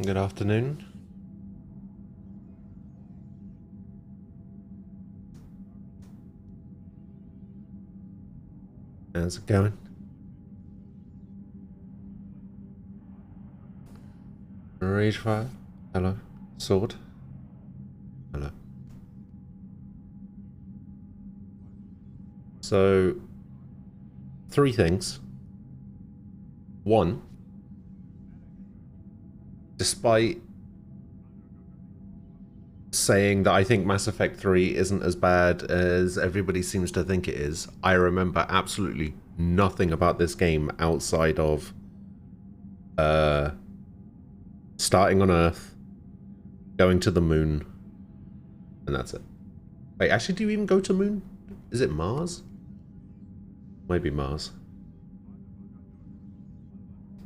Good afternoon. How's it going? Ragefire? Hello. Sword? Hello. So, three things. One, despite saying that I think Mass Effect 3 isn't as bad as everybody seems to think it is, I remember absolutely nothing about this game outside of starting on Earth, going to the moon, and that's it. Wait, actually, do you even go to moon? Is it Mars? Maybe Mars.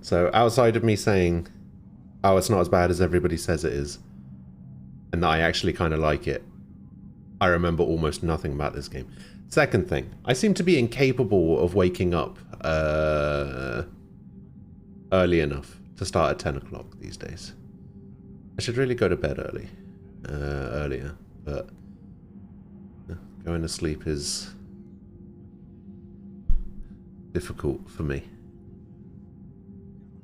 So outside of me saying, oh, it's not as bad as everybody says it is, and that I actually kind of like it, I remember almost nothing about this game. Second thing, I seem to be incapable of waking up early enough to start at 10 o'clock these days. I should really go to bed earlier, but going to sleep is difficult for me.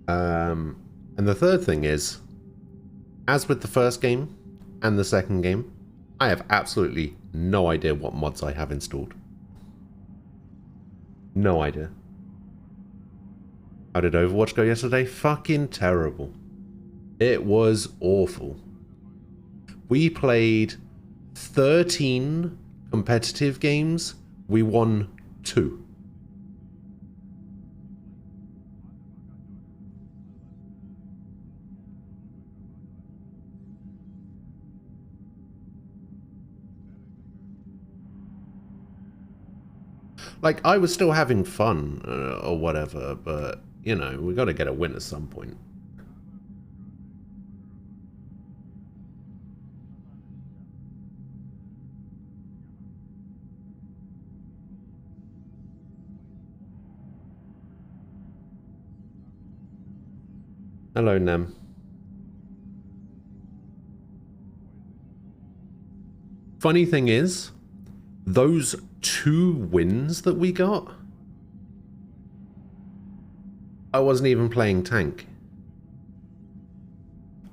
And the third thing is, as with the first game and the second game, I have absolutely no idea what mods I have installed. No idea. How did Overwatch go yesterday? Fucking terrible. It was awful. We played 13 competitive games. We won 2. Like, I was still having fun or whatever, but, you know, we got to get a win at some point. Hello, Nem. Funny thing is, those 2 wins that we got, I wasn't even playing tank.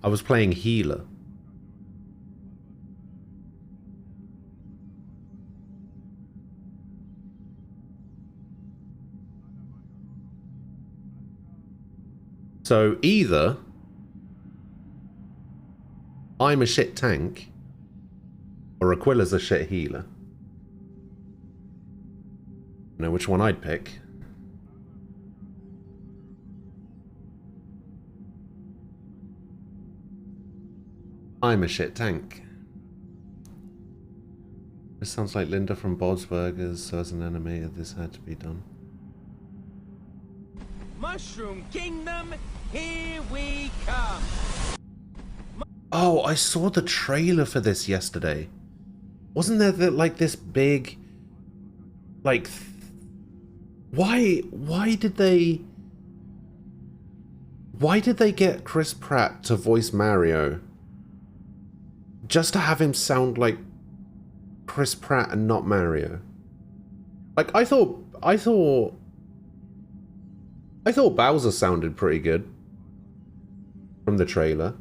I was playing healer. So either I'm a shit tank, or Aquila's a shit healer. I know which one I'd pick. I'm a shit tank. This sounds like Linda from Bob's Burgers, so as an animator this had to be done. Mushroom Kingdom, here we come! Oh, I saw the trailer for this yesterday. Wasn't there like this big... Like... Why did they get Chris Pratt to voice Mario? Just to have him sound like Chris Pratt and not Mario. Like, I thought Bowser sounded pretty good from the trailer.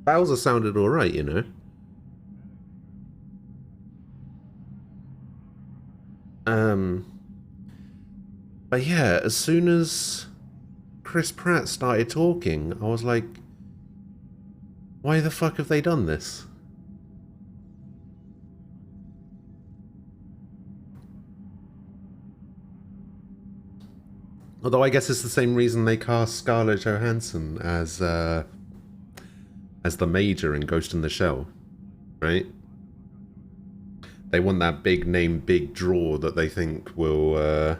Bowser sounded alright, you know. But yeah, as soon as Chris Pratt started talking, I was like, why the fuck have they done this? Although I guess it's the same reason they cast Scarlett Johansson as the Major in Ghost in the Shell, right? They want that big name, big draw that they think will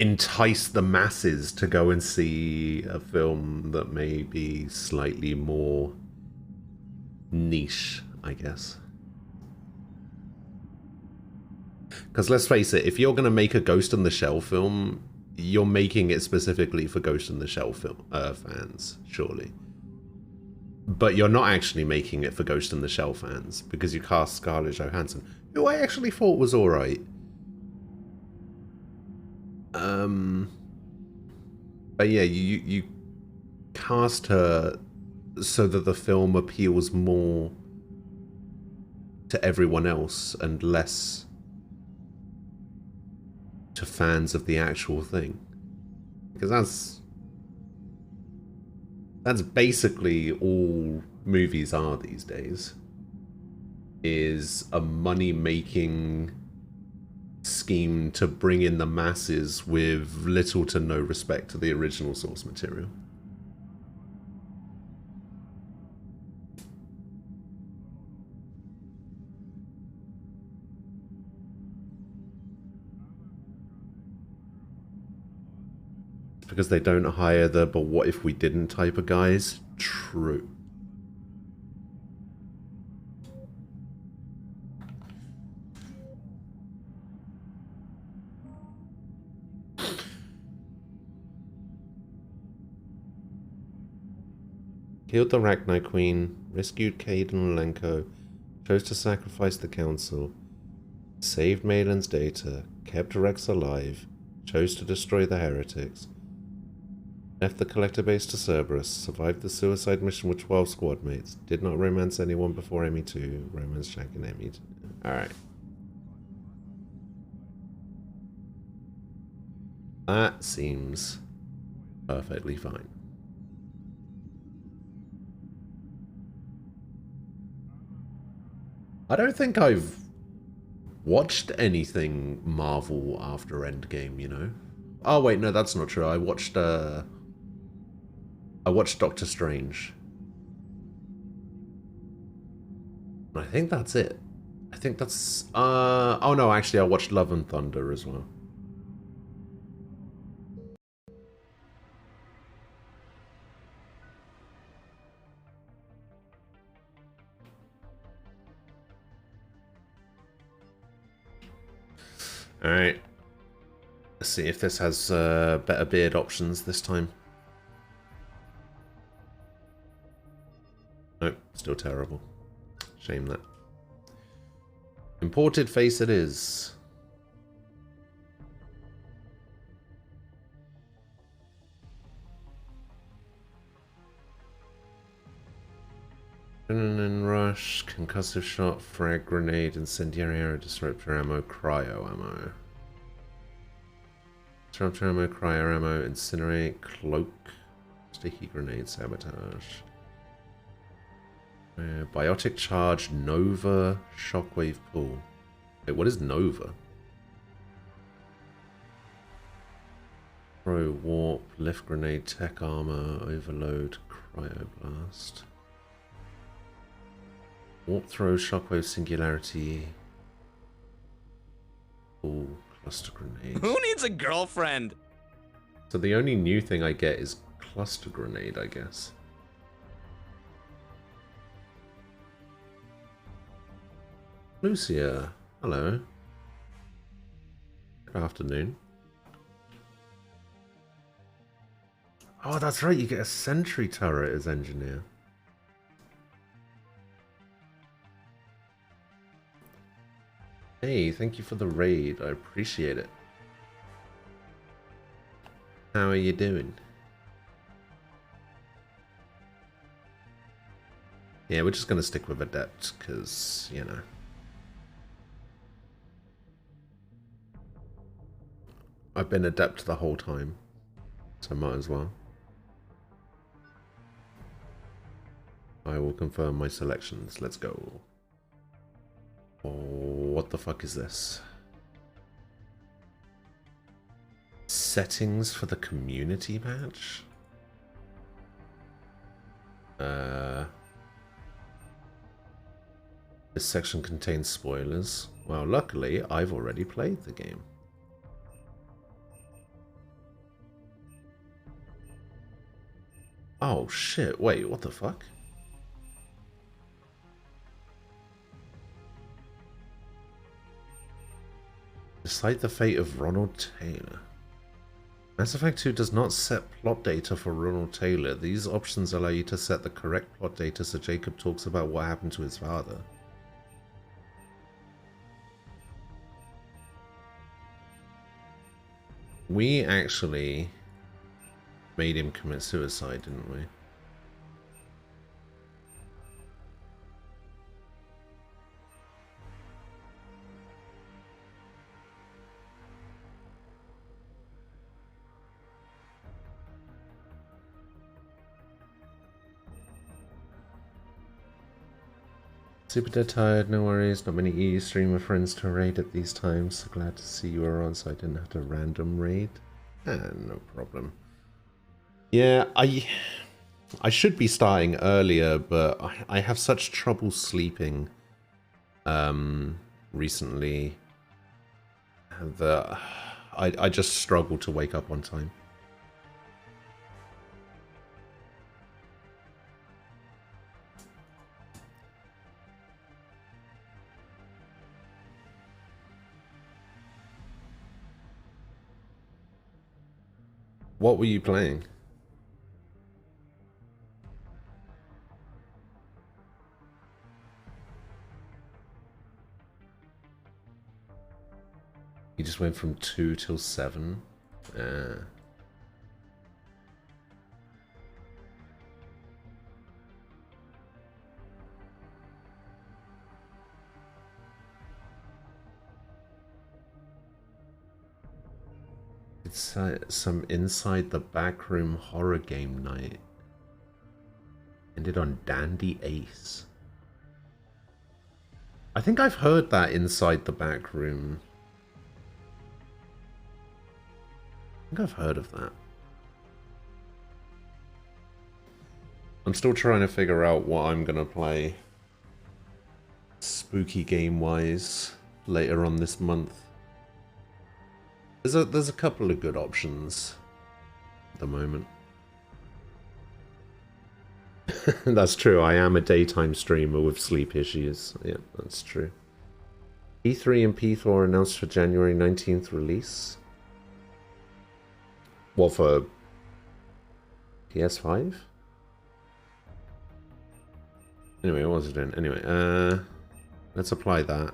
entice the masses to go and see a film that may be slightly more niche, I guess. Because let's face it, if you're going to make a Ghost in the Shell film, you're making it specifically for Ghost in the Shell fans, surely. But you're not actually making it for Ghost in the Shell fans, because you cast Scarlett Johansson, who I actually thought was alright. But yeah, you cast her so that the film appeals more to everyone else and less to fans of the actual thing. Because that's basically all movies are these days. Is a money-making scheme to bring in the masses with little to no respect to the original source material. Because they don't hire the "but what if we didn't" type of guys. True. Killed the Rachni Queen, rescued Cade and Lenko, chose to sacrifice the Council, saved Malin's data, kept Rex alive, chose to destroy the heretics, left the collector base to Cerberus, survived the suicide mission with 12 squad mates, did not romance anyone before Emmy 2, romance Jack and Emmy 2. Alright. That seems perfectly fine. I don't think I've watched anything Marvel after Endgame, you know? Oh wait, no, that's not true. I watched Doctor Strange. I think that's it. I think that's oh no, actually I watched Love and Thunder as well. Alright. Let's see if this has better beard options this time. Nope, still terrible. Shame that. Imported face it is. Adrenaline rush, concussive shot, frag grenade, incendiary arrow, disruptor ammo, cryo ammo. Disruptor ammo, cryo ammo, incinerate, cloak, sticky grenade, sabotage. Biotic charge, Nova, shockwave pull. Wait, what is Nova? Throw, warp, lift grenade, tech armor, overload, cryoblast. Warp throw, shockwave, singularity. Pull, cluster grenade. Who needs a girlfriend? So the only new thing I get is cluster grenade, I guess. Lucia, hello. Good afternoon. Oh, that's right, you get a sentry turret as engineer. Hey, thank you for the raid, I appreciate it. How are you doing? Yeah, we're just gonna stick with Adept, because, you know. I've been Adept the whole time, so might as well. I will confirm my selections. Let's go. Oh, what the fuck is this? Settings for the community patch? This section contains spoilers. Well, luckily, I've already played the game. Oh shit, wait, what the fuck? Decide the fate of Ronald Taylor. Mass Effect 2 does not set plot data for Ronald Taylor. These options allow you to set the correct plot data so Jacob talks about what happened to his father. We actually made him commit suicide, didn't we? Super dead tired, no worries. Not many EU streamer friends to raid at these times. So glad to see you were on so I didn't have to random raid. No problem. Yeah, I should be starting earlier, but I have such trouble sleeping recently that I just struggle to wake up on time. What were you playing? You just went from 2 till 7? It's some inside the backroom horror game night. Ended on Dandy Ace. I think I've heard that inside the backroom. I think I've heard of that. I'm still trying to figure out what I'm gonna play spooky game wise later on this month. There's a couple of good options at the moment. That's true, I am a daytime streamer with sleep issues. Yeah, that's true. P3 and P4 announced for January 19th release. What, for PS5? Anyway, what was it doing? Anyway, let's apply that.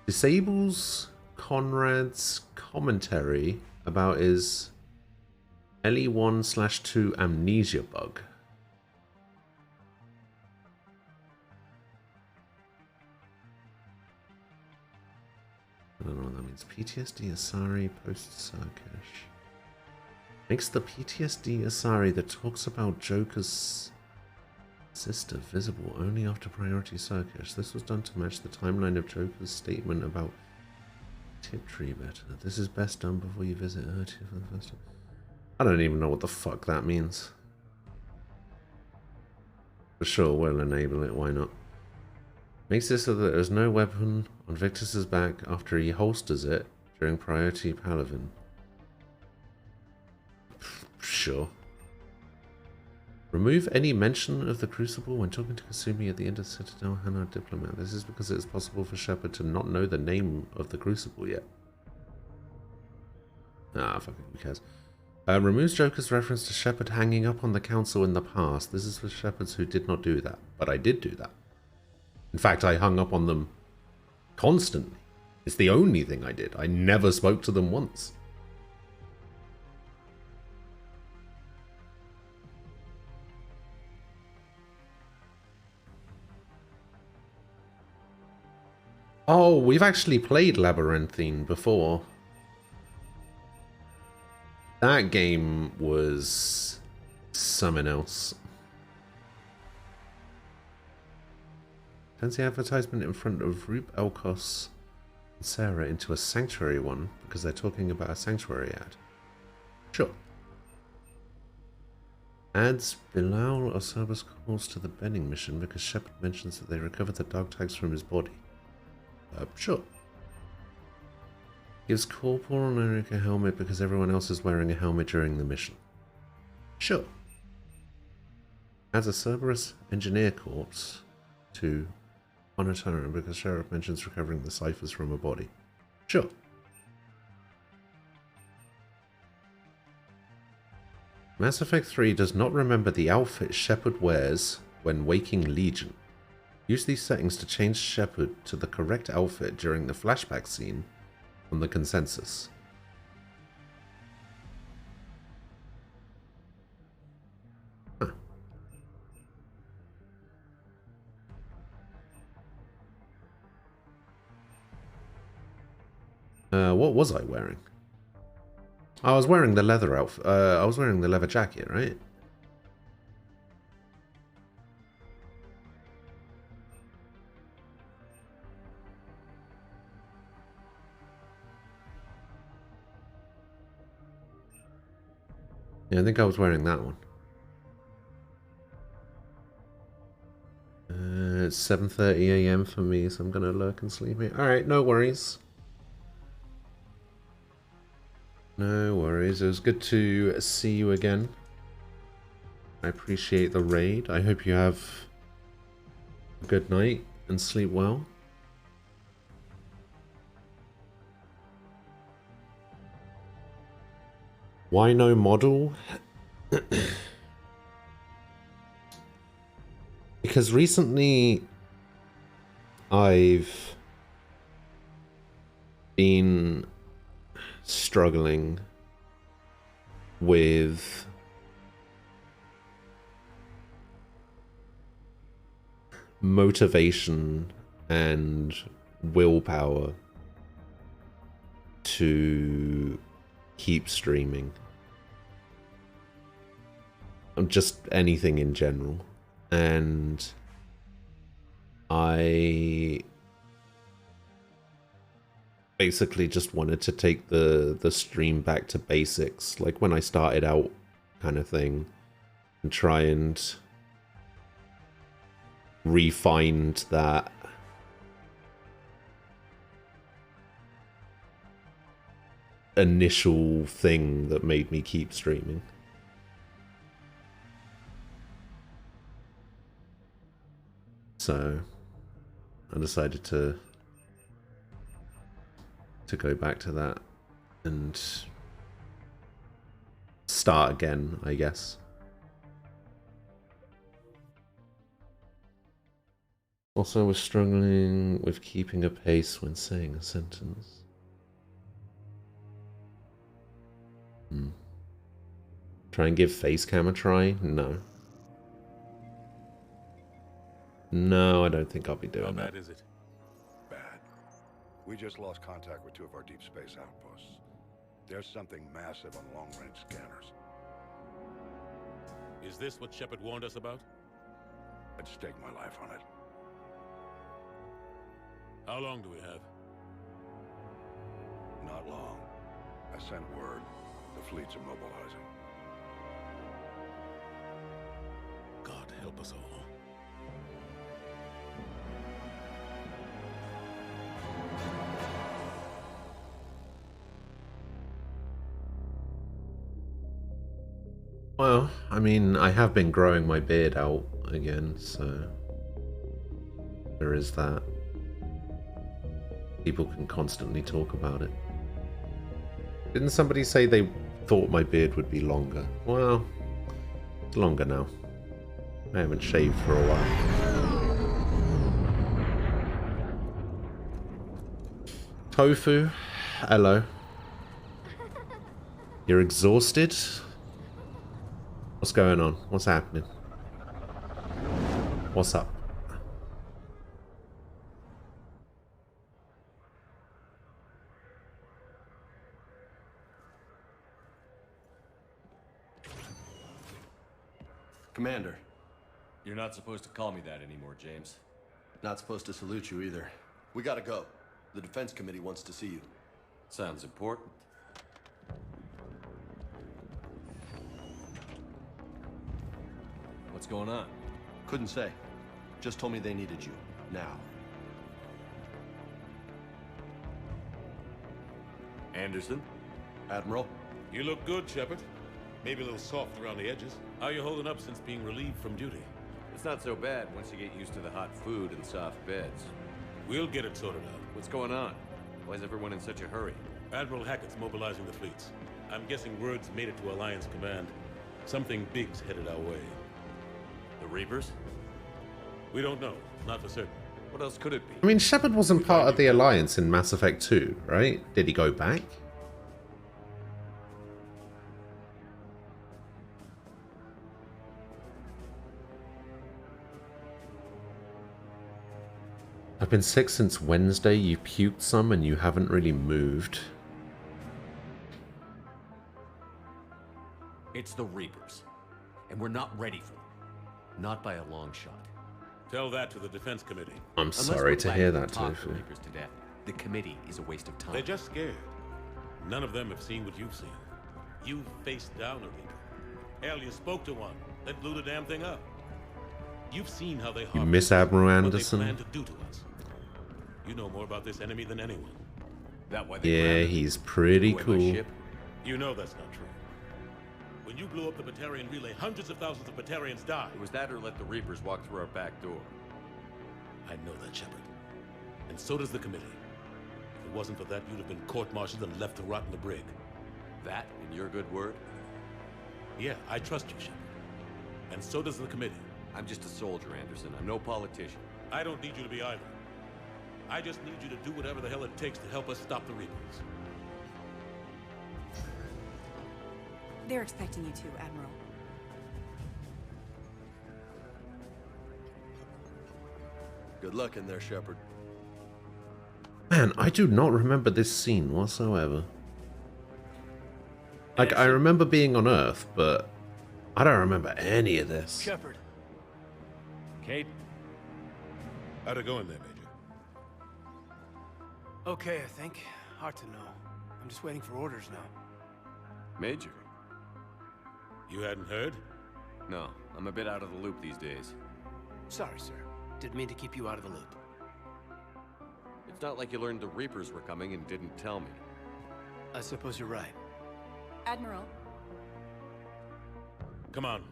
Disables Conrad's commentary about his LE1/2 amnesia bug. I don't know what that means. PTSD Asari post-Sarkesh. Makes the PTSD Asari that talks about Joker's sister visible only after priority Sarkesh. This was done to match the timeline of Joker's statement about Tiptree better. This is best done before you visit her for the first time. I don't even know what the fuck that means. For sure, we'll enable it, why not? Makes it so that there's no weapon on Victus's back after he holsters it during priority Paladin. Sure. Remove any mention of the Crucible when talking to Kasumi at the end of Citadel Hana Diplomat. This is because it is possible for Shepard to not know the name of the Crucible yet. Ah, fucking who cares. Removes Joker's reference to Shepard hanging up on the Council in the past. This is for Shepards who did not do that, but I did do that. In fact, I hung up on them constantly. It's the only thing I did. I never spoke to them once. Oh, we've actually played Labyrinthine before. That game was something else. Turns the advertisement in front of Rube Elkos and Sarah into a Sanctuary one because they're talking about a Sanctuary ad. Sure. Adds Bilal Osabas calls to the Benning mission because Shepard mentions that they recovered the dog tags from his body. Sure. Gives Corporal Enrique a helmet because everyone else is wearing a helmet during the mission. Sure. Adds a Cerberus engineer corpse to on a turnaround because Sheriff mentions recovering the ciphers from a body. Sure. Mass Effect 3 does not remember the outfit Shepard wears when waking Legion. Use these settings to change Shepard to the correct outfit during the flashback scene on the consensus. Huh. What was I wearing? I was wearing the leather outfit. I was wearing the leather jacket, right? Yeah, I think I was wearing that one. It's 7:30 AM for me, so I'm gonna lurk and sleep here. Alright, no worries. No worries. It was good to see you again. I appreciate the raid. I hope you have a good night and sleep well. Why no model? Because recently I've been struggling with motivation and willpower to keep streaming. Just anything in general. And I basically just wanted to take the stream back to basics, like when I started out kind of thing, and try and refine that initial thing that made me keep streaming. So I decided to go back to that and start again, I guess. Also, we're struggling with keeping a pace when saying a sentence. Try and give face cam a try? No. No, I don't think I'll be doing that. How bad is it? Bad. We just lost contact with 2 of our deep space outposts. There's something massive on long-range scanners. Is this what Shepard warned us about? I'd stake my life on it. How long do we have? Not long. I sent word. The fleet's immobilizing. God help us all. Well, I mean, I have been growing my beard out again, so there is that. People can constantly talk about it. Didn't somebody say they thought my beard would be longer? Well, it's longer now. I haven't shaved for a while. Tofu, hello. You're exhausted? What's going on? What's happening? What's up? Commander. You're not supposed to call me that anymore, James. Not supposed to salute you either. We gotta go. The Defense Committee wants to see you. Sounds important. What's going on? Couldn't say. Just told me they needed you. Now. Anderson? Admiral? You look good, Shepard. Maybe a little soft around the edges. How you holding up since being relieved from duty? It's not so bad once you get used to the hot food and soft beds. We'll get it sorted out. What's going on? Why is everyone in such a hurry? Admiral Hackett's mobilizing the fleets. I'm guessing word's made it to Alliance Command. Something big's headed our way. The Reapers? We don't know. Not for certain. What else could it be? I mean, Shepard wasn't part of the Alliance in Mass Effect 2, right? Did he go back? I've been sick since Wednesday. You puked some and you haven't really moved. It's the Reapers. And we're not ready for them. Not by a long shot. Tell that to the Defense Committee. I'm Unless sorry we're to planning hear to that, talk the Tofu. Reapers to death, the committee is a waste of time. They're just scared. None of them have seen what you've seen. You faced down a Reaper. Hell, you spoke to one. That blew the damn thing up. You've seen how they You miss Admiral what Anderson? they plan to do to us. You know more about this enemy than anyone. That why they Yeah, grounded he's pretty away my cool. ship? You know that's not true. When you blew up the Batarian relay, hundreds of thousands of Batarians died. It was that or let the Reapers walk through our back door. I know that, Shepard. And so does the committee. If it wasn't for that, you'd have been court-martialed and left to rot in the brig. That and your good word? Yeah, I trust you, Shepard. And so does the committee. I'm just a soldier, Anderson. I'm no politician. I don't need you to be either. I just need you to do whatever the hell it takes to help us stop the Reapers. They're expecting you to, Admiral. Good luck in there, Shepard. Man, I do not remember this scene whatsoever. Like, I remember being on Earth, but I don't remember any of this. Shepard. Kate? How'd it go in there, Major? Okay, I think. Hard to know. I'm just waiting for orders now. Major? You hadn't heard? No, I'm a bit out of the loop these days. Sorry, sir. Didn't mean to keep you out of the loop. It's not like you learned the Reapers were coming and didn't tell me. I suppose you're right. Admiral. Come on.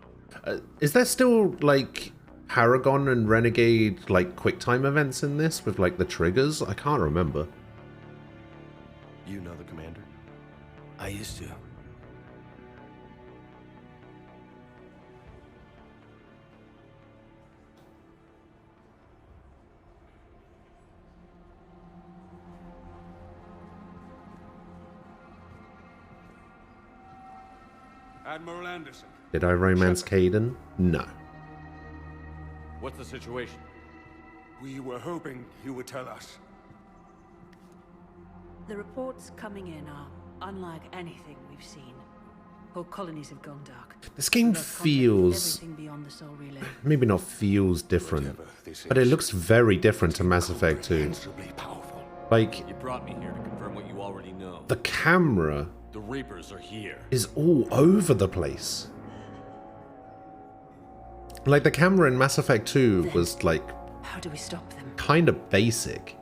Is there still, like, Paragon and Renegade, like, QuickTime events in this with, like, the triggers? I can't remember. You know the commander? I used to. Admiral Anderson. Did I romance Caden? No. What's the situation? We were hoping you would tell us. The reports coming in are unlike anything we've seen. Whole colonies have gone dark. This game Lost contact with feels... everything beyond the soul relay. maybe not feels different, Whatever this but it is, looks very different to Mass Effect 2. incomprehensibly powerful. Like, You brought me here to confirm what you already know. the camera The Reapers are here. is all over the place. Like, the camera in Mass Effect 2 was, like, How do we stop them? kind of basic.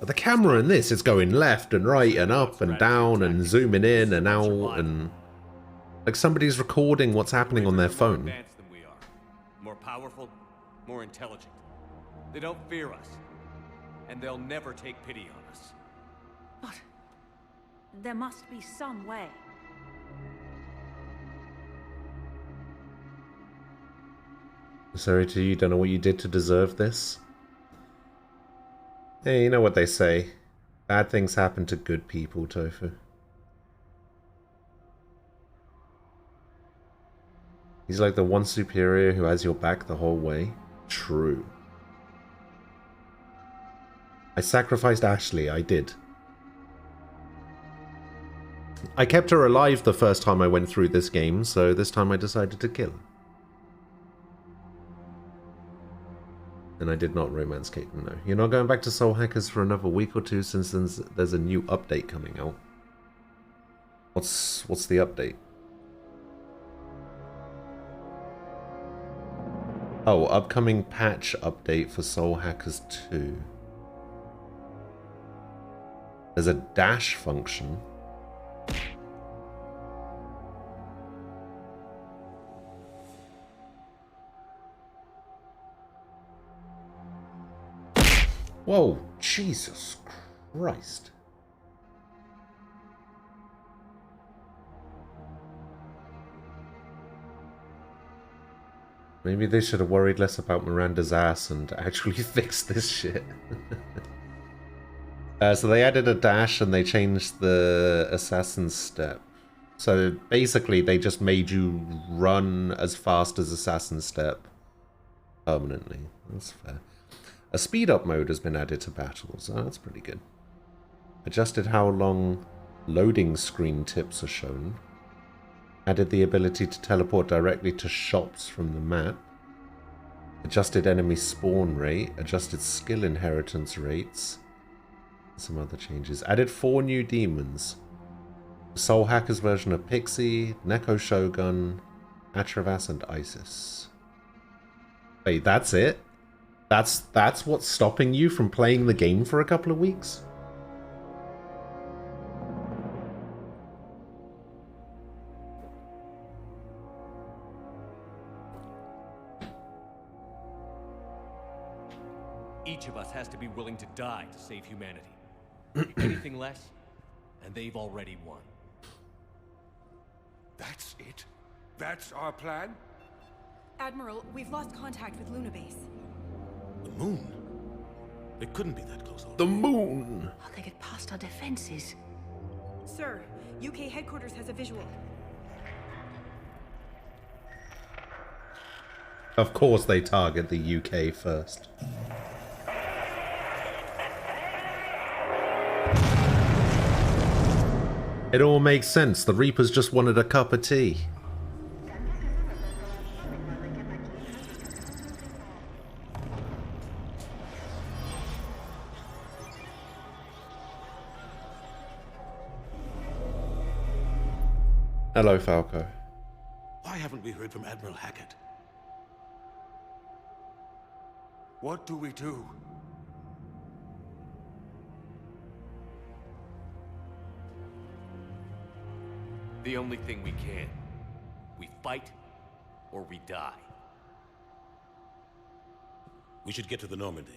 But the camera in this is going left and right and up and down and zooming in and out and... like somebody's recording what's happening on their Reapers are more phone. advanced than we are. More powerful, more intelligent. They don't fear us. And they'll never take pity on us. But there must be some way. Sorry to you, don't know what you did to deserve this. Hey, you know what they say. Bad things happen to good people, Tofu. He's like the one superior who has your back the whole way. True. I sacrificed Ashley, I did. I kept her alive the first time I went through this game, so this time I decided to kill her. And I did not romance Caitlin, no. You're not going back to Soul Hackers for another week or two since there's a new update coming out. What's the update? Oh, upcoming patch update for Soul Hackers 2. There's a dash function. Whoa, Jesus Christ. Maybe they should have worried less about Miranda's ass and actually fixed this shit. So they added a dash and they changed the assassin's step. So basically they just made you run as fast as assassin's step permanently. That's fair. A speed up mode has been added to battles. Oh, that's pretty good. Adjusted how long loading screen tips are shown. Added the ability to teleport directly to shops from the map. Adjusted enemy spawn rate. Adjusted skill inheritance rates. Some other changes. Added 4 new demons. Soul Hacker's version of Pixie, Neko Shogun, Atravas, and Isis. Wait, that's it? That's what's stopping you from playing the game for a couple of weeks? Each of us has to be willing to die to save humanity. Anything less, and they've already won. That's it? That's our plan? Admiral, we've lost contact with Luna Base. The moon? It couldn't be that close already. The moon! How they get past our defenses? Sir, UK headquarters has a visual. Of course they target the UK first. It all makes sense. The Reapers just wanted a cup of tea. Hello, Falco. Why haven't we heard from Admiral Hackett? What do we do? The only thing we can. We fight, or we die. We should get to the Normandy.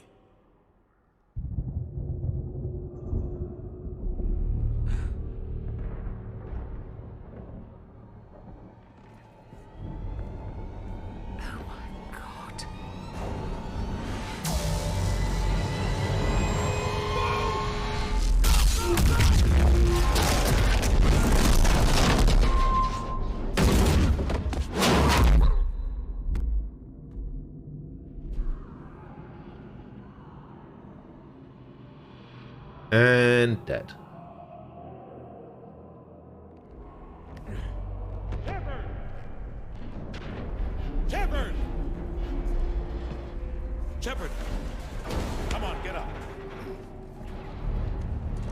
Oh my god. And dead. Shepard! Shepard! Come on, get up.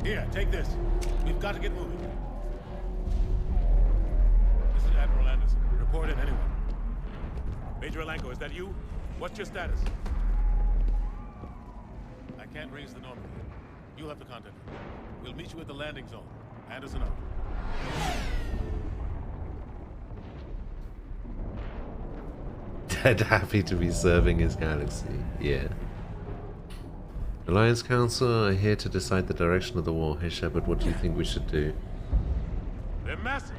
Here, take this. We've got to get moving. This is Admiral Anderson. Report in, anyone. Major Alanko, is that you? What's your status? I can't raise the Normandy. You'll have to contact me. We'll meet you at the landing zone. Anderson out. Dead happy to be serving his galaxy. Yeah. Alliance Council are here to decide the direction of the war. Hey Shepard, what do you think we should do? They're massive.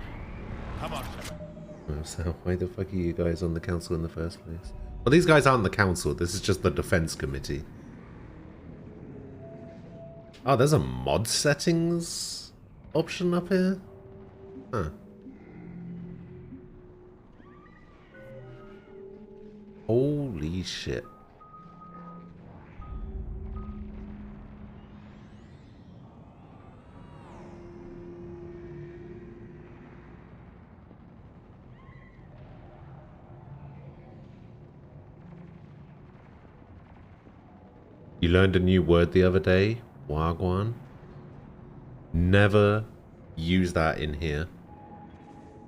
Come on, Shepard. Oh, so why the fuck are you guys on the council in the first place? Well, these guys aren't the council. This is just the defense committee. Oh, there's a mod settings option up here? Huh. Holy shit. You learned a new word the other day? Wagwan. Never use that in here.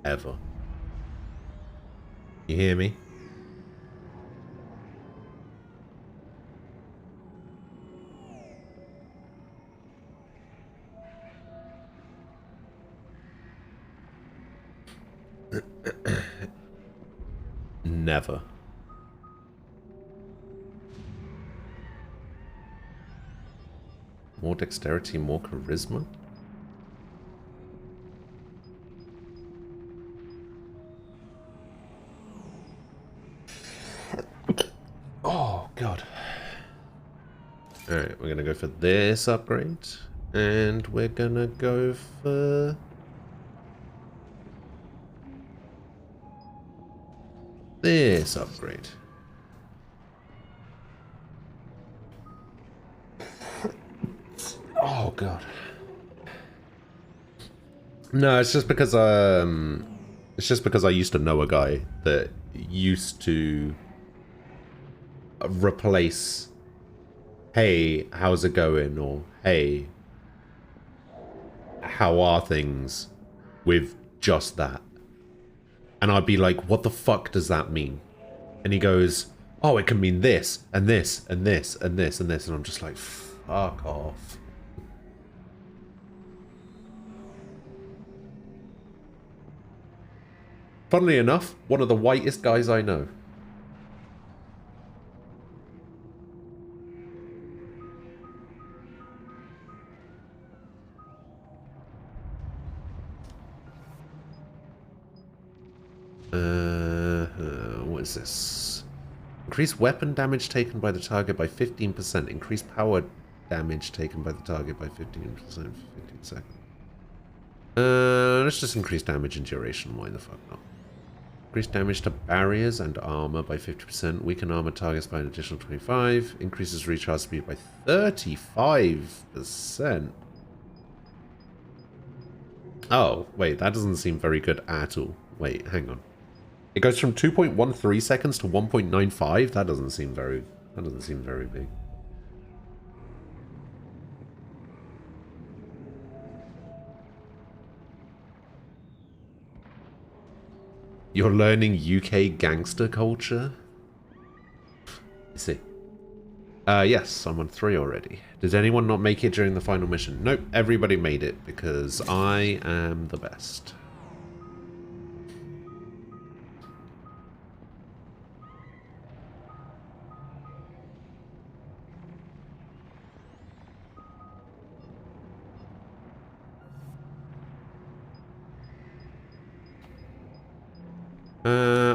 Ever. You hear me? Never. More dexterity, more charisma? Oh, God. Alright, we're going to go for this upgrade. And we're going to go for... this upgrade. Oh, God. No, it's just because I used to know a guy that used to replace, hey, how's it going? Or, hey, how are things? With just that. And I'd be like, what the fuck does that mean? And he goes, oh, it can mean this, and this, and this, and this, and this. And I'm just like, fuck off. Funnily enough, one of the whitest guys I know. What is this? Increase weapon damage taken by the target by 15%. Increase power damage taken by the target by 15% for 15 seconds. Let's just increase damage and duration. Why the fuck not? Increase damage to barriers and armor by 50%. Weaken armor targets by an additional 25. Increases recharge speed by 35%. Oh, wait, that doesn't seem very good at all. Wait, hang on. It goes from 2.13 seconds to 1.95? That doesn't seem very big. You're learning UK gangster culture? You see. Yes, I'm on 3 already. Did anyone not make it during the final mission? Nope, everybody made it because I am the best.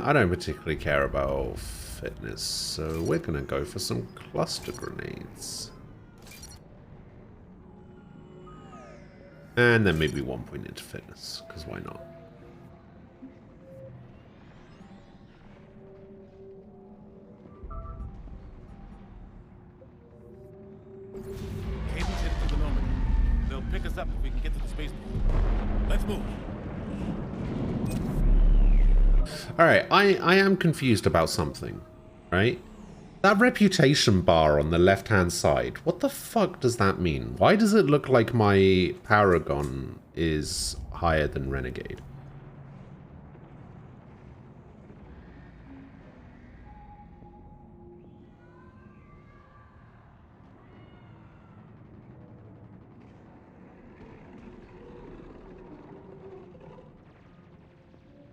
I don't particularly care about fitness, so we're gonna go for some cluster grenades. And then maybe 1 point into fitness, because why not? Caden's headed to the Normandy. They'll pick us up if we can get to the spaceport. Let's move. Alright, I am confused about something, right? That reputation bar on the left-hand side, what the fuck does that mean? Why does it look like my Paragon is higher than Renegade?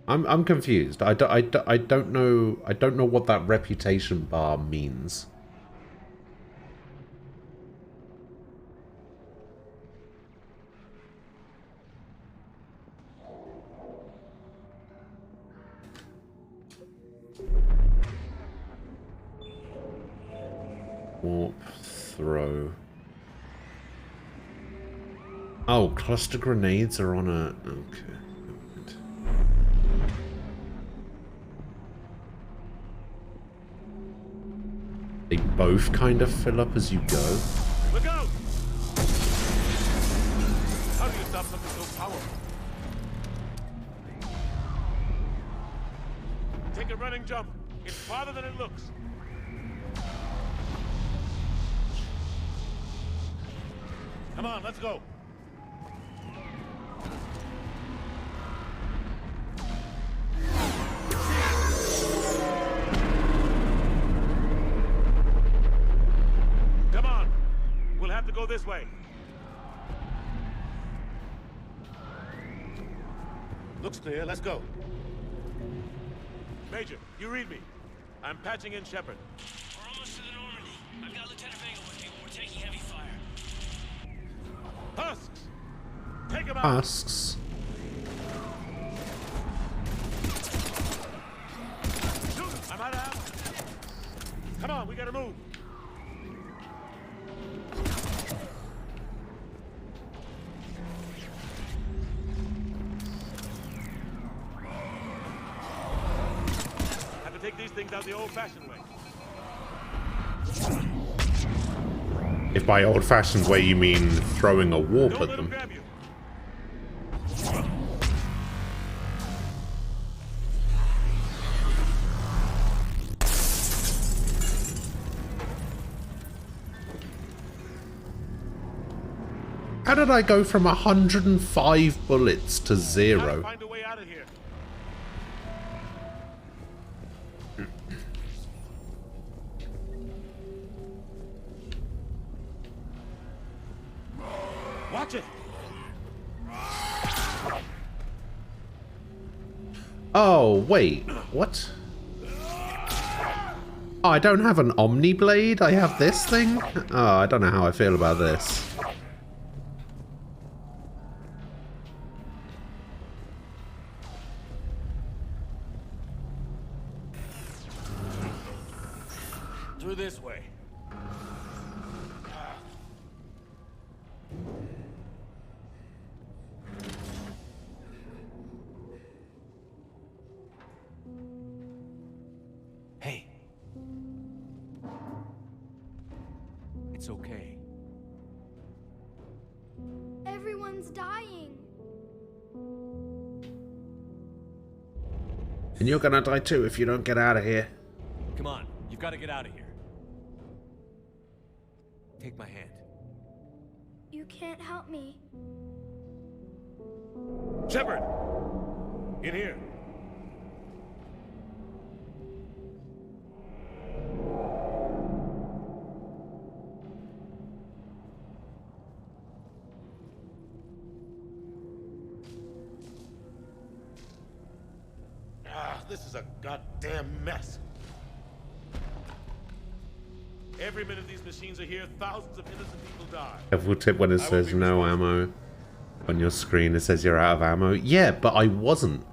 I'm confused. I don't know what that reputation bar means. Warp, throw. Oh, cluster grenades are on a... Okay. They both kind of fill up as you go. Look out! How do you stop something so powerful? Take a running jump. It's farther than it looks. Come on, let's go. Come on. We'll have to go this way. Looks clear. Let's go. Major, you read me. I'm patching in Shepard. We're almost to the Normandy. I've got Lieutenant Vega with me, but we're taking heavy fire. Husks! Take him out! Husks. I'm out of ammo. Come on, we gotta move. Have to take these things out the old-fashioned way. If by old-fashioned way you mean throwing a warp Don't at let them them. grab you. How did I go from 105 bullets to Gotta 0? find a way out of here. Watch it. Oh, wait. What? Oh, I don't have an Omni Blade? I have this thing? Oh, I don't know how I feel about this. Through this way. Hey. It's okay. Everyone's dying. And you're gonna die too if you don't get out of here. Come on, you've got to get out of here. Take my hand. You can't help me. Shepard! In here. This is a goddamn mess. Every minute these machines are here, thousands of innocent people die. Careful tip when it says no ammo on your screen, it says you're out of ammo. Yeah, but I wasn't.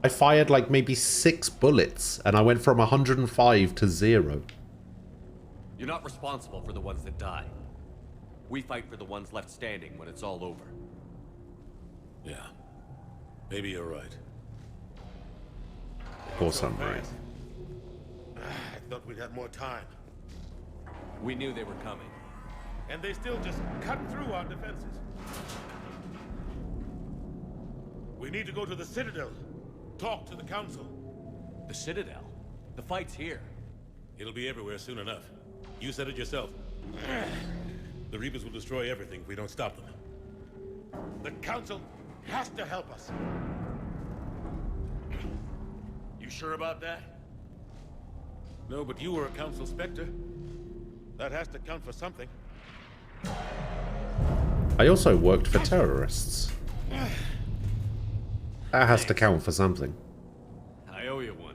I fired like maybe 6 bullets and I went from 105 to 0. You're not responsible for the ones that die. We fight for the ones left standing when it's all over. Yeah. Maybe you're right. Of course I'm right. I thought we'd have more time. We knew they were coming. And they still just cut through our defenses. We need to go to the Citadel. Talk to the Council. The Citadel? The fight's here. It'll be everywhere soon enough. You said it yourself. The Reapers will destroy everything if we don't stop them. The Council has to help us. You sure about that? No, but you were a Council Spectre. That has to count for something. I also worked for terrorists. That has to count for something. I owe you one.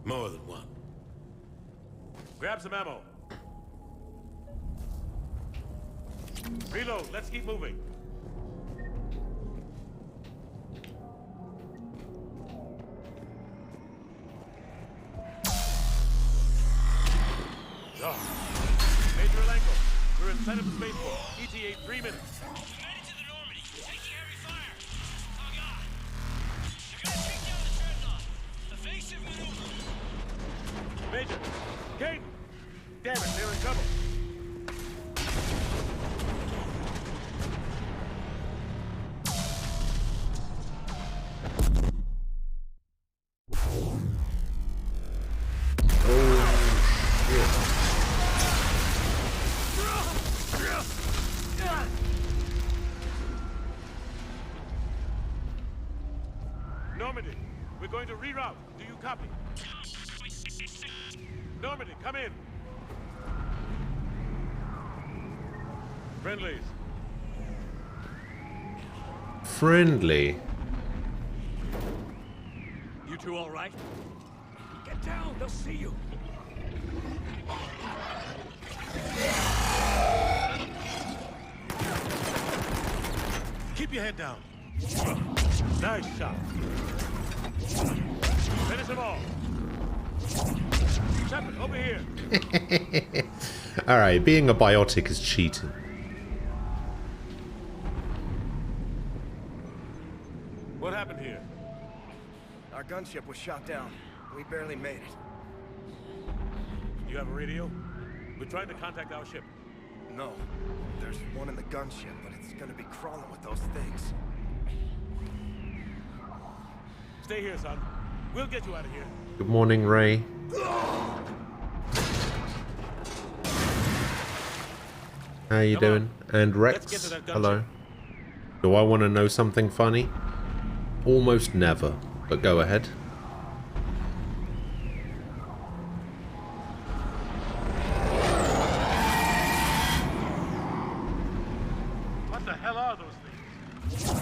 More than one. Grab some ammo. Reload. Let's keep moving. Major Alenko, we're inside of the spaceport. ETA 3 minutes. Headed to the Normandy. Taking heavy fire. Oh god. They're gonna take down the dreadnought. Evasive maneuver. Major, Kate! Damn it, they're in trouble. Normandy, we're going to reroute. Do you copy? Normandy, come in. Friendlies. Friendly. You two all right? Get down, they'll see you. Keep your head down. Nice shot. Finish them all. Shepard, over here. Alright, being a biotic is cheating. What happened here? Our gunship was shot down. We barely made it. You have a radio? We're trying to contact our ship. No. There's one in the gunship, but it's gonna be crawling with those things. Stay here, son. We'll get you out of here. Good morning, Ray. How you doing? And Rex, hello. Do I want to know something funny? Almost never, but go ahead. What the hell are those things?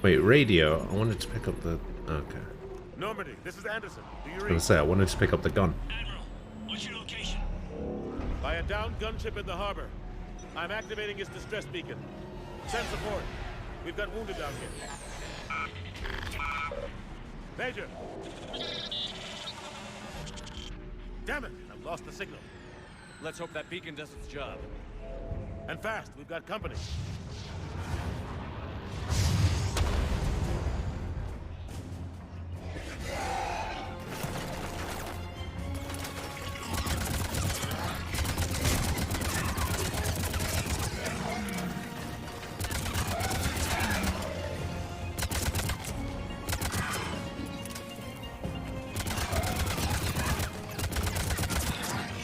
Wait, radio. I wanted to pick up the... Okay. Normandy, this is Anderson. Do you I was read? gonna say, I wanted to pick up the gun. Admiral, what's your location? By a downed gunship in the harbor. I'm activating its distress beacon. Send support. We've got wounded down here. Major! Damn it! I've lost the signal. Let's hope that beacon does its job. And fast, we've got company.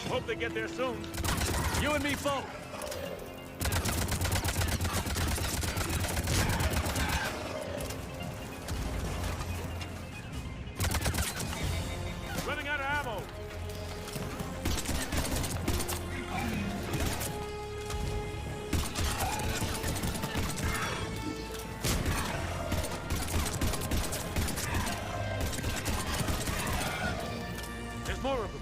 Hope they get there soon. You and me both. Running out of ammo. There's more of them.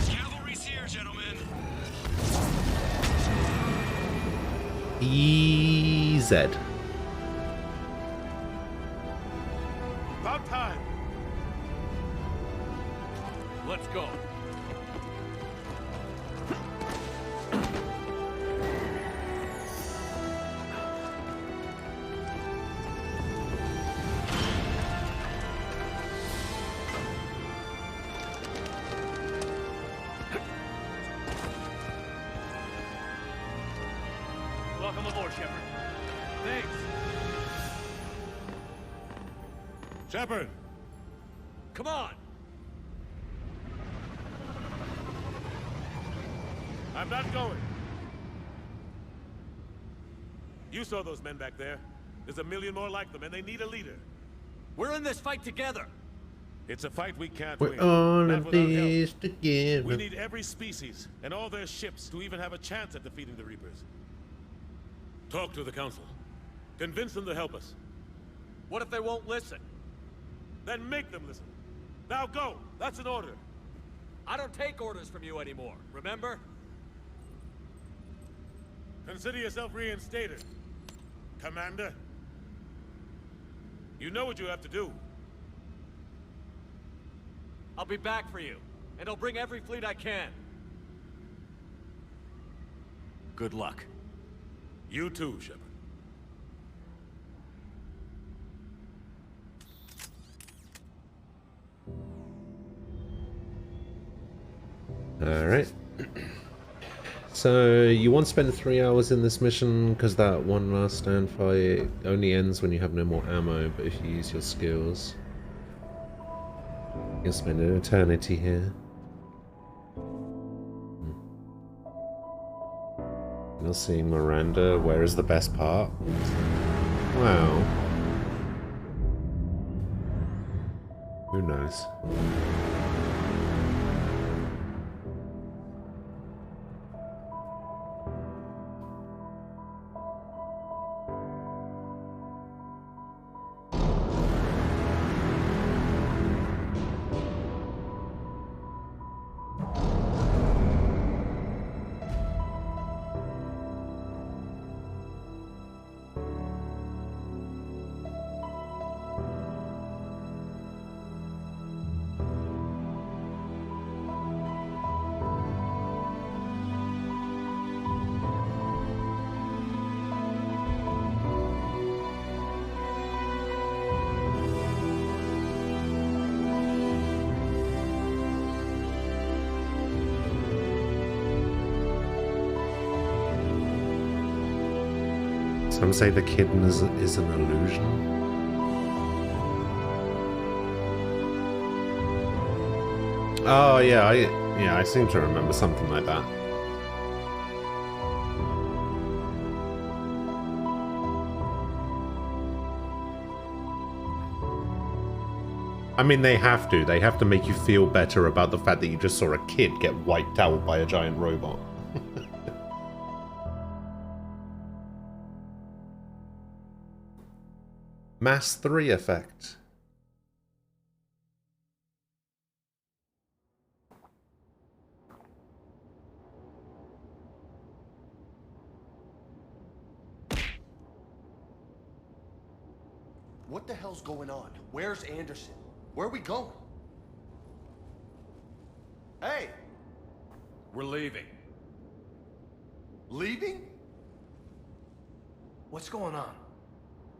Cavalry's here, gentlemen. EZ. About time. Let's go. Welcome aboard, Shepard. Thanks. Shepard! Come on. I'm not going. You saw those men back there. There's a million more like them, and they need a leader. We're in this fight together. It's a fight we can't We're win. all Not in without help. this together. We need every species and all their ships to even have a chance at defeating the Reapers. Talk to the Council. Convince them to help us. What if they won't listen? Then make them listen. Now go! That's an order. I don't take orders from you anymore, remember? Consider yourself reinstated, Commander. You know what you have to do. I'll be back for you, and I'll bring every fleet I can. Good luck. You too, Shepard. Alright. So, you want to spend 3 hours in this mission because that one last stand fight only ends when you have no more ammo, but if you use your skills, you'll spend an eternity here. You'll see Miranda, where is the best part? Wow. Who knows? Some say the kitten is an illusion. Oh yeah, I seem to remember something like that. I mean, they have to. They have to make you feel better about the fact that you just saw a kid get wiped out by a giant robot. Mass 3 effect. What the hell's going on? Where's Anderson? Where are we going? Hey! We're leaving. Leaving? What's going on?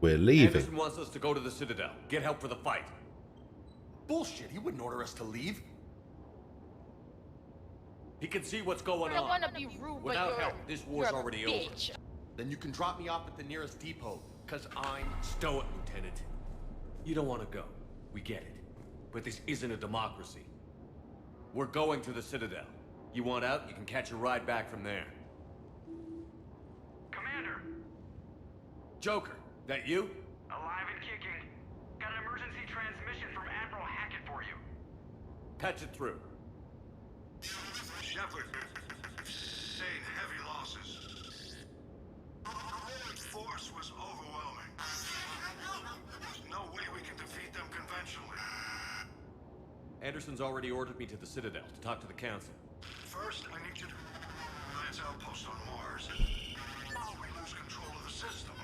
We're leaving. Anderson wants us to go to the Citadel. Get help for the fight. Bullshit, he wouldn't order us to leave. He can see what's going I on. wanna be rude, but Without help, this war's you're a already bitch. over. Then you can drop me off at the nearest depot, cause I'm... Stow it, Lieutenant. You don't want to go. We get it. But this isn't a democracy. We're going to the Citadel. You want out, you can catch a ride back from there. Commander! Joker, that you? Alive and kicking. Got an emergency transmission from Admiral Hackett for you. Patch it through. Shepard, sustained heavy losses. Force was overwhelming. There's no way we can defeat them conventionally. Anderson's already ordered me to the Citadel to talk to the Council. First, I need you to Alliance outpost on Mars. We lose control of the system.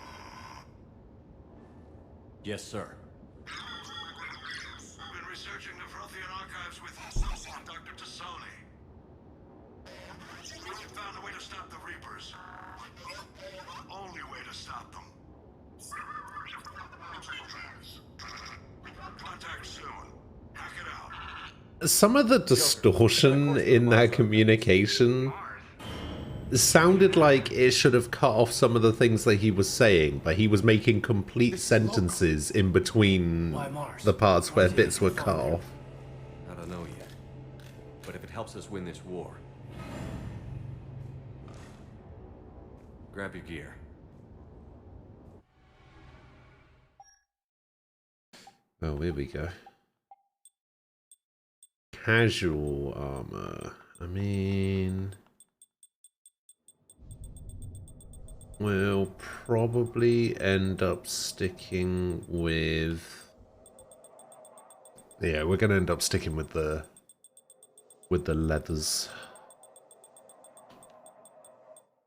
Yes, sir. We've been researching the Frothian archives with Dr. Tassoni. We've found a way to stop the Reapers. The only way to stop them. Contact soon. Hack it out. Some of the distortion in that communication sounded like it should have cut off some of the things that he was saying, but he was making complete sentences in between the parts where bits were cut off. I don't know yet. But if it helps us win this war... Grab your gear. Oh, here we go. Casual armor. I mean... we'll probably end up sticking with... yeah, we're going to end up sticking with the leathers.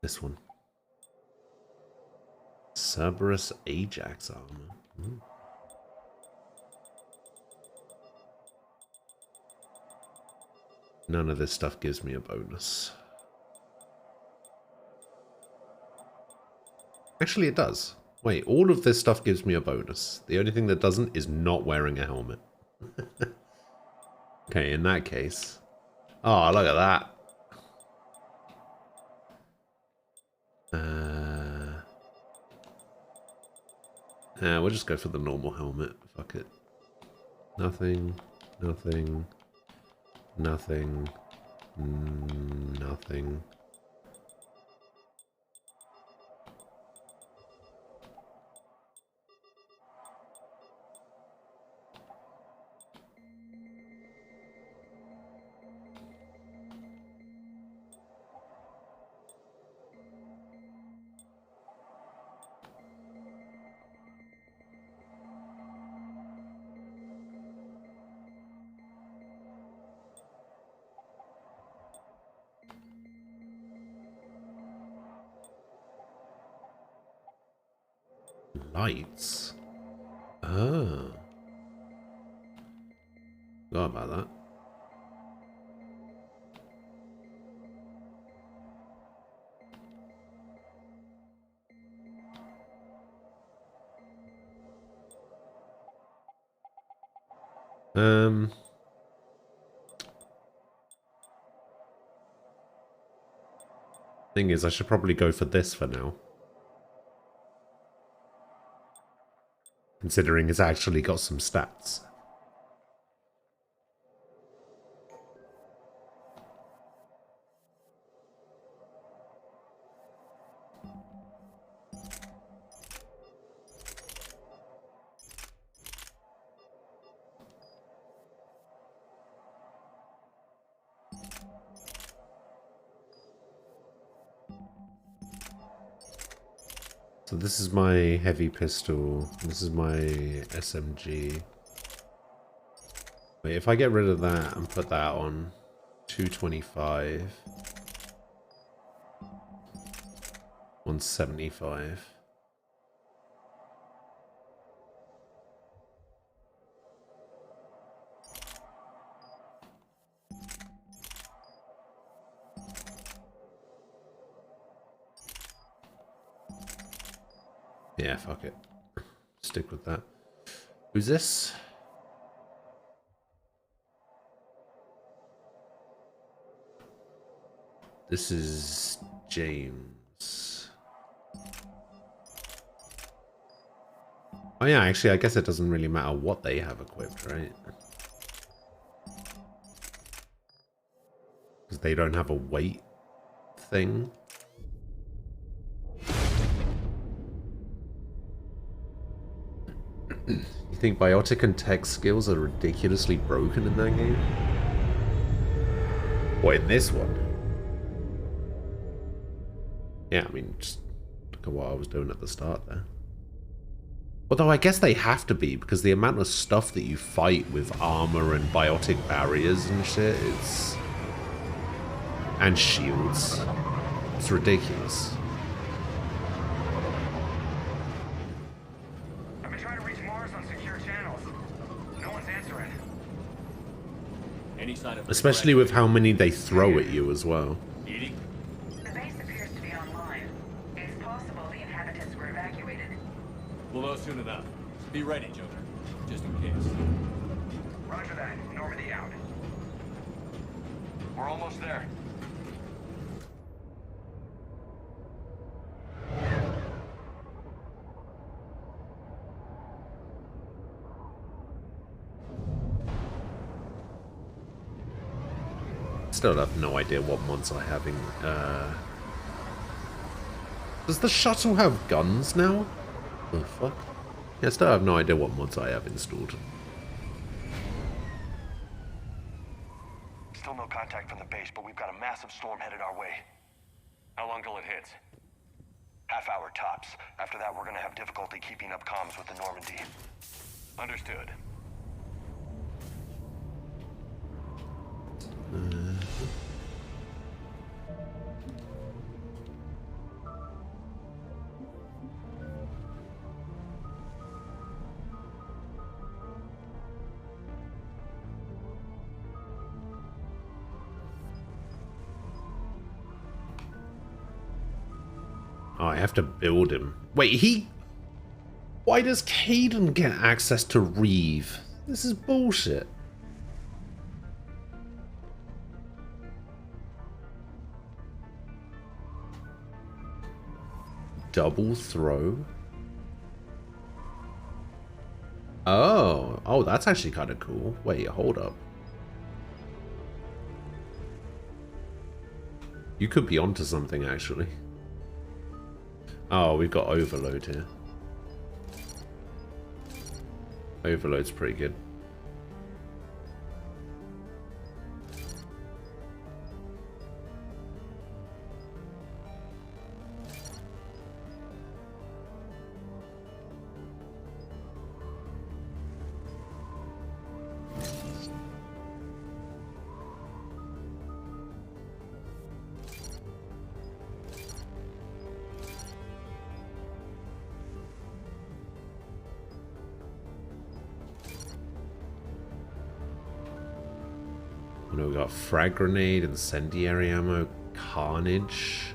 This one. Cerberus Ajax armor. Ooh. None of this stuff gives me a bonus. Actually, it does. Wait, all of this stuff gives me a bonus. The only thing that doesn't is not wearing a helmet. Okay, in that case. Oh, look at that. We'll just go for the normal helmet. Fuck it. Nothing. Nothing. Nothing. Nothing. Lights. Ah. Forgot about that. Thing is, I should probably go for this for now. Considering it's actually got some stats. So this is my heavy pistol. This is my SMG. Wait, if I get rid of that and put that on 225, 175. Yeah, fuck it. Stick with that. Who's this? This is James. Oh yeah, actually, I guess it doesn't really matter what they have equipped, right? Because they don't have a weight thing. You think biotic and tech skills are ridiculously broken in that game? What, in this one? Yeah, I mean, just look at what I was doing at the start there. Although I guess they have to be, because the amount of stuff that you fight with armor and biotic barriers and shit, it's... and shields. It's ridiculous. Especially with how many they throw at you as well. The base appears to be online. It's possible the inhabitants were evacuated. We'll know soon enough. Be ready, Joker. Just in case. Roger that. Normandy out. We're almost there. Still have no idea what mods I have in, Does the shuttle have guns now? The fuck? Yeah, still have no idea what mods I have installed. Still no contact from the base, but we've got a massive storm headed our way. How long till it hits? Half hour tops. After that, we're gonna have difficulty keeping up comms with the Normandy. Understood. Oh, I have to build him. Wait, he... Why does Caden get access to Reeve? This is bullshit. Double throw? Oh, that's actually kind of cool. Wait, hold up. You could be onto something, actually. Oh, we've got Overload here. Overload's pretty good. We got Frag Grenade, Incendiary Ammo, Carnage.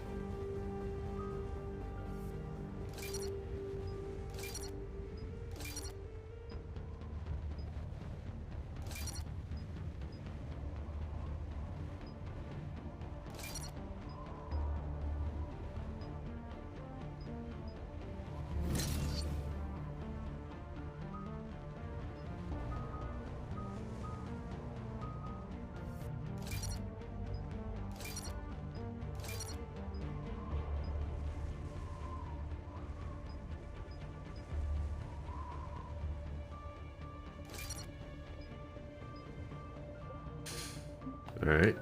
Alright.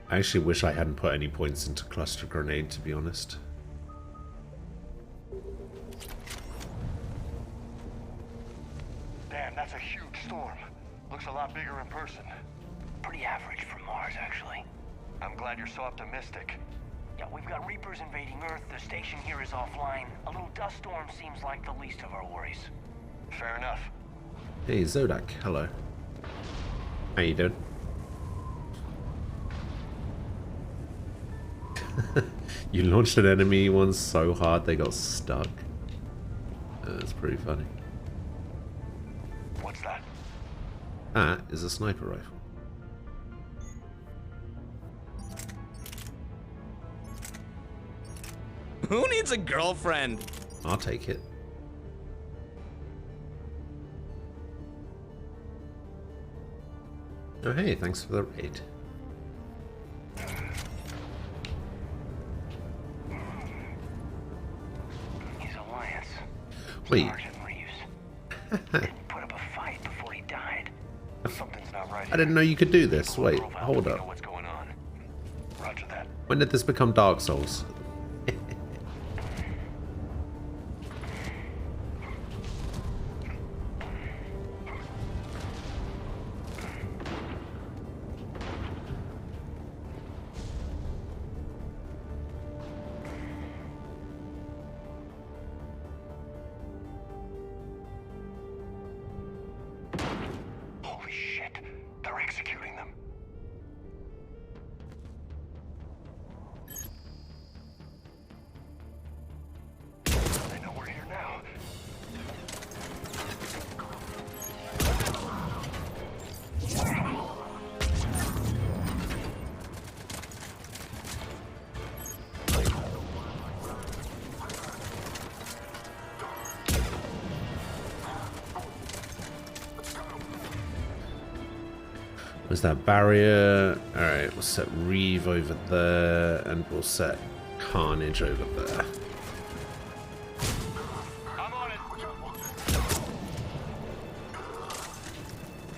I actually wish I hadn't put any points into Cluster Grenade, to be honest. Damn, that's a huge storm. Looks a lot bigger in person. Pretty average for Mars, actually. I'm glad you're so optimistic. Yeah, we've got Reapers invading Earth. The station here is offline. A little dust storm seems like the least of our worries. Fair enough. Hey, Zodak, hello. How you doing? You launched an enemy once so hard they got stuck. That's pretty funny. What's that? That is a sniper rifle. Who needs a girlfriend? I'll take it. Oh hey, thanks for the raid. His alliance. Wait. Sergeant Reeves. Didn't put up a fight before he died. Something's not right. I didn't know you could do this. Wait, hold up. What's going on? Roger that. When did this become Dark Souls? Holy shit. They're executing them. They know we're here now. Where's that barrier? Alright, we'll set Reeve over there, and we'll set Carnage over there.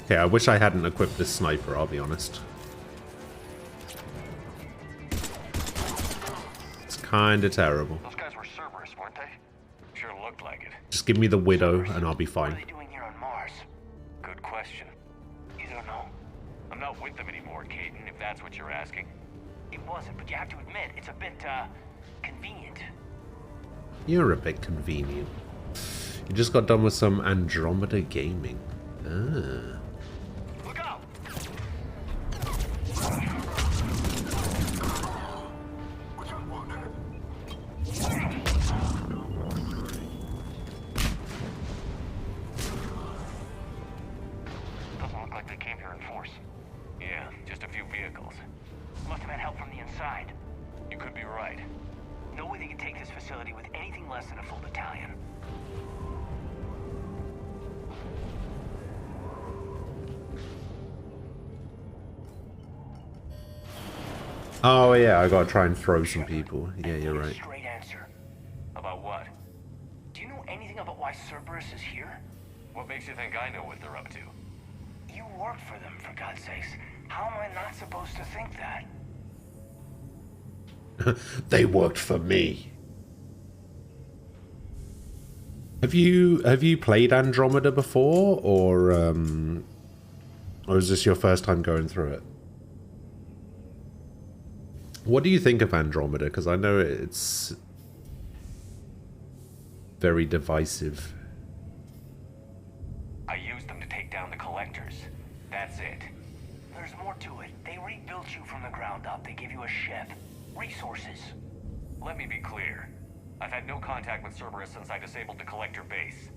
Okay, I wish I hadn't equipped this sniper, I'll be honest. It's kinda terrible. Those guys were Cerberus, weren't they? Sure looked like it. Just give me the Widow, and I'll be fine. What are they doing here on Mars? Good question. You don't know. I'm not with them anymore, Caden, if that's what you're asking. It wasn't, but you have to admit, it's a bit, convenient. You're a bit convenient. You just got done with some Andromeda gaming. Ah. Look out! inside. You could be right. No way they can take this facility with anything less than a full battalion. Oh yeah, I gotta try and throw some people. Yeah, you're right. Straight answer. About what? Do you know anything about why Cerberus is here? What makes you think I know what they're up to? You worked for them, for God's sakes. How am I not supposed to think that? They worked for me. Have you played Andromeda before, or is this your first time going through it? What do you think of Andromeda? Because I know it's very divisive. I used them to take down the collectors. That's it. There's more to it. They rebuilt you from the ground up. They give you a ship. Resources. Let me be clear. I've had no contact with Cerberus since I disabled the collector base.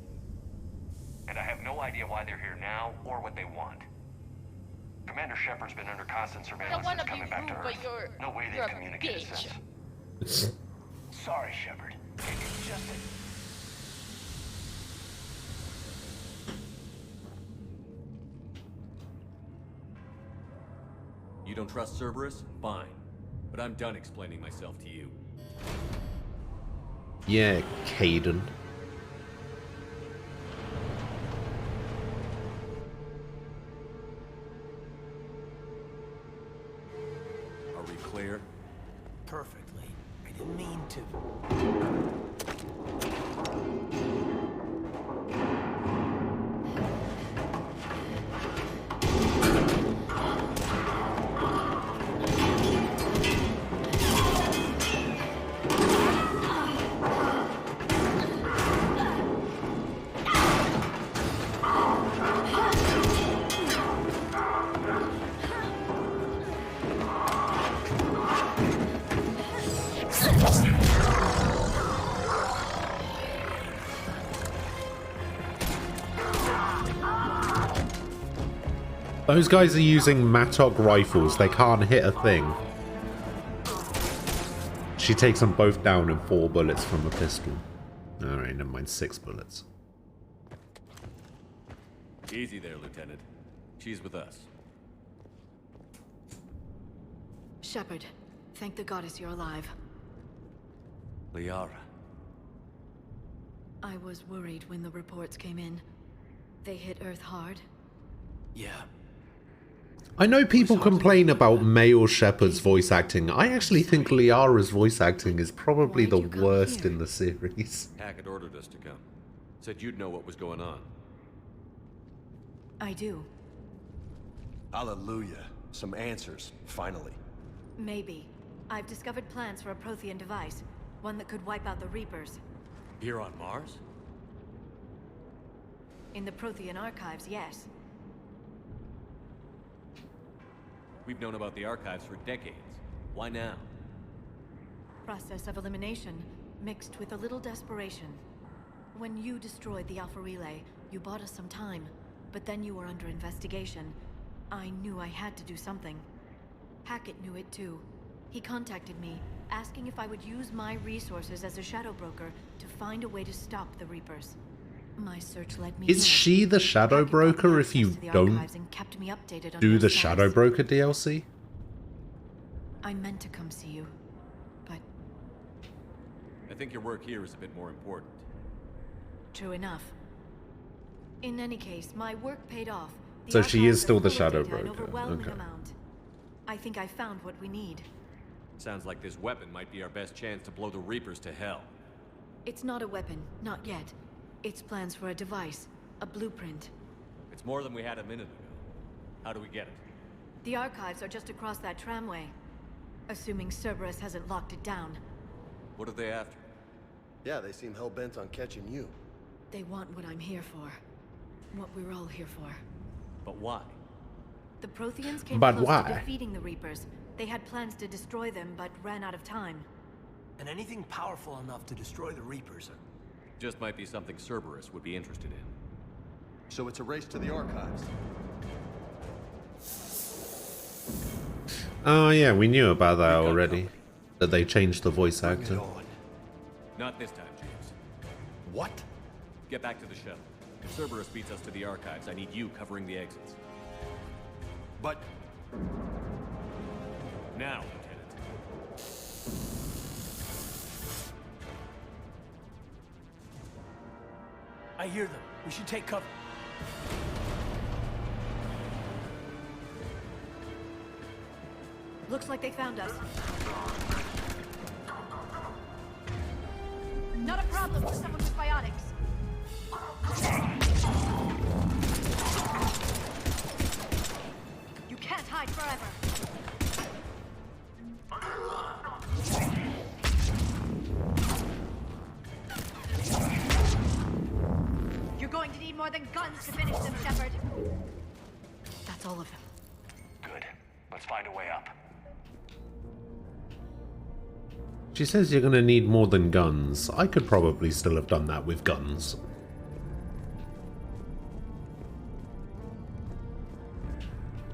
And I have no idea why they're here now or what they want. Commander Shepard's been under constant surveillance since coming back to Earth. No way they've communicated since. Sorry, Shepard. It's just that... You don't trust Cerberus? Fine. But I'm done explaining myself to you. Yeah, Caden. Are we clear? Perfectly. I didn't mean to. Those guys are using Mattock rifles. They can't hit a thing. She takes them both down in 4 bullets from a pistol. Alright, never mind, 6 bullets. Easy there, Lieutenant. She's with us. Shepard, thank the goddess you're alive. Liara. I was worried when the reports came in. They hit Earth hard. Yeah. I know people complain about male Shepard's voice acting. I actually think Liara's voice acting is probably the worst in the series. Hackett ordered us to come. Said you'd know what was going on. I do. Hallelujah. Some answers, finally. Maybe. I've discovered plans for a Prothean device. One that could wipe out the Reapers. Here on Mars? In the Prothean archives, yes. We've known about the archives for decades. Why now? Process of elimination, mixed with a little desperation. When you destroyed the Alpha Relay, you bought us some time. But then you were under investigation. I knew I had to do something. Hackett knew it too. He contacted me, asking if I would use my resources as a shadow broker to find a way to stop the Reapers. My search led me Is she the shadow broker if you don't do the shadow broker DLC? I meant to come see you, but... I think your work here is a bit more important. True enough. In any case, my work paid off. So she is still the shadow broker. Okay. I think I found what we need. Sounds like this weapon might be our best chance to blow the Reapers to hell. It's not a weapon, not yet. It's plans for a device, a blueprint. It's more than we had a minute ago. How do we get it? The archives are just across that tramway. Assuming Cerberus hasn't locked it down. What are they after? Yeah, they seem hell-bent on catching you. They want what I'm here for. What we're all here for. But why? The Protheans came But close why? to defeating the Reapers. They had plans to destroy them, but ran out of time. And anything powerful enough to destroy the Reapers. Just might be something Cerberus would be interested in. So it's a race to the archives. Oh yeah, we knew about that already. That they changed the voice actor. Not this time, James. What? Get back to the shuttle. If Cerberus beats us to the archives, I need you covering the exits. But... Now, Lieutenant. I hear them. We should take cover. Looks like they found us. Not a problem for someone with biotics. You can't hide forever. You're going to need more than guns to finish them, Shepard. That's all of them. Good. Let's find a way up. She says you're gonna need more than guns. I could probably still have done that with guns.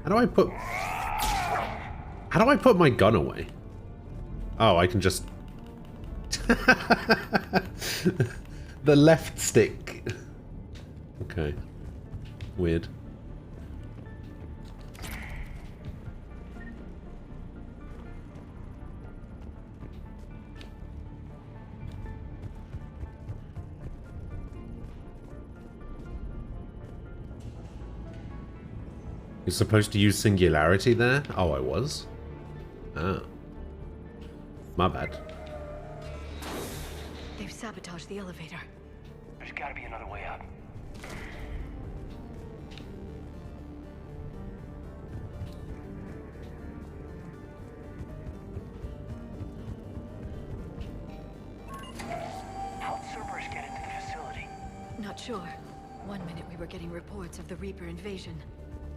How do I put my gun away? Oh, I can just... The left stick. Okay. Weird. You're supposed to use singularity there? Oh, I was? Oh. My bad. They've sabotaged the elevator. There's gotta be another way up. How'd Cerberus get into the facility? Not sure. One minute we were getting reports of the Reaper invasion.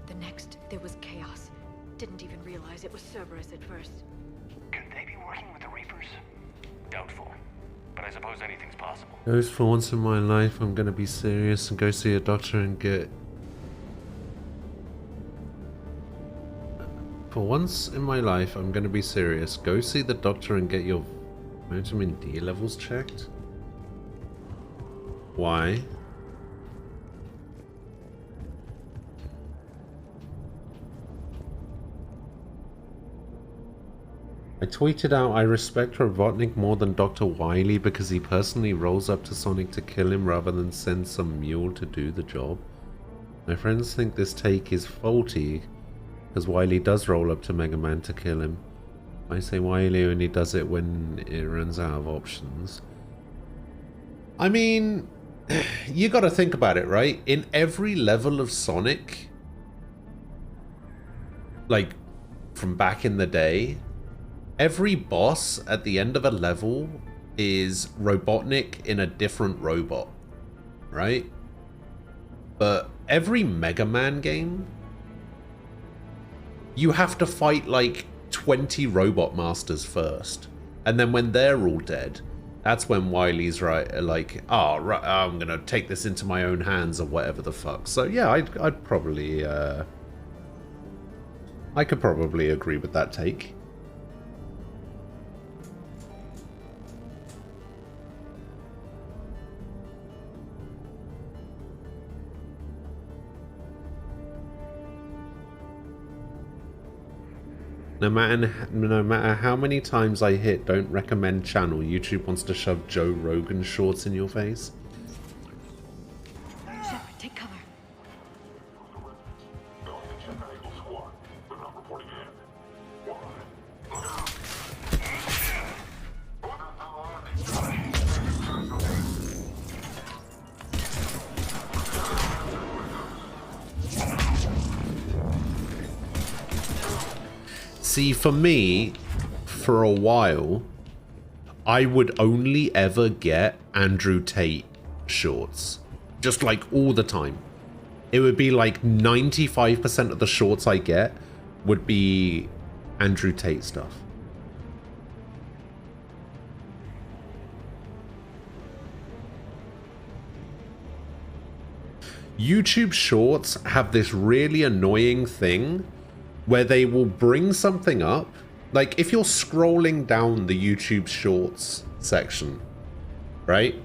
The next, there was chaos. Didn't even realize it was Cerberus at first. Could they be working with the Reapers? Doubtful. But I suppose anything's possible. Goes, for once in my life, I'm gonna be serious and go see a doctor and get... For once in my life, I'm gonna be serious. Go see the doctor and get your vitamin D levels checked? Why? I tweeted out, I respect Robotnik more than Dr. Wily because he personally rolls up to Sonic to kill him rather than send some mule to do the job. My friends think this take is faulty because Wily does roll up to Mega Man to kill him. I say Wily only does it when it runs out of options. I mean, you gotta think about it, right? In every level of Sonic, like from back in the day, every boss at the end of a level is Robotnik in a different robot, right? But every Mega Man game, you have to fight like 20 Robot Masters first. And then when they're all dead, that's when Wily's like, oh, right, I'm gonna take this into my own hands or whatever the fuck. So yeah, I'd probably, I could probably agree with that take. No matter how many times I hit don't recommend channel, YouTube wants to shove Joe Rogan shorts in your face. Shepard, take cover. See, for me, for a while, I would only ever get Andrew Tate shorts. Just like all the time. It would be like 95% of the shorts I get would be Andrew Tate stuff. YouTube shorts have this really annoying thing where they will bring something up. Like, if you're scrolling down the YouTube Shorts section, right?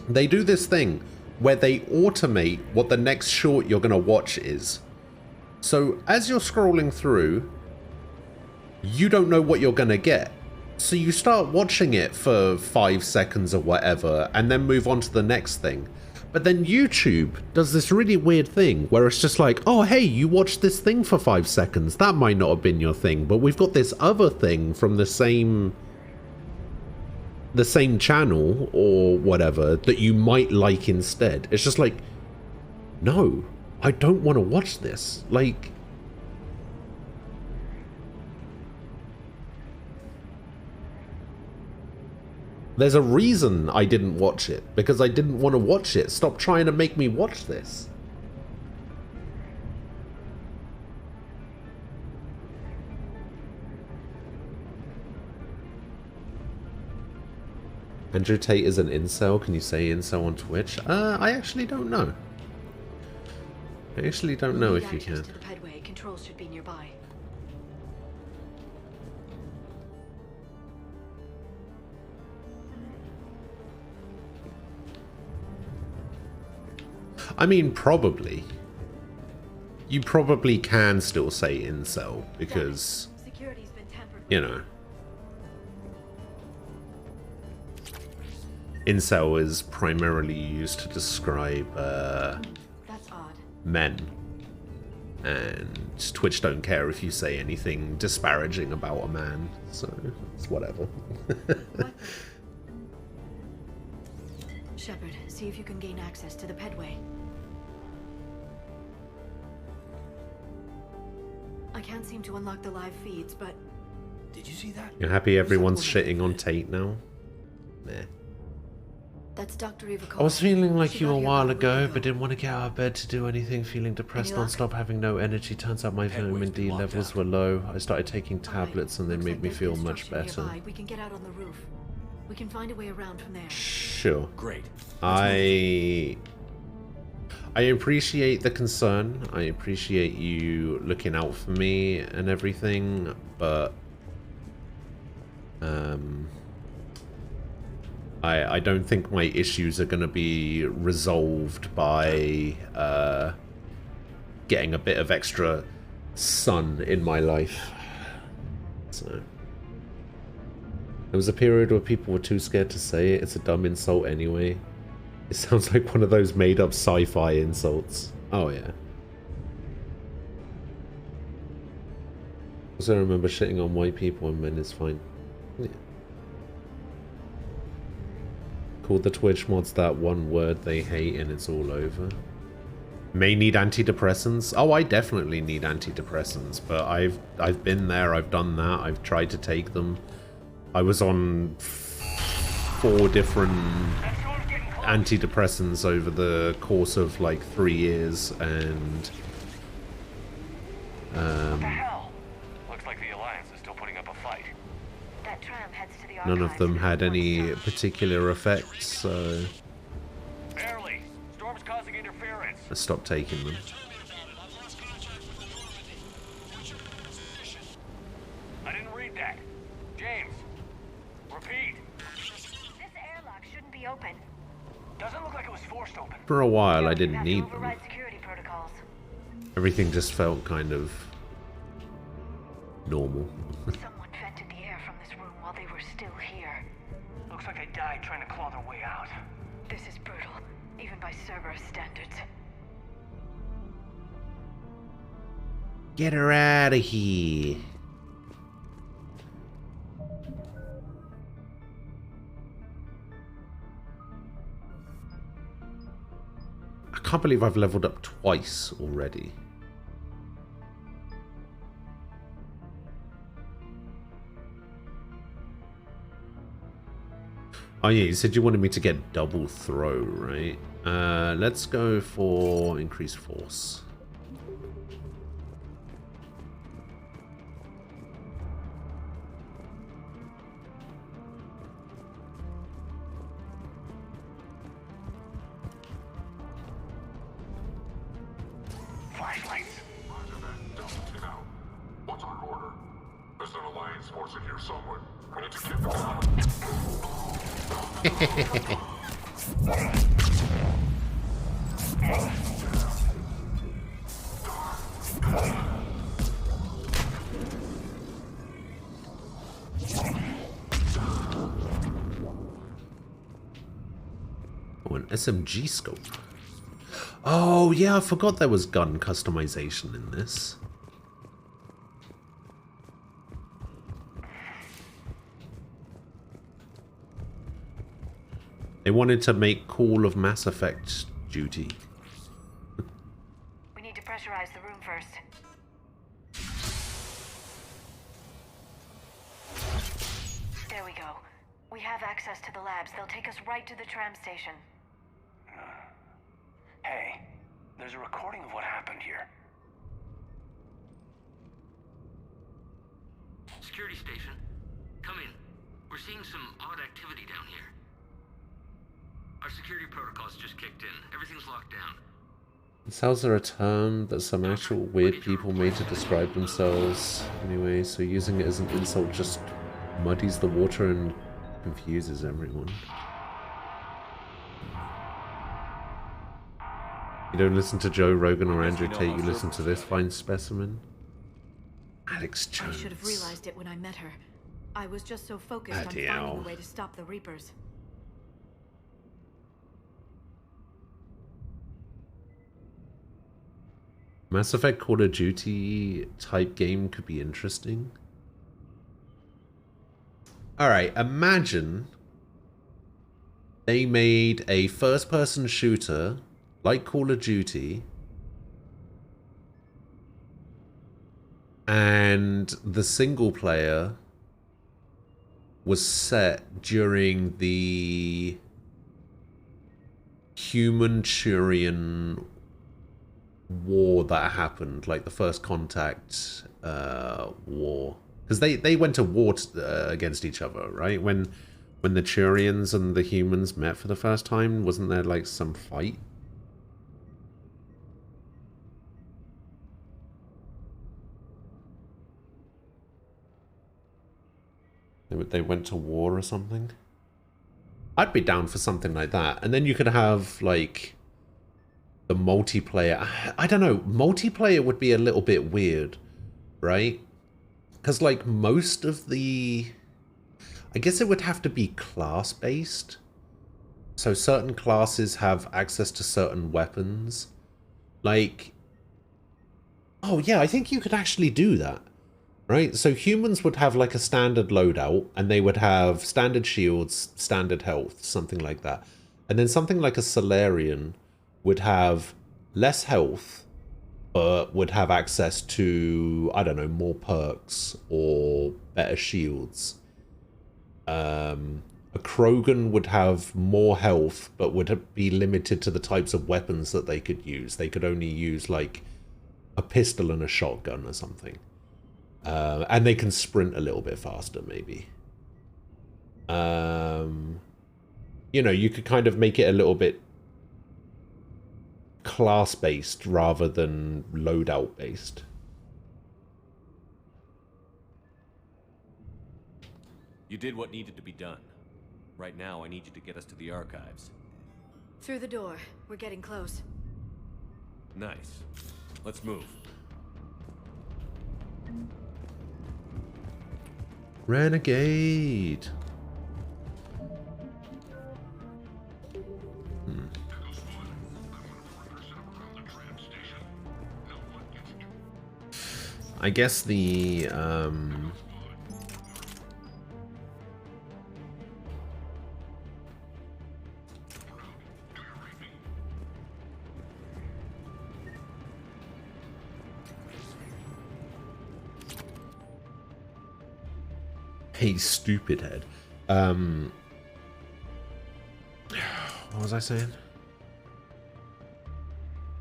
They do this thing where they automate what the next short you're going to watch is. So, as you're scrolling through, you don't know what you're going to get. So you start watching it for 5 seconds or whatever, and then move on to the next thing. But then YouTube does this really weird thing where it's just like, oh, hey, you watched this thing for 5 seconds. That might not have been your thing, but we've got this other thing from the same channel or whatever that you might like instead. It's just like, no, I don't want to watch this. Like, there's a reason I didn't watch it, because I didn't want to watch it. Stop trying to make me watch this. Andrew Tate is an incel. Can you say incel on Twitch? I actually don't know. I actually don't know if you can. To the pedway. Controls should be nearby. I mean, probably. You probably can still say incel, because, you know, incel is primarily used to describe men. And Twitch don't care if you say anything disparaging about a man, so it's whatever. Shepard, see if you can gain access to the pedway. I can't seem to unlock the live feeds, but... Did you see that? You're happy everyone's shitting on Tate now? Nah. That's Dr. Eva I was feeling like you a while ago, but didn't want to get out of bed to do anything, feeling depressed non-stop, having no energy. Turns out my vitamin D levels were low. I started taking tablets and they made me feel much better. We can get out on the roof. We can find a way around from there. Sure. Great. I appreciate the concern. I appreciate you looking out for me and everything, but I don't think my issues are going to be resolved by getting a bit of extra sun in my life. So there was a period where people were too scared to say it. It's a dumb insult anyway. It sounds like one of those made-up sci-fi insults. Oh, yeah. Also remember shitting on white people and men is fine. Yeah. Call the Twitch mods that one word they hate and it's all over. May need antidepressants. Oh, I definitely need antidepressants, but I've been there, I've done that, I've tried to take them. I was on 4 different antidepressants over the course of like 3 years, and what the hell? Looks like the Alliance is still putting up a fight. That tram heads to the none of them had any particular effects, so Barely. Storm's causing interference. I stopped taking them. I didn't read that. James, repeat. This airlock shouldn't be open. Doesn't look like it was forced open. For a while I didn't need them. Override security protocols. Everything just felt kind of normal. Someone vented the air from this room while they were still here. Looks like they died trying to claw their way out. This is brutal, even by Cerberus standards. Get her out of here. I can't believe I've leveled up twice already. Oh yeah, you said you wanted me to get double throw, right? Let's go for increased force. Oh, an SMG scope. Oh, yeah, I forgot there was gun customization in this. They wanted to make Call of Mass Effect duty. We need to pressurize the room first. There we go. We have access to the labs. They'll take us right to the tram station. Hey, there's a recording of what happened here. Security station. Come in. We're seeing some odd activity down here. Our security protocols just kicked in. Everything's locked down. Cells are a term that some actual weird people made to describe themselves. Anyway, so using it as an insult just muddies the water and confuses everyone. You don't listen to Joe Rogan or Andrew Tate, you listen to this fine specimen. Alex Jones. I should have realized it when I met her. I was just so focused on finding a way to stop the Reapers. Mass Effect Call of Duty type game could be interesting. Alright, imagine they made a first-person shooter like Call of Duty and the single player was set during the human-Turian war that happened, like the First Contact war, because they went to war against each other, right? When the Turians and the humans met for the first time, wasn't there like some fight? They went to war or something. I'd be down for something like that, and then you could have like the multiplayer. I don't know, multiplayer would be a little bit weird, right? Because like most of the, I guess it would have to be class based. So certain classes have access to certain weapons. Like, oh yeah, I think you could actually do that, right? So humans would have like a standard loadout and they would have standard shields, standard health, something like that. And then something like a Solarian would have less health, but would have access to, I don't know, more perks or better shields. A Krogan would have more health, but would be limited to the types of weapons that they could use. They could only use, like, a pistol and a shotgun or something. And they can sprint a little bit faster, maybe. You know, you could kind of make it a little bit class-based rather than loadout-based. You did what needed to be done. Right now, I need you to get us to the archives. Through the door. We're getting close. Nice. Let's move. Renegade! I guess the, hey, stupid head. What was I saying?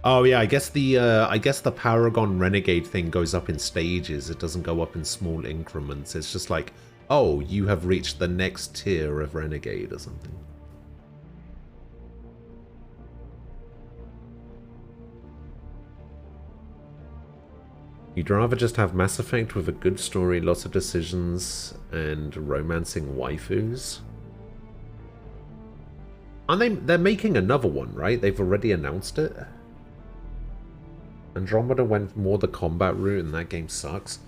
Oh yeah, I guess the Paragon Renegade thing goes up in stages. It doesn't go up in small increments. It's just like, oh, you have reached the next tier of Renegade or something. You'd rather just have Mass Effect with a good story, lots of decisions, and romancing waifus? Aren't they? They're making another one, right? They've already announced it. Andromeda went more the combat route, and that game sucks.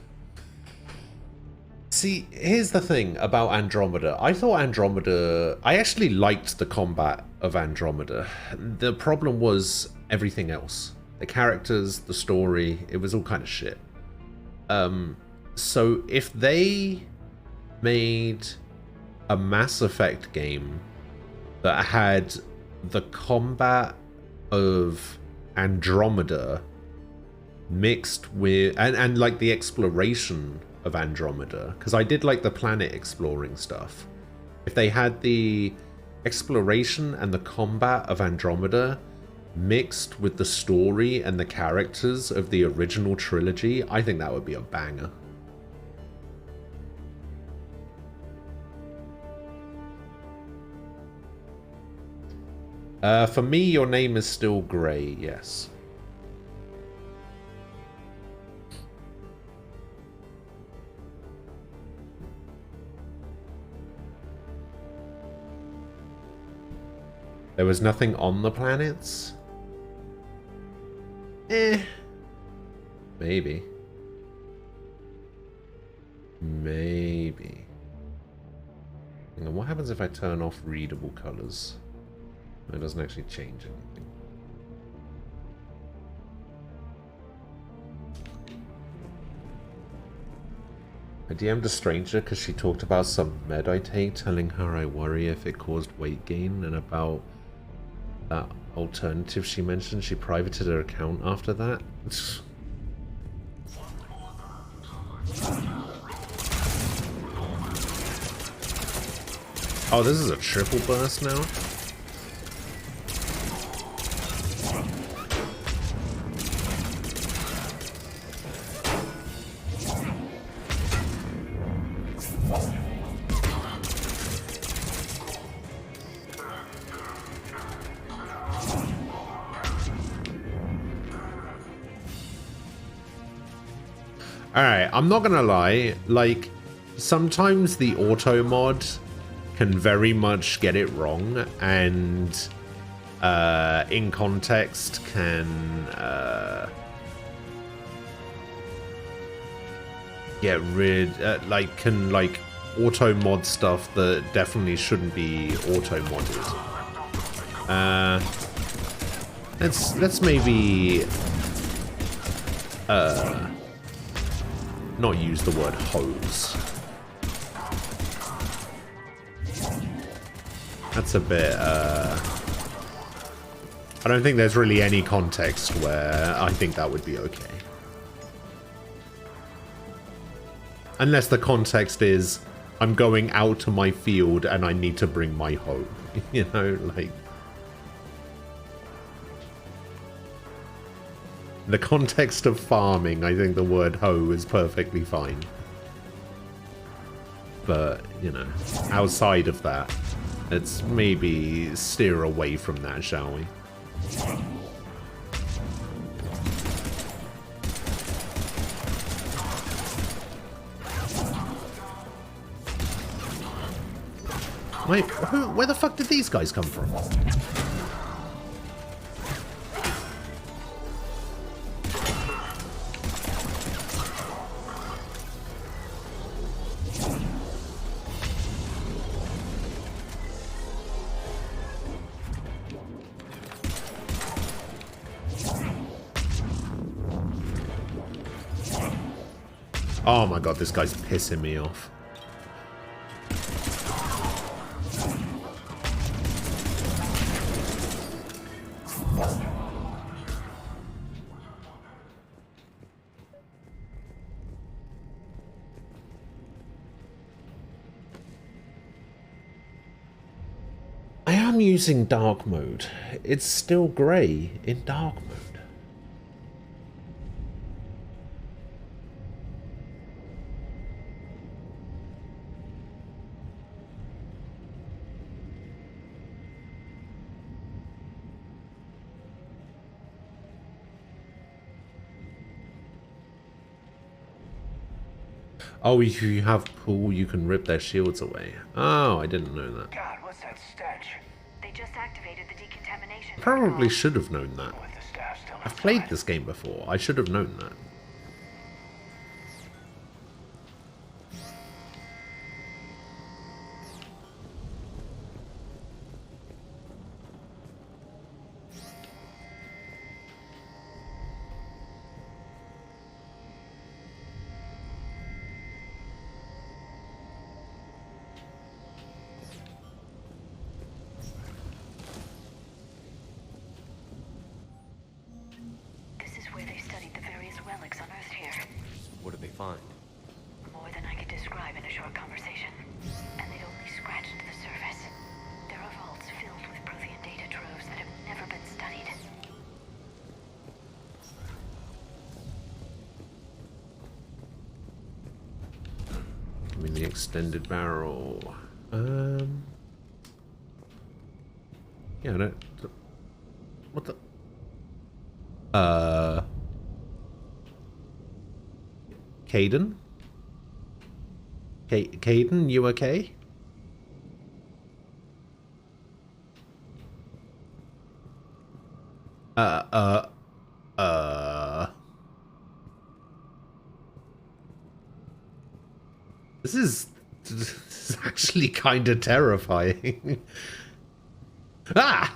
See, here's the thing about Andromeda. I thought Andromeda... I actually liked the combat of Andromeda. The problem was everything else. The characters, the story, it was all kind of shit. So if they made a Mass Effect game that had the combat of Andromeda mixed with... and like the exploration of Andromeda, because I did like the planet exploring stuff. If they had the exploration and the combat of Andromeda mixed with the story and the characters of the original trilogy, I think that would be a banger. For me, your name is still Grey, yes. There was nothing on the planets? Maybe. Maybe. Hang on, what happens if I turn off readable colors? It doesn't actually change anything. I DM'd a stranger because she talked about some med I take, telling her I worry if it caused weight gain, and about that alternative she mentioned. She privated her account after that. Oh, this is a triple burst now? Alright, I'm not gonna lie, like, sometimes the auto mod can very much get it wrong, and in context can get rid, can auto mod stuff that definitely shouldn't be auto modded. Let's maybe not use the word hose. That's a bit, I don't think there's really any context where I think that would be okay. Unless the context is, I'm going out to my field and I need to bring my hoe. You know, like... the context of farming, I think the word hoe is perfectly fine. But, you know, outside of that, let's maybe steer away from that, shall we? Wait, where the fuck did these guys come from? Oh my god, this guy's pissing me off. I am using dark mode. It's still grey in dark mode. Oh, if you have pool, you can rip their shields away. Oh, I didn't know that. God, what's that stench? They just activated the decontamination. Probably should have known that. I've played this game before. I should have known that. This is where they studied the various relics unearthed here. What did they find? More than I could describe in a short conversation. And they'd only scratched the surface. There are vaults filled with Prothean data troves that have never been studied. Give me the extended barrel. Yeah, I don't... What the... Caden? Caden, you okay? This is actually kind of terrifying. Ah!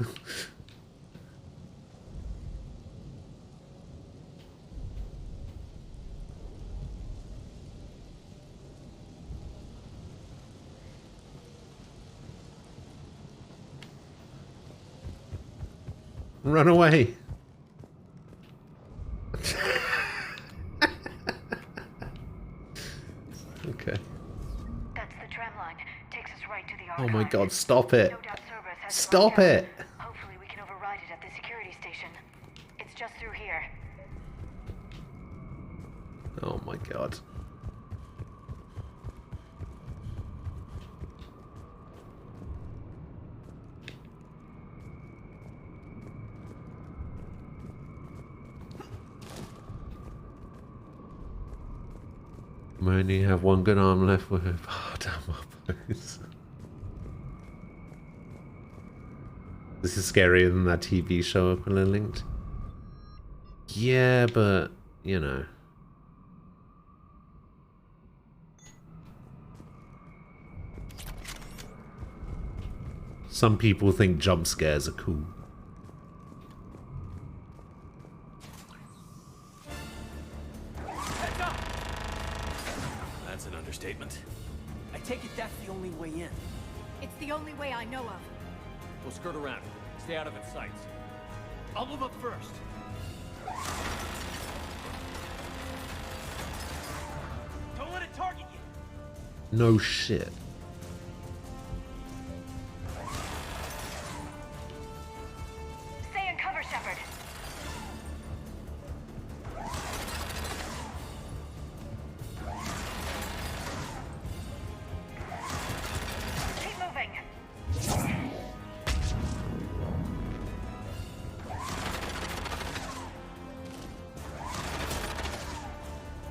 Run away. Okay. That's the tram line. Takes us right to the Oh archive. my god, stop it. No doubt Cerberus has Stop locked it. down. Hopefully we can override it at the security station. It's just through here. Oh my god. I only have one good arm left with damn elbows. This is scarier than that TV show Aquila linked. Yeah, but you know. Some people think jump scares are cool. That's an understatement. I take it that's the only way in. It's the only way I know of. We'll skirt around. Stay out of its sights. I'll move up first. Don't let it target you. No shit. Stay in cover, Shepard. Keep moving.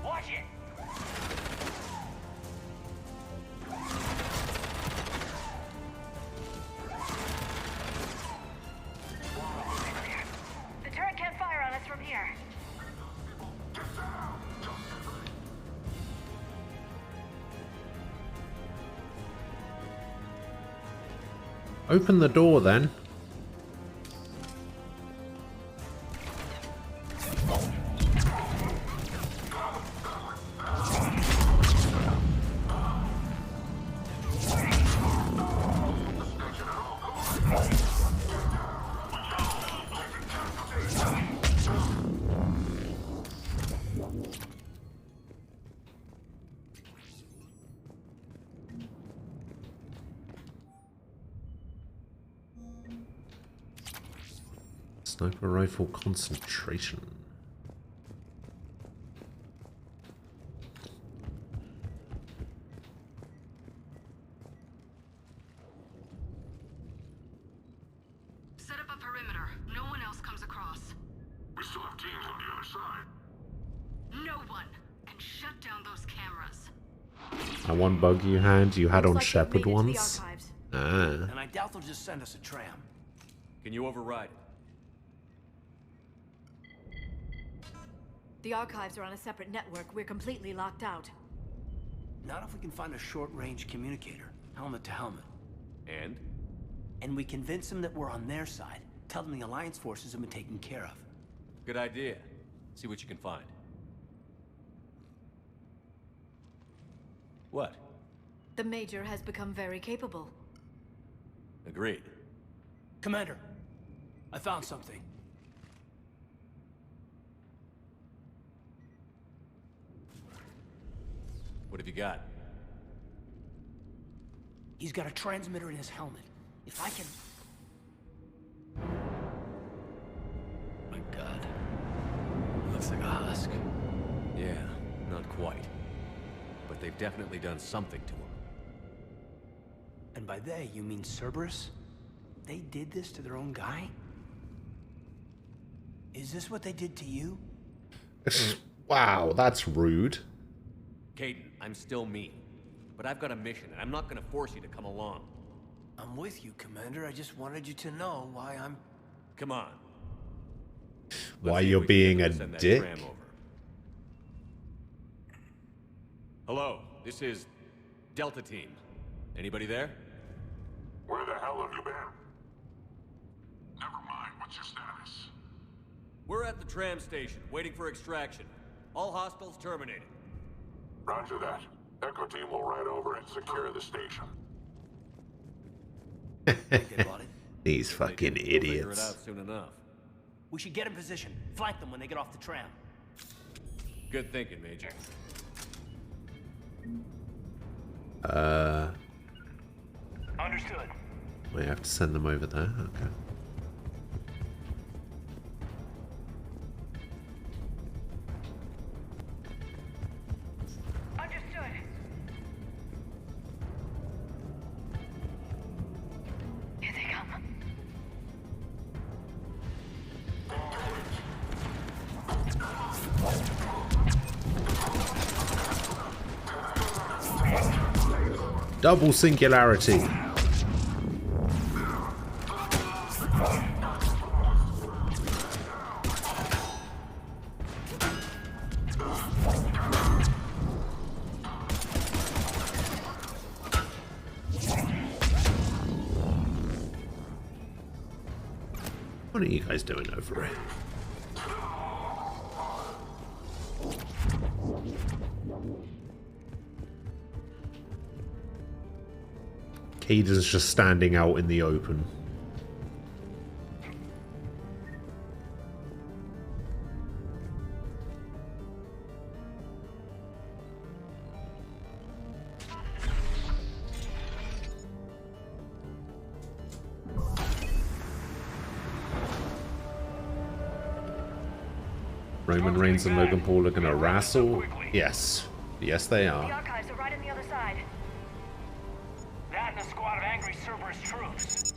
Watch it! The turret can't fire on us from here. Open the door then. Sniper rifle concentration. Set up a perimeter. No one else comes across. We still have teams on the other side. No one. And shut down those cameras. That one bug you had on Looks like they've Shepard made it to the once. archives. Ah. And I doubt they'll just send us a tram. Can you override it? The archives are on a separate network. We're completely locked out. Not if we can find a short-range communicator, helmet to helmet. And? And we convince them that we're on their side. Tell them the Alliance forces have been taken care of. Good idea. See what you can find. What? The Major has become very capable. Agreed. Commander, I found something. What have you got? He's got a transmitter in his helmet. If I can... My God. It looks like a husk. Yeah, not quite. But they've definitely done something to him. And by they, you mean Cerberus? They did this to their own guy? Is this what they did to you? Wow, that's rude. Caden, I'm still me. But I've got a mission, and I'm not gonna force you to come along. I'm with you, Commander. I just wanted you to know why I'm... Come on. Why you're being a dick? Hello, this is Delta Team. Anybody there? Where the hell have you been? Never mind, what's your status? We're at the tram station, waiting for extraction. All hostiles terminated. Roger that. Echo Team will ride over and secure the station. These fucking Figure it idiots. out soon enough. We should get in position. Flank them when they get off the tram. Good thinking, Major. Understood. We have to send them over there. Okay. Understood. Here they come. Double singularity. What are you guys doing over here? Caden's just standing out in the open. Roman Reigns and Logan Paul are gonna wrestle? Yes. Yes, they The are. archives are right on the other side. That and a squad of angry Cerberus troops.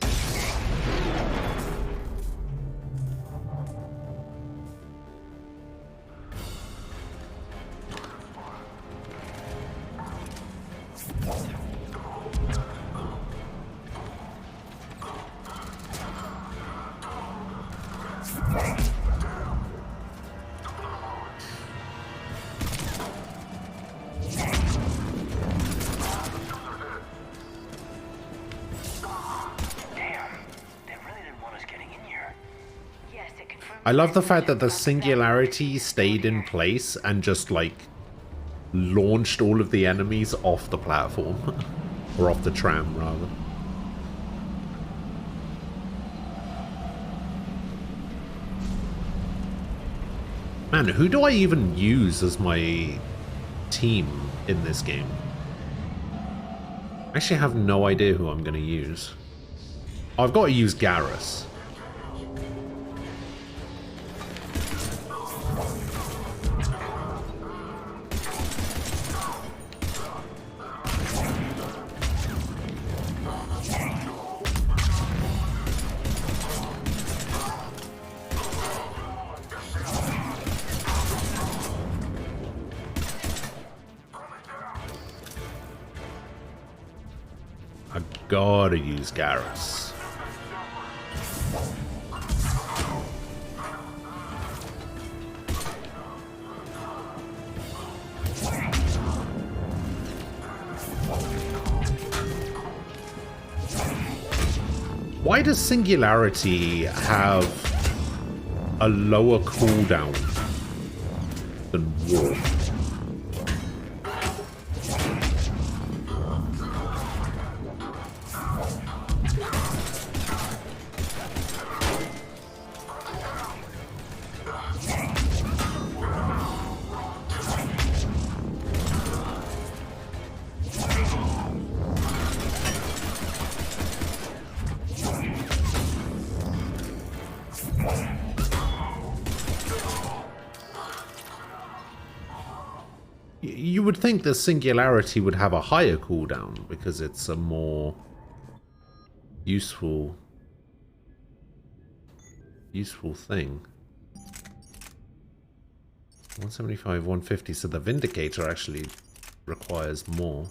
I love the fact that the singularity stayed in place and just, like, launched all of the enemies off the platform. Or off the tram, rather. Man, who do I even use as my team in this game? I actually have no idea who I'm going to use. I've got to use Garrus. gotta use Garrus. Why does Singularity have a lower cooldown than Warp? You would think the Singularity would have a higher cooldown because it's a more useful thing. 175, 150, so the Vindicator actually requires more.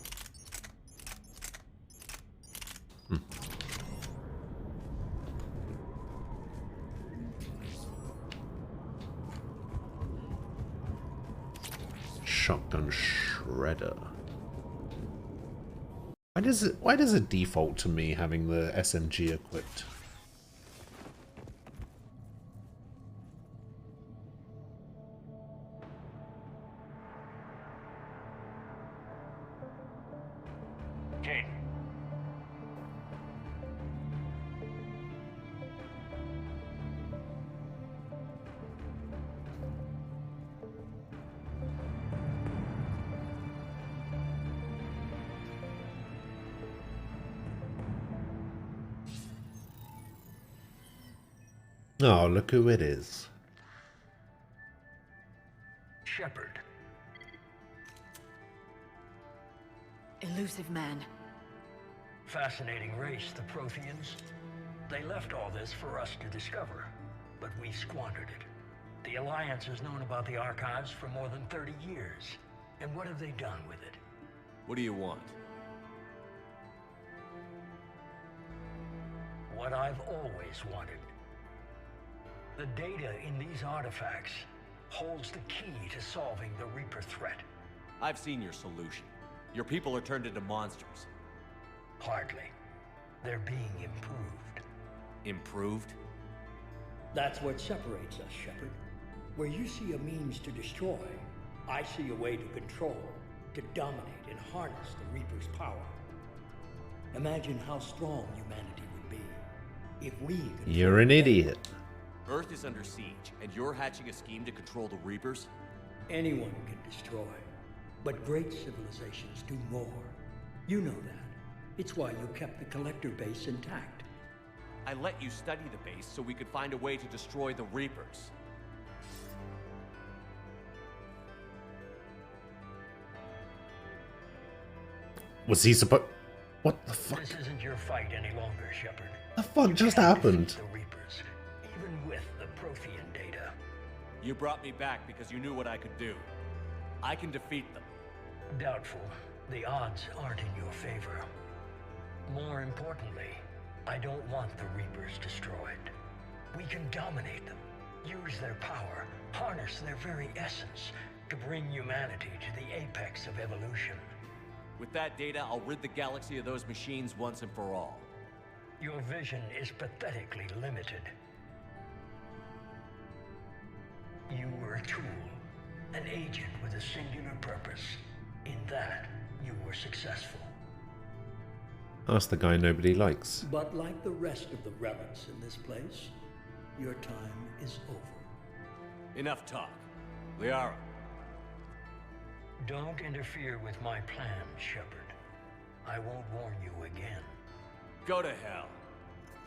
Shotgun shredder. Why does it default to me having the SMG equipped? Kate. Oh, look who it is. Shepard. Elusive man. Fascinating race, the Protheans. They left all this for us to discover, but we squandered it. The Alliance has known about the archives for more than 30 years. And what have they done with it? What do you want? What I've always wanted. The data in these artifacts holds the key to solving the Reaper threat. I've seen your solution. Your people are turned into monsters. Hardly. They're being improved. Improved? That's what separates us, Shepard. Where you see a means to destroy, I see a way to control, to dominate and harness the Reaper's power. Imagine how strong humanity would be if we could... You're an idiot. Earth is under siege, and you're hatching a scheme to control the Reapers? Anyone can destroy, but great civilizations do more. You know that. It's why you kept the Collector base intact. I let you study the base so we could find a way to destroy the Reapers. Was he supposed... What the fuck? This isn't your fight any longer, Shepard. The fuck just happened? The Reapers, even with the Prothean data. You brought me back because you knew what I could do. I can defeat them. Doubtful. The odds aren't in your favor. More importantly, I don't want the Reapers destroyed. We can dominate them, use their power, harness their very essence to bring humanity to the apex of evolution. With that data, I'll rid the galaxy of those machines once and for all. Your vision is pathetically limited. You were a tool, an agent with a singular purpose. In that, you were successful. That's the guy nobody likes. But like the rest of the relics in this place, your time is over. Enough talk. Liara. Don't interfere with my plans, Shepard. I won't warn you again. Go to hell.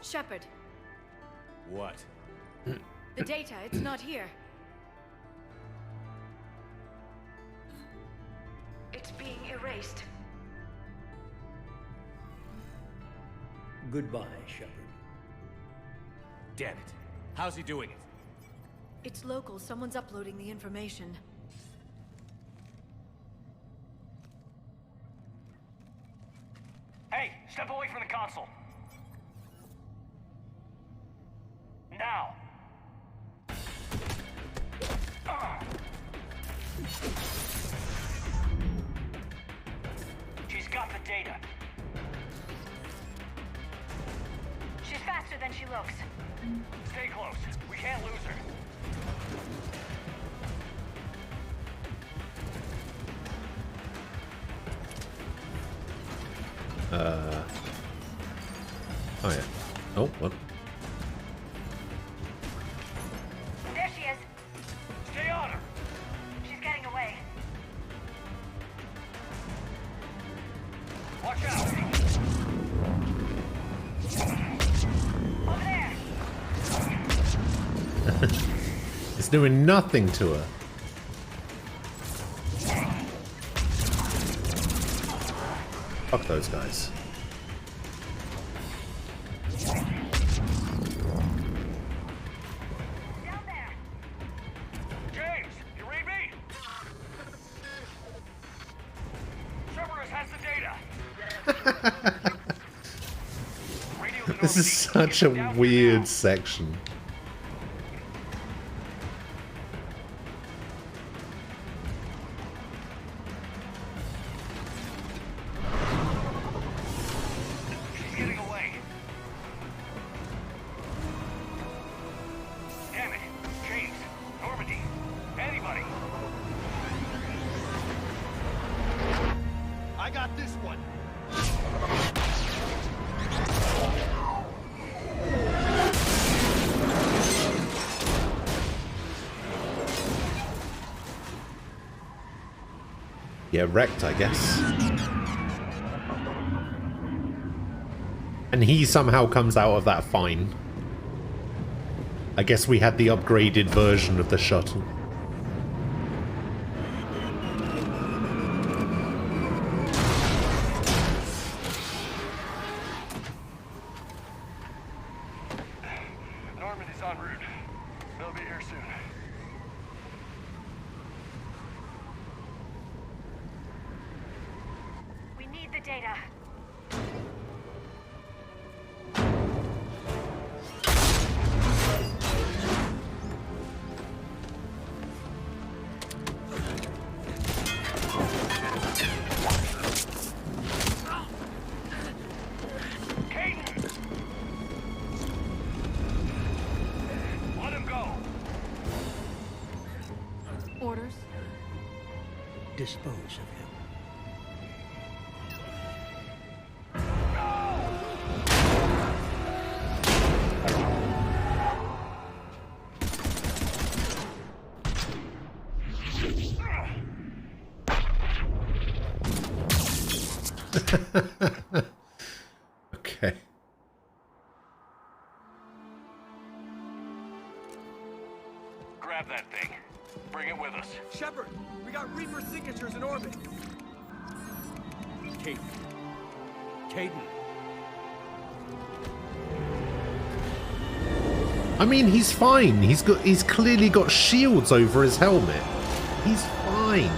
Shepard. What? The data, it's not here. It's being erased. Goodbye, Shepard. Damn it. How's he doing it? It's local. Someone's uploading the information. Hey, step away from the console. console. Now. She's got the data. She's faster than she looks. Stay close. We can't lose her. Oh yeah. Oh, what? There she is. Stay on her. She's getting away. Watch out. Over there. It's doing nothing to her. Fuck those guys. Down there. James, you read me? Cerberus has the data. This is such a weird section. She's getting away. Damn it. James, Normandy, anybody. I got this one. Yeah, wrecked, I guess. And he somehow comes out of that fine. I guess we had the upgraded version of the shuttle. Normandy's en route. They'll be here soon. We need the data. Let him go. Orders? Dispose of him. Okay. Grab that thing. Bring it with us. Shepard, we got Reaper signatures in orbit. Caden. Caden. I mean, he's fine. He's clearly got shields over his helmet. He's fine.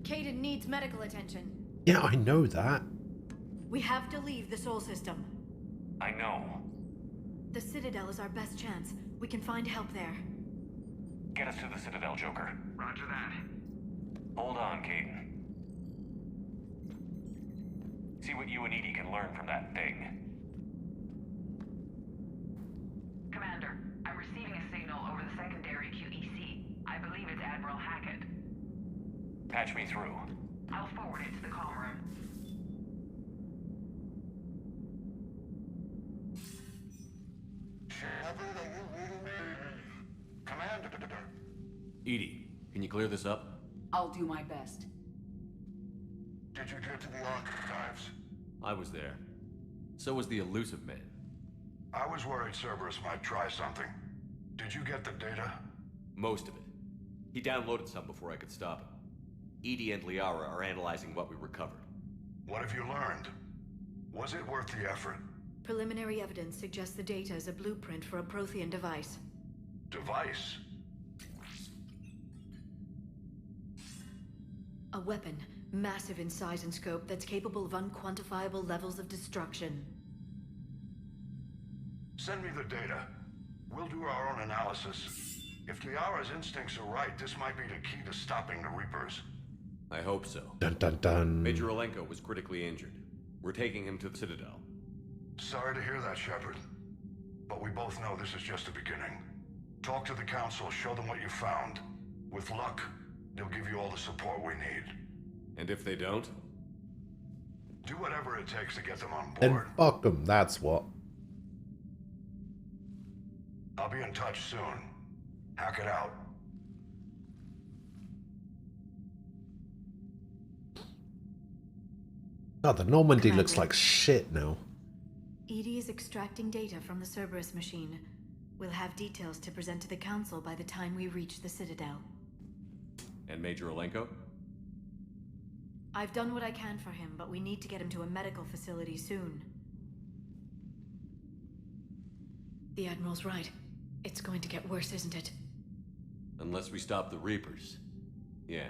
Caden needs medical attention. Yeah, I know that. We have to leave the Sol system. I know. The Citadel is our best chance. We can find help there. Get us to the Citadel, Joker. Roger that. Hold on, Caden. See what you and Edie can learn from that thing. Commander, I'm receiving a signal over the secondary QEC. I believe it's Admiral Hackett. Patch me through. I'll forward it to the comm room. Edie, can you clear this up? I'll do my best. Did you get to the archives? I was there. So was the elusive man. I was worried Cerberus might try something. Did you get the data? Most of it. He downloaded some before I could stop him. Edie and Liara are analyzing what we recovered. What have you learned? Was it worth the effort? Preliminary evidence suggests the data is a blueprint for a Prothean device. Device? A weapon, massive in size and scope, that's capable of unquantifiable levels of destruction. Send me the data. We'll do our own analysis. If Liara's instincts are right, this might be the key to stopping the Reapers. I hope so. Dun dun dun. Major Olenko was critically injured. We're taking him to the Citadel. Sorry to hear that, Shepard. But we both know this is just the beginning. Talk to the Council, show them what you found. With luck, they'll give you all the support we need. And if they don't? Do whatever it takes to get them on And board. fuck them, that's what. I'll be in touch soon. Hack it out. God, the Normandy looks like shit now. Edie is extracting data from the Cerberus machine. We'll have details to present to the Council by the time we reach the Citadel. And Major Olenko? I've done what I can for him, but we need to get him to a medical facility soon. The Admiral's right. It's going to get worse, isn't it? Unless we stop the Reapers. Yeah.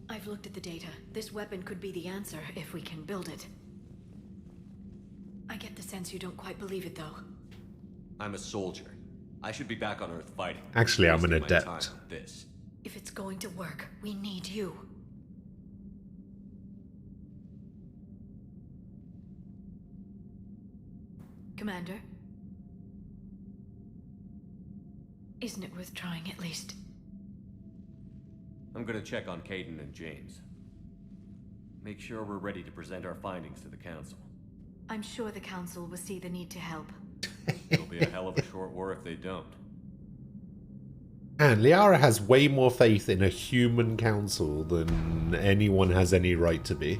I've looked at the data. This weapon could be the answer if we can build it. I get the sense you don't quite believe it, though. I'm a soldier. I should be back on Earth fighting. Actually, I'm an Wasting my adept. time with this. If it's going to work, we need you. Commander? Isn't it worth trying at least? I'm gonna check on Caden and James. Make sure we're ready to present our findings to the Council. I'm sure the Council will see the need to help. It'll be a hell of a short war if they don't. And Liara has way more faith in a human council than anyone has any right to be.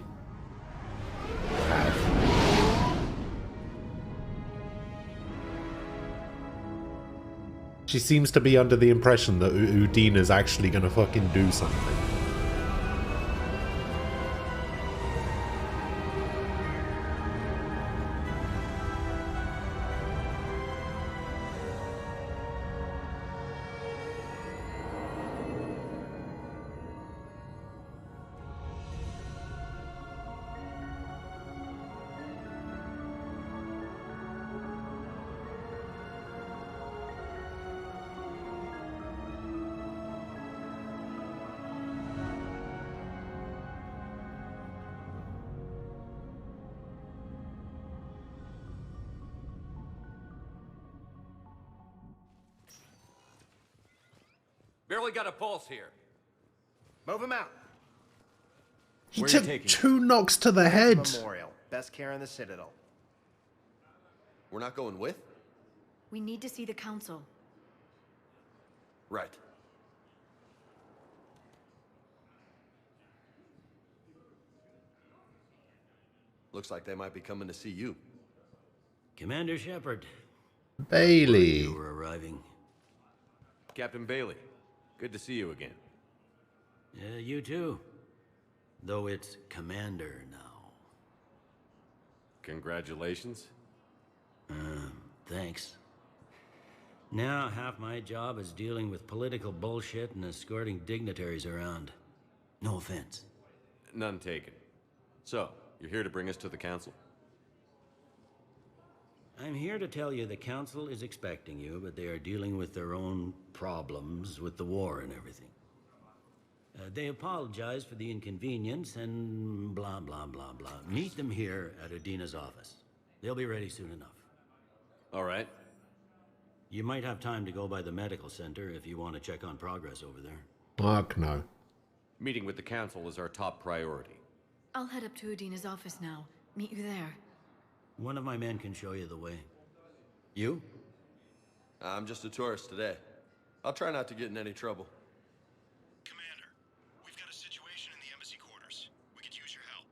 She seems to be under the impression that Udina's actually gonna fucking do something. Barely got a pulse here. Move him out. He Where you took taking 2 knocks to the head. Memorial. Best care in the Citadel. We're not going with? We need to see the Council. Right. Looks like they might be coming to see you. Commander Shepard. Bailey. You were arriving. Captain Bailey, good to see you again. Yeah, you too. Though it's Commander now. Congratulations. Thanks. Now half my job is dealing with political bullshit and escorting dignitaries around. No offense. None taken. So, you're here to bring us to the Council? I'm here to tell you the Council is expecting you, but they are dealing with their own problems with the war and everything. They apologize for the inconvenience and blah, blah, blah, blah. Meet them here at Udina's office. They'll be ready soon enough. All right. You might have time to go by the medical center if you want to check on progress over there. Fuck no. Meeting with the Council is our top priority. I'll head up to Udina's office now. Meet you there. One of my men can show you the way. You? I'm just a tourist today. I'll try not to get in any trouble. Commander, we've got a situation in the embassy quarters. We could use your help.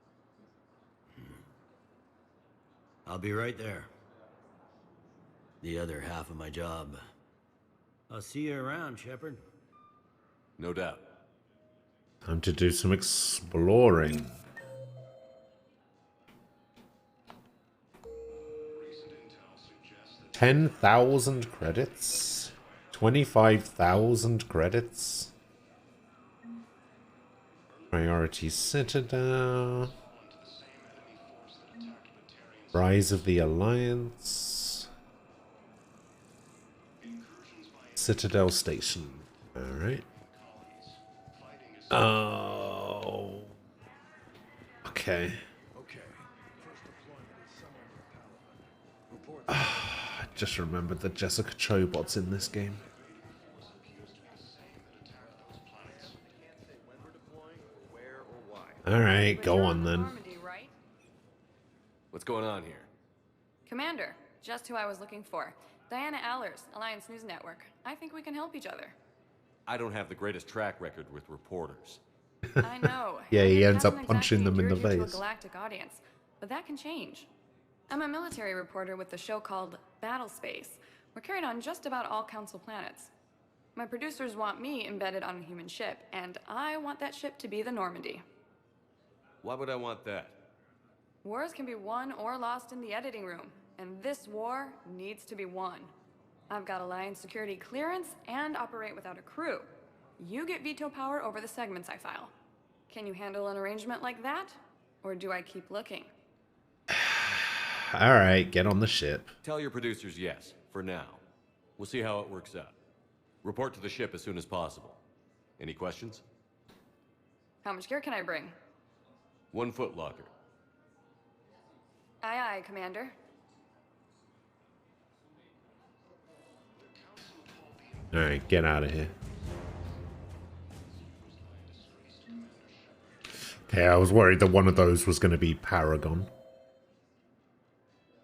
I'll be right there. The other half of my job. I'll see you around, Shepard. No doubt. Time to do some exploring. $10,000 credits? 25,000 credits? Priority Citadel. Rise of the Alliance. Citadel Station. Alright. Oh. Okay. I just remembered that Jessica Chobot's in this game. Alright, go on then. Normandy, right? What's going on here? Commander, just who I was looking for. Diana Allers, Alliance News Network. I think we can help each other. I don't have the greatest track record with reporters. I know. Yeah, he It ends up doesn't punching exactly them in the endear you to face. a galactic audience, but that can change. I'm a military reporter with the show called Battle Space. We're carried on just about all Council planets. My producers want me embedded on a human ship, and I want that ship to be the Normandy. Why would I want that? Wars can be won or lost in the editing room, and this war needs to be won. I've got Alliance security clearance and operate without a crew. You get veto power over the segments I file. Can you handle an arrangement like that? Or do I keep looking? Alright, get on the ship. Tell your producers yes, for now. We'll see how it works out. Report to the ship as soon as possible. Any questions? How much gear can I bring? 1 foot locker. Aye, aye, Commander. Alright, get out of here. Okay, I was worried that one of those was going to be Paragon.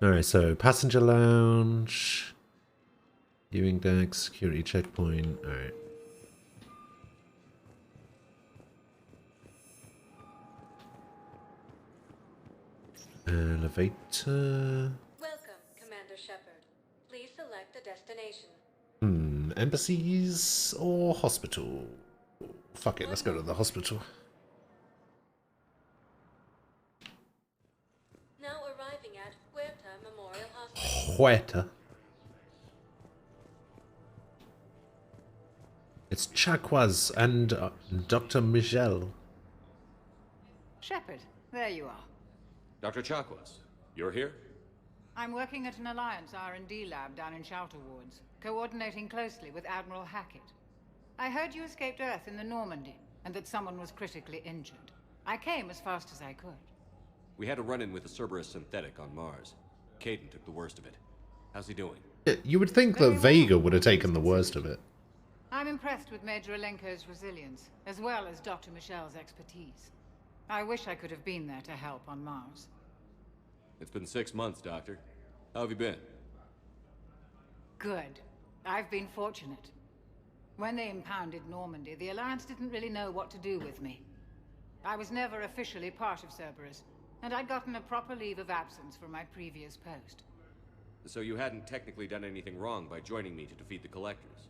Alright, so passenger lounge, viewing deck, security checkpoint. Alright. Elevator. Welcome, Commander Shepard. Please select a destination. Embassies or hospital? Fuck it, let's go to the hospital. Now arriving at Huerta Memorial Hospital. Huerta. It's Chakwas and Dr. Michelle. Shepard, there you are. Dr. Chakwas, you're here? I'm working at an Alliance R&D lab down in Shelter Wards, coordinating closely with Admiral Hackett. I heard you escaped Earth in the Normandy, and that someone was critically injured. I came as fast as I could. We had a run-in with a Cerberus synthetic on Mars. Caden took the worst of it. How's he doing? You would think that Vega would have taken the worst of it. I'm impressed with Major Alenko's resilience, as well as Dr. Michelle's expertise. I wish I could have been there to help on Mars. It's been 6 months, Doctor. How have you been? Good. I've been fortunate. When they impounded Normandy, the Alliance didn't really know what to do with me. I was never officially part of Cerberus, and I'd gotten a proper leave of absence from my previous post. So you hadn't technically done anything wrong by joining me to defeat the Collectors?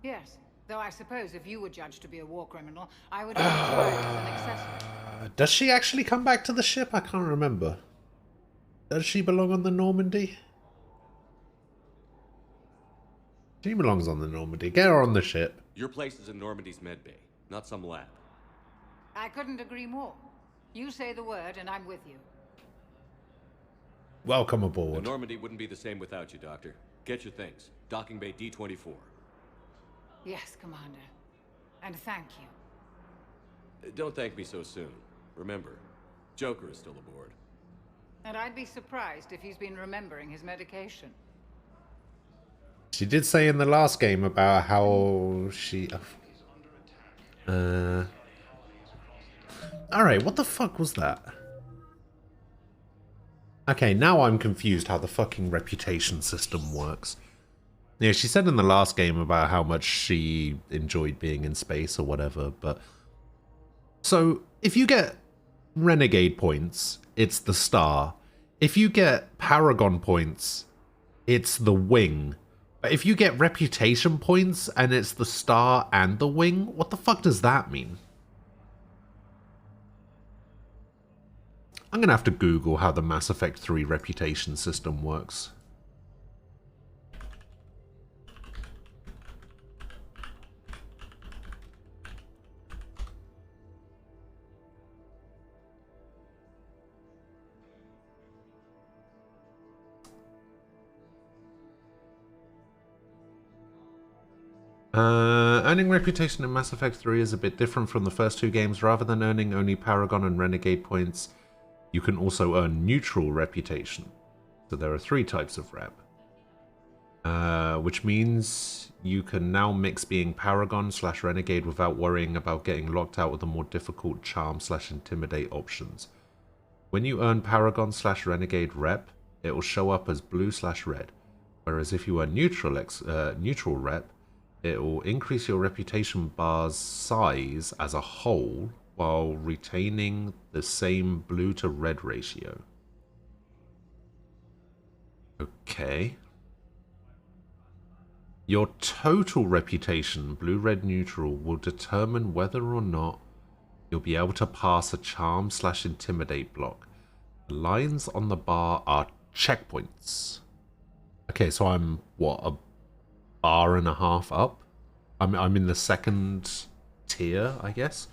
Yes, though I suppose if you were judged to be a war criminal, I would have been tried as an accessory. Does she actually come back to the ship? I can't remember. Does she belong on the Normandy? She belongs on the Normandy. Get her on the ship. Your place is in Normandy's medbay, not some lab. I couldn't agree more. You say the word and I'm with you. Welcome The aboard. Normandy wouldn't be the same without you, Doctor. Get your things. Docking bay D-24. Yes, Commander. And thank you. Don't thank me so soon. Remember, Joker is still aboard. And I'd be surprised if he's been remembering his medication. She did say in the last game about how she... Alright, what the fuck was that? Okay, now I'm confused how the fucking reputation system works. Yeah, she said in the last game about how much she enjoyed being in space or whatever, but... So, if you get Renegade points, it's the star. If you get Paragon points, it's the wing. But if you get Reputation points and it's the star and the wing, what the fuck does that mean? I'm gonna have to Google how the Mass Effect 3 reputation system works. Earning reputation in Mass Effect 3 is a bit different from the first two games. Rather than earning only Paragon and Renegade points, you can also earn neutral reputation. So there are 3 types of rep. Which means you can now mix being Paragon/Renegade without worrying about getting locked out of the more difficult Charm/Intimidate options. When you earn Paragon/Renegade rep, it will show up as blue/red. Whereas if you earn neutral rep, it will increase your reputation bar's size as a whole while retaining the same blue to red ratio. Okay. Your total reputation, blue, red, neutral, will determine whether or not you'll be able to pass a charm/intimidate block. The lines on the bar are checkpoints. Okay, so I'm, what, a bar and a half up? I'm in the second tier, I guess.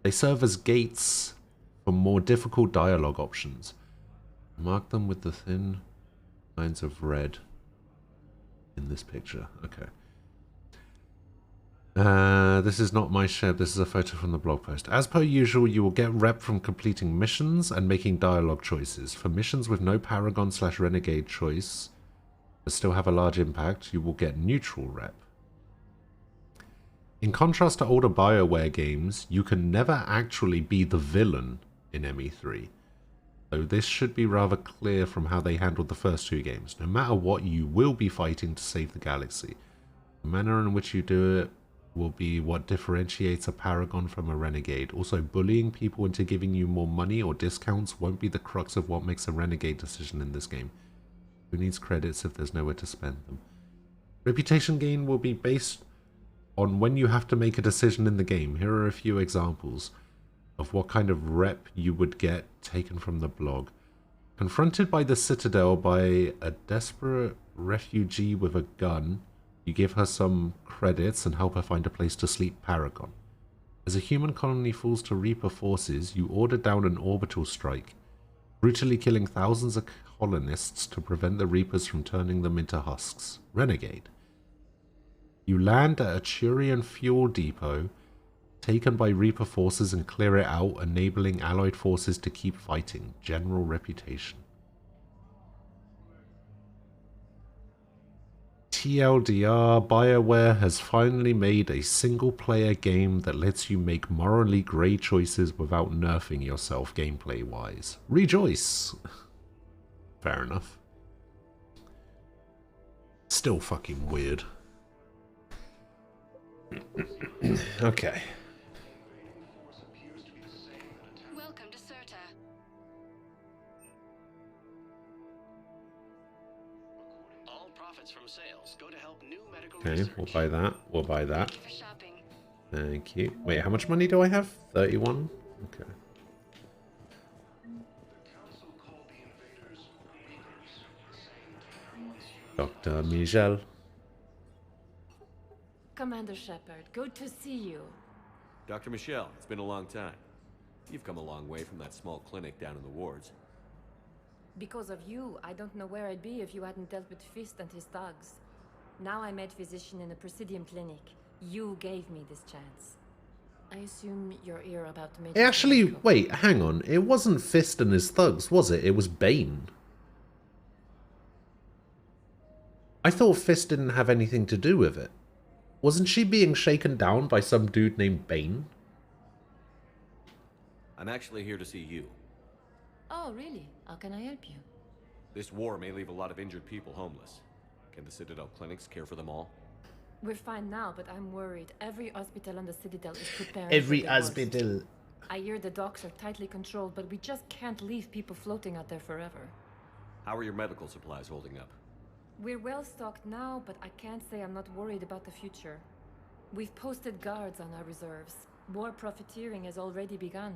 They serve as gates for more difficult dialogue options. Mark them with the thin lines of red in this picture. Okay. This is not my ship. This is a photo from the blog post. As per usual, you will get rep from completing missions and making dialogue choices. For missions with no Paragon/Renegade choice, but still have a large impact, you will get neutral rep. In contrast to older BioWare games, you can never actually be the villain in ME3. So this should be rather clear from how they handled the first 2 games. No matter what, you will be fighting to save the galaxy. The manner in which you do it will be what differentiates a Paragon from a Renegade. Also, bullying people into giving you more money or discounts won't be the crux of what makes a Renegade decision in this game. Who needs credits if there's nowhere to spend them? Reputation gain will be based on when you have to make a decision in the game. Here are a few examples of what kind of rep you would get taken from the blog. Confronted by the Citadel by a desperate refugee with a gun, you give her some credits and help her find a place to sleep, Paragon. As a human colony falls to Reaper forces, you order down an orbital strike, brutally killing thousands of colonists to prevent the Reapers from turning them into husks, Renegade. You land at a Turian fuel depot taken by Reaper forces and clear it out, enabling Allied forces to keep fighting. General reputation. TLDR, BioWare has finally made a single-player game that lets you make morally grey choices without nerfing yourself gameplay-wise. Rejoice! Fair enough. Still fucking weird. Okay. Welcome to Serta. All profits from sales go to help new medical Okay, research. we'll buy that. We'll buy that. Thank you. Wait, how much money do I have? 31? Okay. Dr. Michel. Commander Shepard, good to see you. Dr. Michelle, it's been a long time. You've come a long way from that small clinic down in the wards. Because of you, I don't know where I'd be if you hadn't dealt with Fist and his thugs. Now I'm head physician in a Presidium clinic. You gave me this chance. I assume you're here about to make... Actually, wait, hang on. It wasn't Fist and his thugs, was it? It was Bane. I thought Fist didn't have anything to do with it. Wasn't she being shaken down by some dude named Bane? I'm actually here to see you. Oh, really? How can I help you? This war may leave a lot of injured people homeless. Can the Citadel clinics care for them all? We're fine now, but I'm worried. Every hospital on the Citadel is preparing Every for the worst. hospital. I hear the docks are tightly controlled, but we just can't leave people floating out there forever. How are your medical supplies holding up? We're well stocked now, but I can't say I'm not worried about the future. We've posted guards on our reserves. More profiteering has already begun.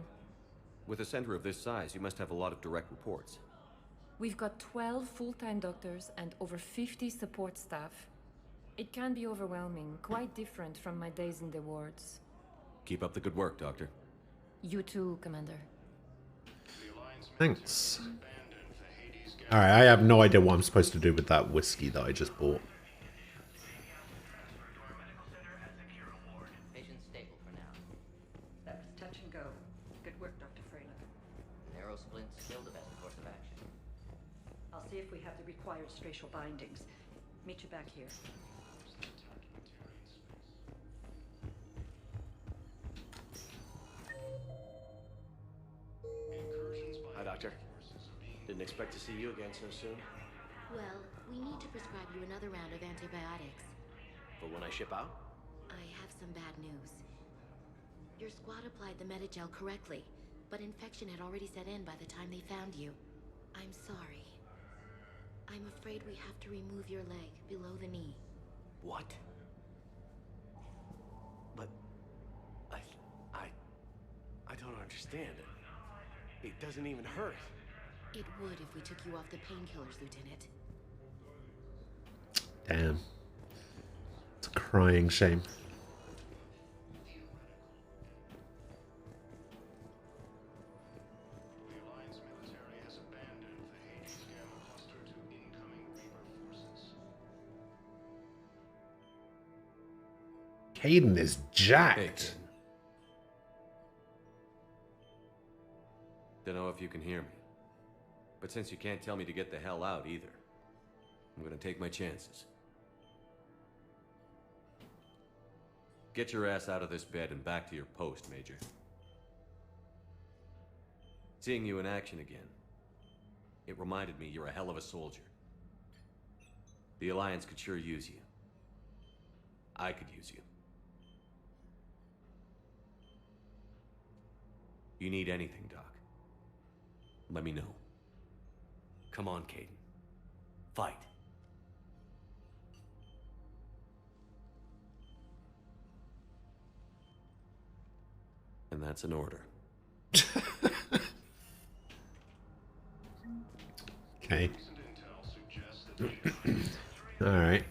With a center of this size, you must have a lot of direct reports. We've got 12 full-time doctors and over 50 support staff. It can be overwhelming, quite different from my days in the wards. Keep up the good work, Doctor. You too, Commander. Thanks. Alright, I have no idea what I'm supposed to do with that whiskey that I just bought. Patient stable for now. That was touch and go. Good work, Dr. Freeland. Narrow splint's still the best course of action. I'll see if we have the required spatial bindings. Meet you back here. Hi, Doctor. Didn't expect to see you again so soon. Well, we need to prescribe you another round of antibiotics. But when I ship out? I have some bad news. Your squad applied the Metagel correctly, but infection had already set in by the time they found you. I'm sorry. I'm afraid we have to remove your leg below the knee. What? But I don't understand. It doesn't even hurt. It would if we took you off the painkillers, Lieutenant. Damn. It's a crying shame. Caden is jacked. Don't know if you can hear me. But since you can't tell me to get the hell out either, I'm gonna take my chances. Get your ass out of this bed and back to your post, Major. Seeing you in action again, it reminded me you're a hell of a soldier. The Alliance could sure use you. I could use you. You need anything, Doc, let me know. Come on, Caden. Fight. And that's an order. Okay. All right.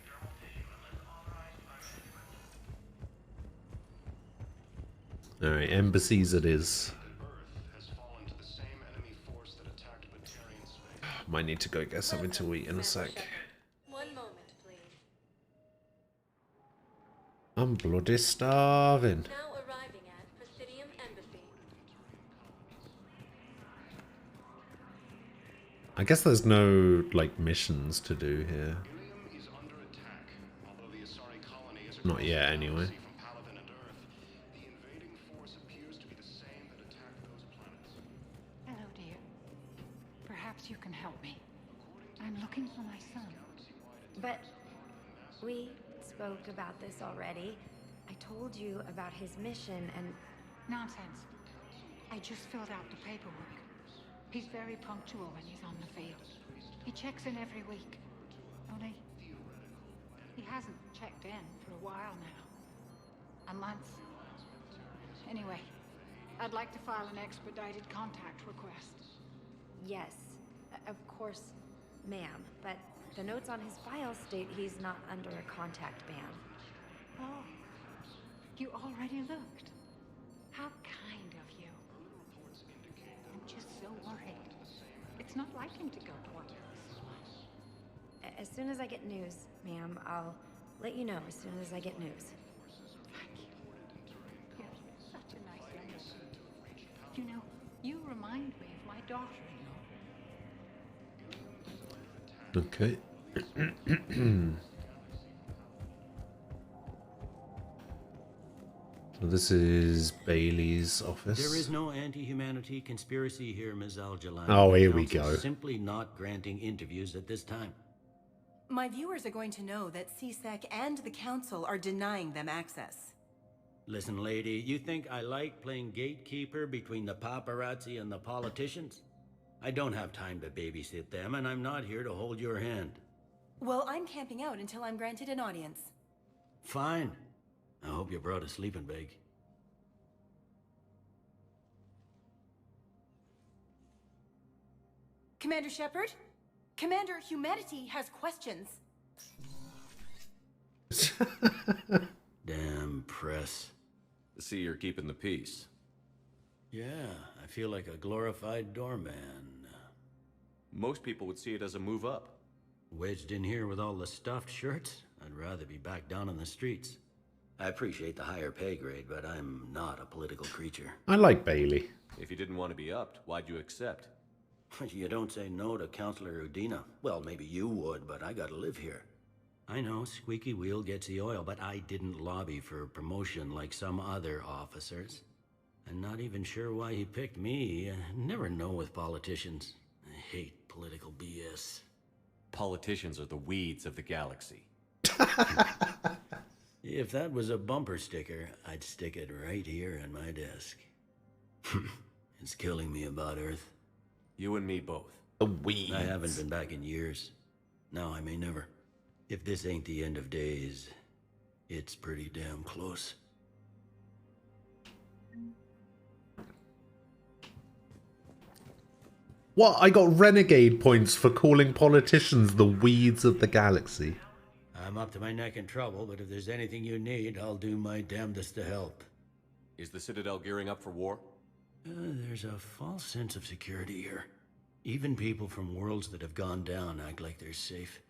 All right, embassies it is. Might need to go get something to eat in a sec. One moment, please. I'm bloody starving. Now arriving at Presidium Embassy. I guess there's no, like, missions to do here. Not yet, anyway. Hello, dear. Perhaps you can help me. I'm looking for my son. But we spoke about this already. I told you about his mission and... Nonsense. I just filled out the paperwork. He's very punctual when he's on the field. He checks in every week. Only, he hasn't checked in for a while now. A month. Anyway, I'd like to file an expedited contact request. Yes, of course, ma'am. But the notes on his file state he's not under a contact ban. Oh, you already looked. How kind of you. I'm just so worried. It's not like him to go twice. As soon as I get news, ma'am, I'll let you know as soon as I get news. Thank you. You're such a nice lady. You know, you remind me of my daughter-in-law. Okay. So this is Bailey's office. There is no anti-humanity conspiracy here, Ms. Al-Jalani. Oh, here we Council's go. Simply not granting interviews at this time. My viewers are going to know that CSEC and the Council are denying them access. Listen, lady, you think I like playing gatekeeper between the paparazzi and the politicians? I don't have time to babysit them, and I'm not here to hold your hand. Well, I'm camping out until I'm granted an audience. Fine. I hope you brought a sleeping bag. Commander Shepard? Commander, humanity has questions. Damn press. See, you're keeping the peace. Yeah, I feel like a glorified doorman. Most people would see it as a move up. Wedged in here with all the stuffed shirts? I'd rather be back down on the streets. I appreciate the higher pay grade, but I'm not a political creature. I like Bailey. If you didn't want to be upped, why'd you accept? You don't say no to Counselor Udina. Well, maybe you would, but I gotta live here. I know, squeaky wheel gets the oil, but I didn't lobby for promotion like some other officers. I'm not even sure why he picked me. Never know with politicians. I hate political BS. Politicians are the weeds of the galaxy. If that was a bumper sticker, I'd stick it right here on my desk. It's killing me about Earth. You and me both. The weeds. I haven't been back in years. Now I may never. If this ain't the end of days, it's pretty damn close. What? I got Renegade points for calling politicians the weeds of the galaxy. I'm up to my neck in trouble, but if there's anything you need, I'll do my damnedest to help. Is the Citadel gearing up for war? There's a false sense of security here. Even people from worlds that have gone down act like they're safe.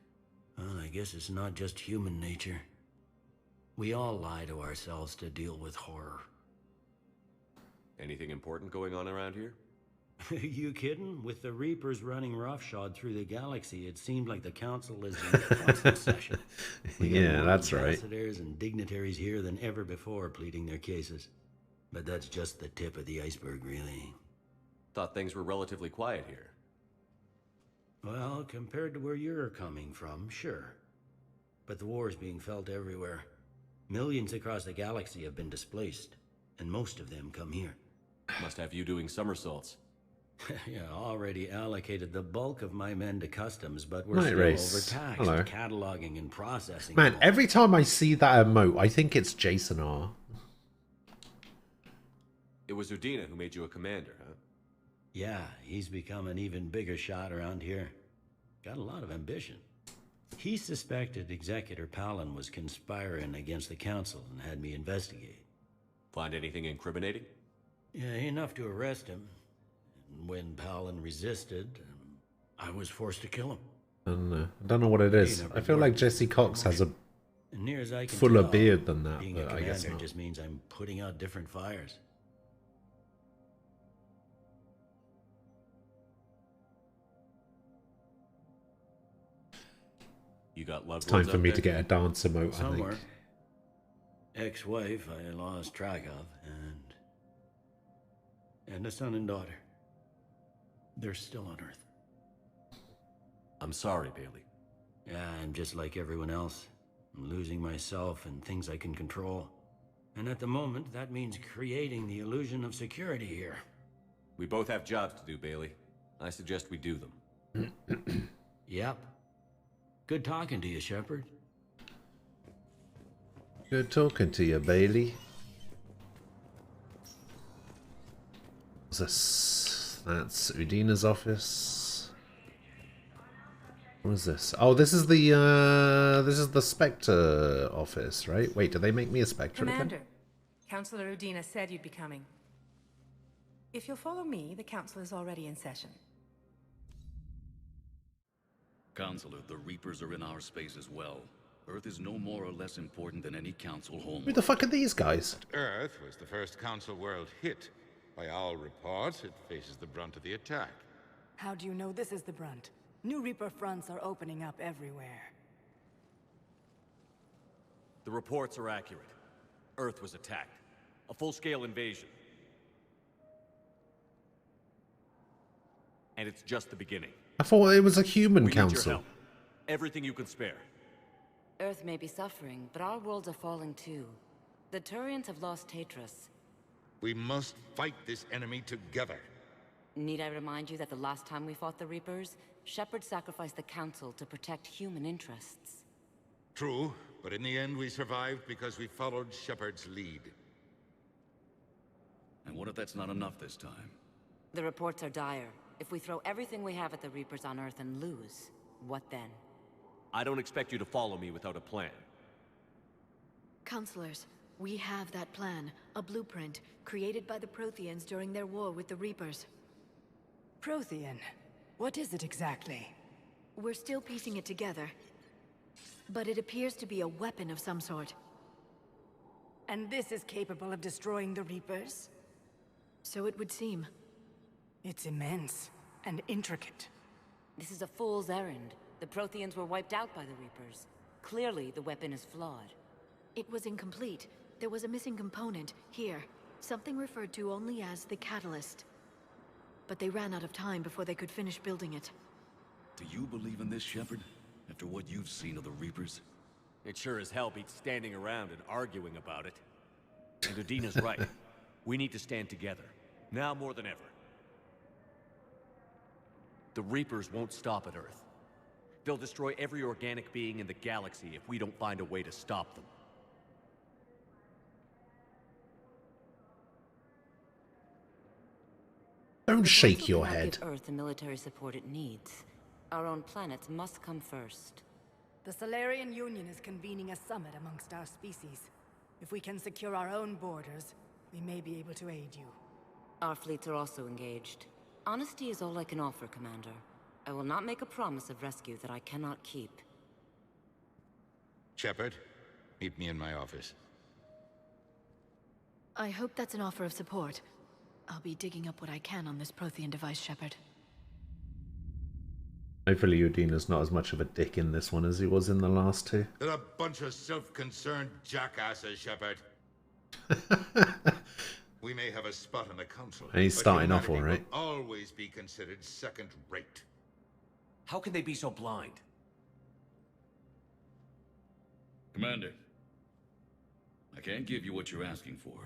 Well, I guess it's not just human nature. We all lie to ourselves to deal with horror. Anything important going on around here? You kidding? With the Reapers running roughshod through the galaxy, it seemed like the Council is in constant session. Yeah, that's right. Ambassadors and dignitaries here than ever before pleading their cases. But that's just the tip of the iceberg, really. Thought things were relatively quiet here. Well, compared to where you're coming from, sure. But the war is being felt everywhere. Millions across the galaxy have been displaced, and most of them come here. Must have you doing somersaults. Yeah, already allocated the bulk of my men to customs, but we're Night still race. overtaxed, Hello. cataloging and processing. Man, all. every time I see that emote, I think it's Jason R. It was Udina who made you a commander, huh? Yeah, he's become an even bigger shot around here. Got a lot of ambition. He suspected Executor Palin was conspiring against the Council and had me investigate. Find anything incriminating? Yeah, enough to arrest him. And when Palin resisted, I was forced to kill him. I don't know what it is. I feel like Jesse Cox has a And near as I can fuller tell, beard than that, being a but I guess commander not. just means I'm putting out different fires. You got loved It's time ones for out me there? to get a dance emote, I Somewhere. think. Ex-wife I lost track of, and a son and daughter. They're still on Earth. I'm sorry, Bailey. Yeah, I'm just like everyone else. I'm losing myself and things I can control. And at the moment, that means creating the illusion of security here. We both have jobs to do, Bailey. I suggest we do them. Yep. Good talking to you, Shepard. Good talking to you, Bailey. What's this? That's Udina's office. What is this? Oh, this is the Spectre office, right? Wait, did they make me a Spectre Commander, again? Counselor Udina said you'd be coming. If you'll follow me, the council is already in session. Counselor, the Reapers are in our space as well. Earth is no more or less important than any council home. Who the fuck are these guys? Earth was the first council world hit. By all reports, it faces the brunt of the attack. How do you know this is the brunt? New Reaper fronts are opening up everywhere. The reports are accurate. Earth was attacked. A full-scale invasion. And it's just the beginning. I thought it was a human We need your council. help. Everything you can spare. Earth may be suffering, but our worlds are falling too. The Turians have lost Tatris. We must fight this enemy together. Need I remind you that the last time we fought the Reapers, Shepard sacrificed the Council to protect human interests? True, but in the end we survived because we followed Shepard's lead. And what if that's not enough this time? The reports are dire. If we throw everything we have at the Reapers on Earth and lose, what then? I don't expect you to follow me without a plan. Counselors, we have that plan. A blueprint, created by the Protheans during their war with the Reapers. Prothean? What is it exactly? We're still piecing it together. But it appears to be a weapon of some sort. And this is capable of destroying the Reapers? So it would seem. It's immense and intricate. This is a fool's errand. The Protheans were wiped out by the Reapers. Clearly, the weapon is flawed. It was incomplete. There was a missing component, here. Something referred to only as the catalyst. But they ran out of time before they could finish building it. Do you believe in this, Shepard? After what you've seen of the Reapers? It sure as hell beats standing around and arguing about it. And Udina's right. We need to stand together. Now more than ever. The Reapers won't stop at Earth. They'll destroy every organic being in the galaxy if we don't find a way to stop them. Don't shake your Council cannot head. give Earth the military support it needs. Our own planets must come first. The Solarian Union is convening a summit amongst our species. If we can secure our own borders, we may be able to aid you. Our fleets are also engaged. Honesty is all I can offer, Commander. I will not make a promise of rescue that I cannot keep. Shepard, meet me in my office. I hope that's an offer of support. I'll be digging up what I can on this Prothean device, Shepard. Hopefully Udina's not as much of a dick in this one as he was in the last two. They're a bunch of self-concerned jackasses, Shepard. We may have a spot in the council. And he's starting off all humanity right. will always be considered second-rate. How can they be so blind? Commander, I can't give you what you're asking for,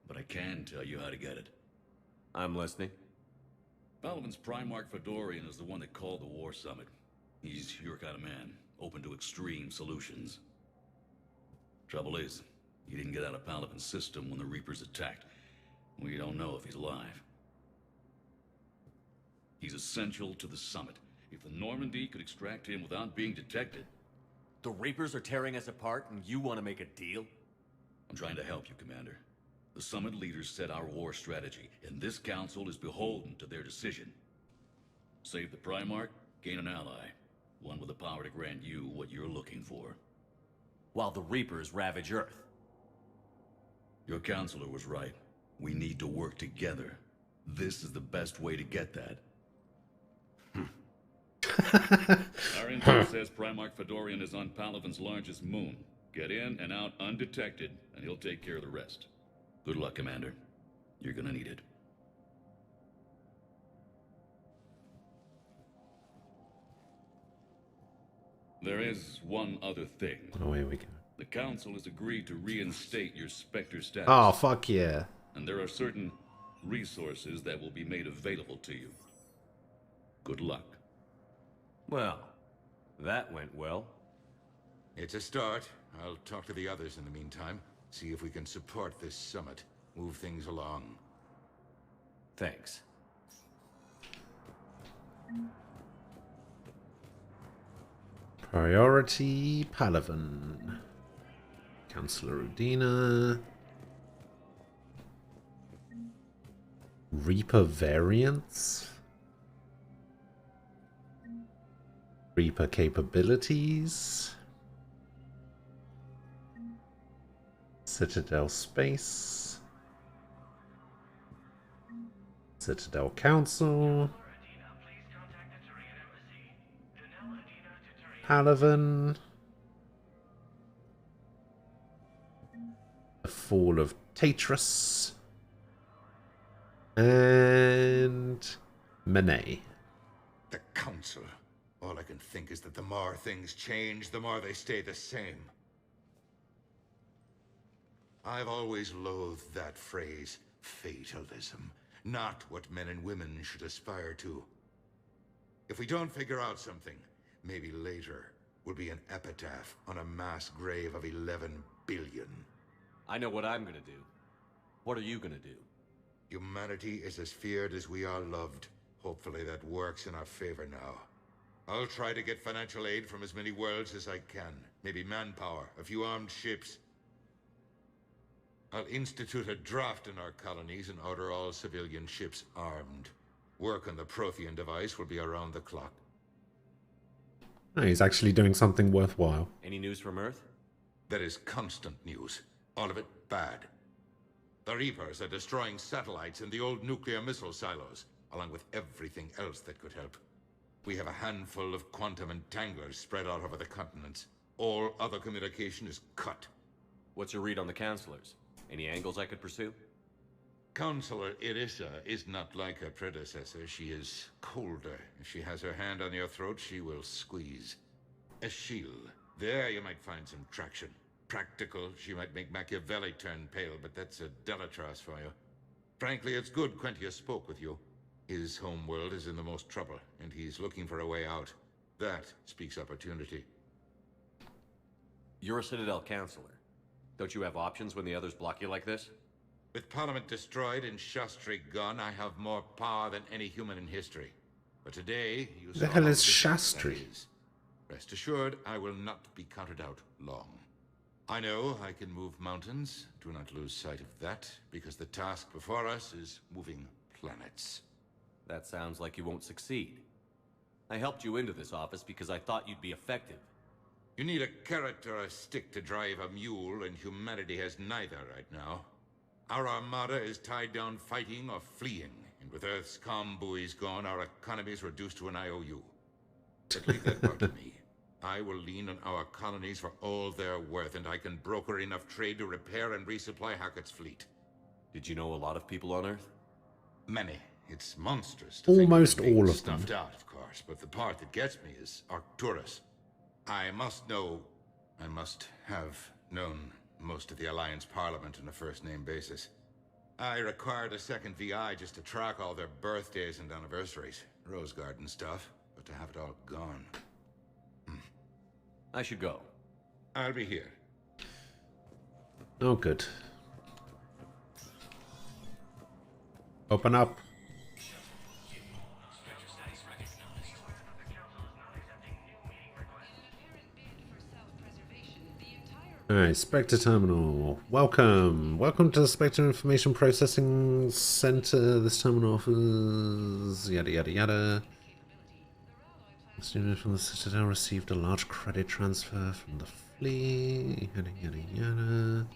but I can tell you how to get it. I'm listening. Palaven's Primarch Fedorian is the one that called the war summit. He's your kind of man, open to extreme solutions. Trouble is, he didn't get out of Palaven's system when the Reapers attacked. We don't know if he's alive. He's essential to the summit. If the Normandy could extract him without being detected... The Reapers are tearing us apart and you want to make a deal? I'm trying to help you, Commander. The summit leaders set our war strategy, and this council is beholden to their decision. Save the Primarch, gain an ally. One with the power to grant you what you're looking for. While the Reapers ravage Earth. Your counselor was right. We need to work together. This is the best way to get that. Our intel says Primarch Fedorian is on Palaven's largest moon. Get in and out undetected, and he'll take care of the rest. Good luck, Commander. You're gonna need it. There is one other thing. Oh, here we go. The Council has agreed to reinstate your Spectre status. Oh, fuck yeah. And there are certain resources that will be made available to you. Good luck. Well, that went well. It's a start. I'll talk to the others in the meantime. See if we can support this summit. Move things along. Thanks. Priority Palaven. Councillor Udina. Reaper variants. Reaper capabilities. Citadel space. Citadel Council. Palaven. The Fall of Tatris. And Menet. The Council. All I can think is that the more things change, the more they stay the same. I've always loathed that phrase, fatalism. Not what men and women should aspire to. If we don't figure out something, maybe later will be an epitaph on a mass grave of 11 billion. I know what I'm gonna do. What are you gonna do? Humanity is as feared as we are loved. Hopefully that works in our favor now. I'll try to get financial aid from as many worlds as I can. Maybe manpower, a few armed ships. I'll institute a draft in our colonies and order all civilian ships armed. Work on the Prothean device will be around the clock. Oh, he's actually doing something worthwhile. Any news from Earth? There is constant news. All of it bad. The Reapers are destroying satellites and the old nuclear missile silos, along with everything else that could help. We have a handful of quantum entanglers spread out over the continents. All other communication is cut. What's your read on the counselors? Any angles I could pursue? Counselor Irissa is not like her predecessor. She is colder. If she has her hand on your throat, she will squeeze. Eschil. There you might find some traction. Practical, she might make Machiavelli turn pale, but that's a Delatras for you. Frankly, it's good Quentius spoke with you. His home world is in the most trouble, and he's looking for a way out. That speaks opportunity. You're a Citadel counselor. Don't you have options when the others block you like this? With Parliament destroyed and Shastri gone, I have more power than any human in history. But today, you The saw hell how is different Shastri? that is. Rest assured, I will not be counted out long. I know I can move mountains. Do not lose sight of that, because the task before us is moving planets. That sounds like you won't succeed. I helped you into this office because I thought you'd be effective. You need a carrot or a stick to drive a mule, and humanity has neither right now. Our armada is tied down fighting or fleeing, and with Earth's comm buoys gone, our economy is reduced to an IOU. But leave that part to me. I will lean on our colonies for all they're worth, and I can broker enough trade to repair and resupply Hackett's fleet. Did you know a lot of people on Earth? Many. It's monstrous to think Almost of being all of them. snuffed out, of course, but the part that gets me is Arcturus. I must have known most of the Alliance Parliament on a first-name basis. I required a second VI just to track all their birthdays and anniversaries. Rose Garden stuff, but to have it all gone. I should go. I'll be here. Oh, good. Open up. Alright, Spectre Terminal. Welcome. Welcome to the Spectre Information Processing Center. This terminal offers yada yada yada. Student from the Citadel received a large credit transfer from the fleet. Yada yada yada.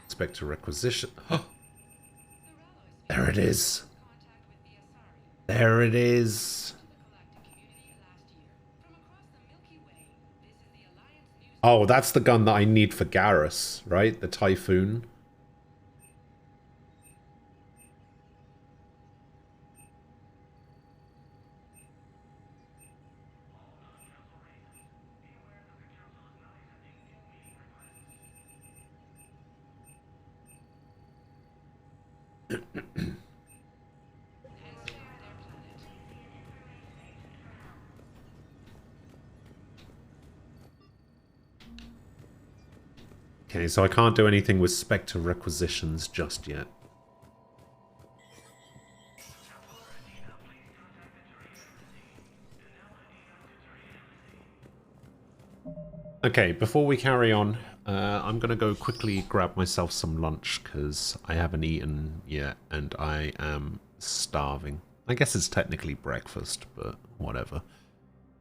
Spectre requisition. Oh, there it is. There it is. Oh, that's the gun that I need for Garrus, right? The Typhoon. Okay, so I can't do anything with Spectre requisitions just yet. Okay, before we carry on, I'm going to go quickly grab myself some lunch because I haven't eaten yet and I am starving. I guess it's technically breakfast, but whatever.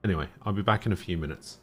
Anyway, I'll be back in a few minutes.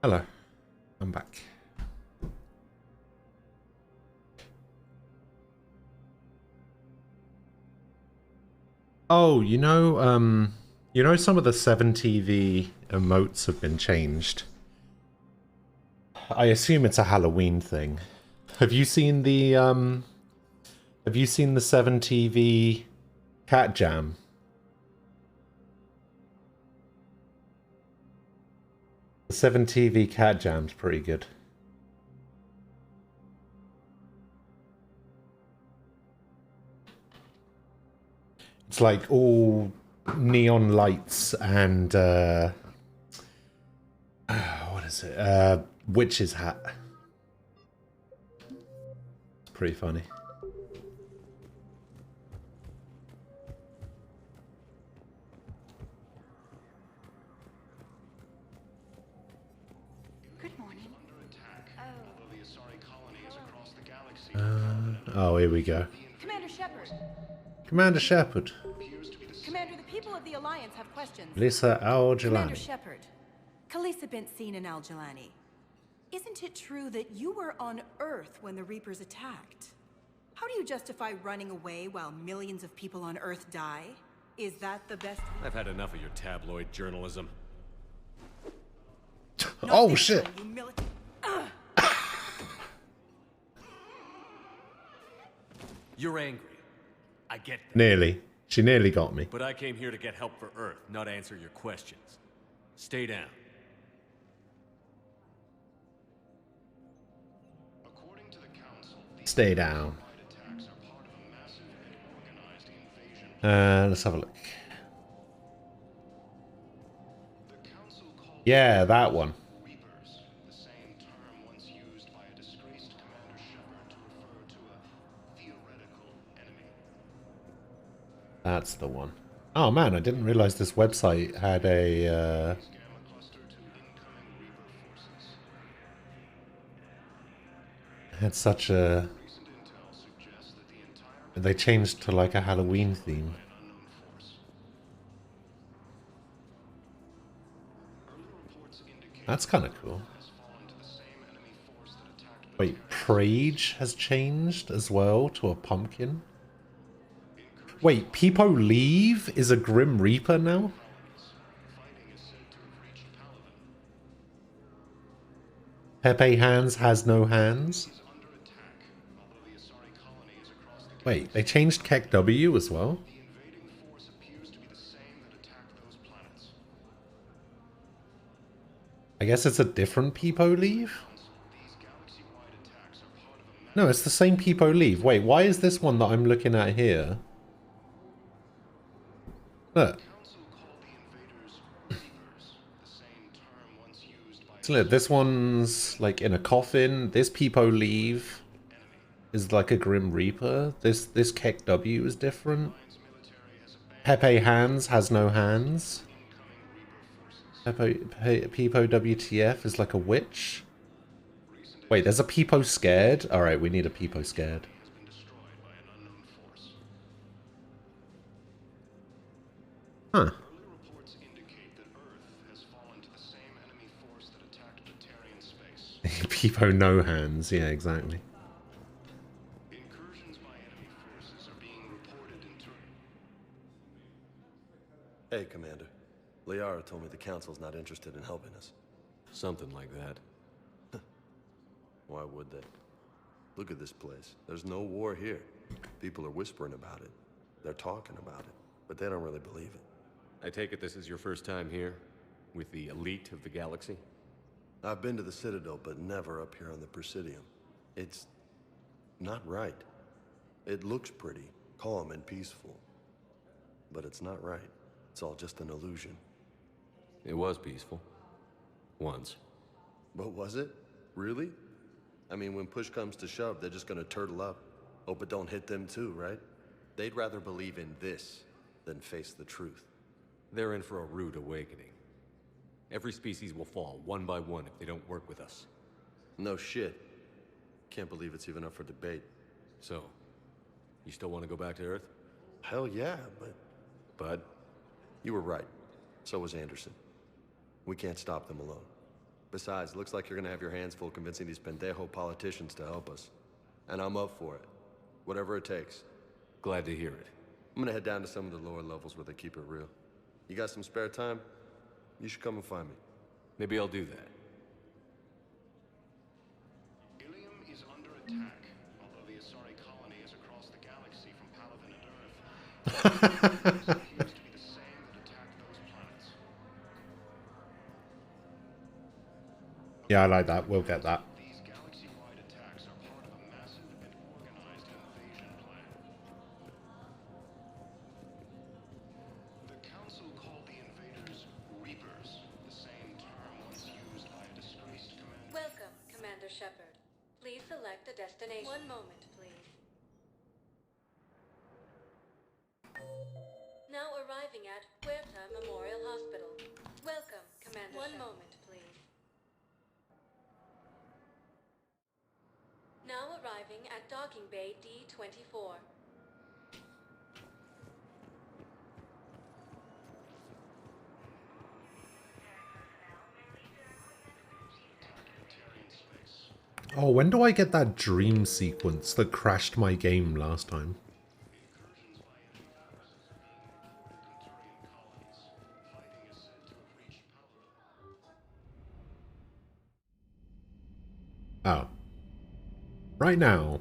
Hello. I'm back. Oh, you know some of the 7TV emotes have been changed. I assume it's a Halloween thing. Have you seen the 7TV cat jam? The 7TV cat jam's pretty good. It's like all neon lights and what is it? Witch's hat. It's pretty funny. Good morning. Oh, here we go. Commander Shepard. Commander Shepard. Commander, the people of the Alliance have questions. Lisa Commander Al-Jilani. Shepard. Kalisa bint Seen and Al-Jilani. Isn't it true that you were on Earth when the Reapers attacked? How do you justify running away while millions of people on Earth die? Is that the best? I've had enough of your tabloid journalism. Oh shit! You're angry. I get that. Nearly. She nearly got me. But I came here to get help for Earth, not answer your questions. Stay down. Stay down. Let's have a look. Yeah, that one. That's the one. Oh man, I didn't realize this website had a had such a... They changed to like a Halloween theme. That's kind of cool. Wait, Prage has changed as well to a pumpkin? Wait, Peepo Leave is a Grim Reaper now? Pepe Hands has no hands? Wait, they changed Kek W as well? I guess it's a different Peepo Leave? No, it's the same Peepo Leave. Wait, why is this one that I'm looking at here? Look. So look, this one's like in a coffin. This Peepo Leave is like a Grim Reaper. This Kek W is different. Pepe Hands has no hands. Peepo WTF is like a witch. Wait, there's a Peepo Scared? Alright, we need a Peepo Scared. Huh. Peepo no hands, yeah, exactly. Hey, Commander. Liara told me the Council's not interested in helping us. Something like that. Why would they? Look at this place. There's no war here. People are whispering about it. They're talking about it, but they don't really believe it. I take it this is your first time here? With the elite of the galaxy? I've been to the Citadel, but never up here on the Presidium. It's not right. It looks pretty, calm and peaceful. But it's not right. It's all just an illusion. It was peaceful. Once. But was it? Really? I mean, when push comes to shove, they're just gonna turtle up. Hope it don't hit them too, right? They'd rather believe in this than face the truth. They're in for a rude awakening. Every species will fall, one by one, if they don't work with us. No shit. Can't believe it's even up for debate. So, you still want to go back to Earth? Hell yeah, but... But? You were right. So was Anderson. We can't stop them alone. Besides, looks like you're gonna have your hands full convincing these pendejo politicians to help us. And I'm up for it. Whatever it takes. Glad to hear it. I'm gonna head down to some of the lower levels where they keep it real. You got some spare time? You should come and find me. Maybe I'll do that. Ilium is under attack, although the Asari colony is across the galaxy from Paladin and Earth. It appears to be the same that attacked those planets. Yeah, I like that. We'll get that. These galaxy-wide attacks are part of a massive and organized invasion plan. The Council called the invaders Reapers, the same term once used by a disgraced commander. Welcome, Commander Shepard. Please select a destination. One moment, please. Now arriving at Huerta Memorial Hospital. Welcome, Commander One Shepard. Moment, please. Now arriving at Docking Bay D-24. Oh, when do I get that dream sequence that crashed my game last time? Oh. Right now.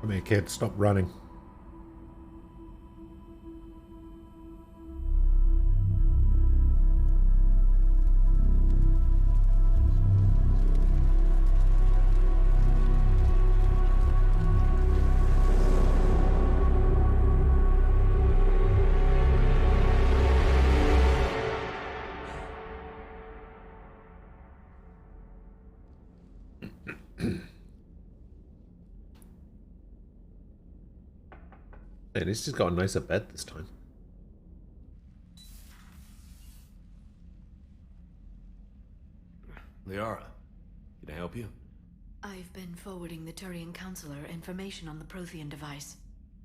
Come here, kid. Stop running. Hey, at least he's got a nicer bed this time. Liara, can I help you? I've been forwarding the Turian Counselor information on the Prothean device.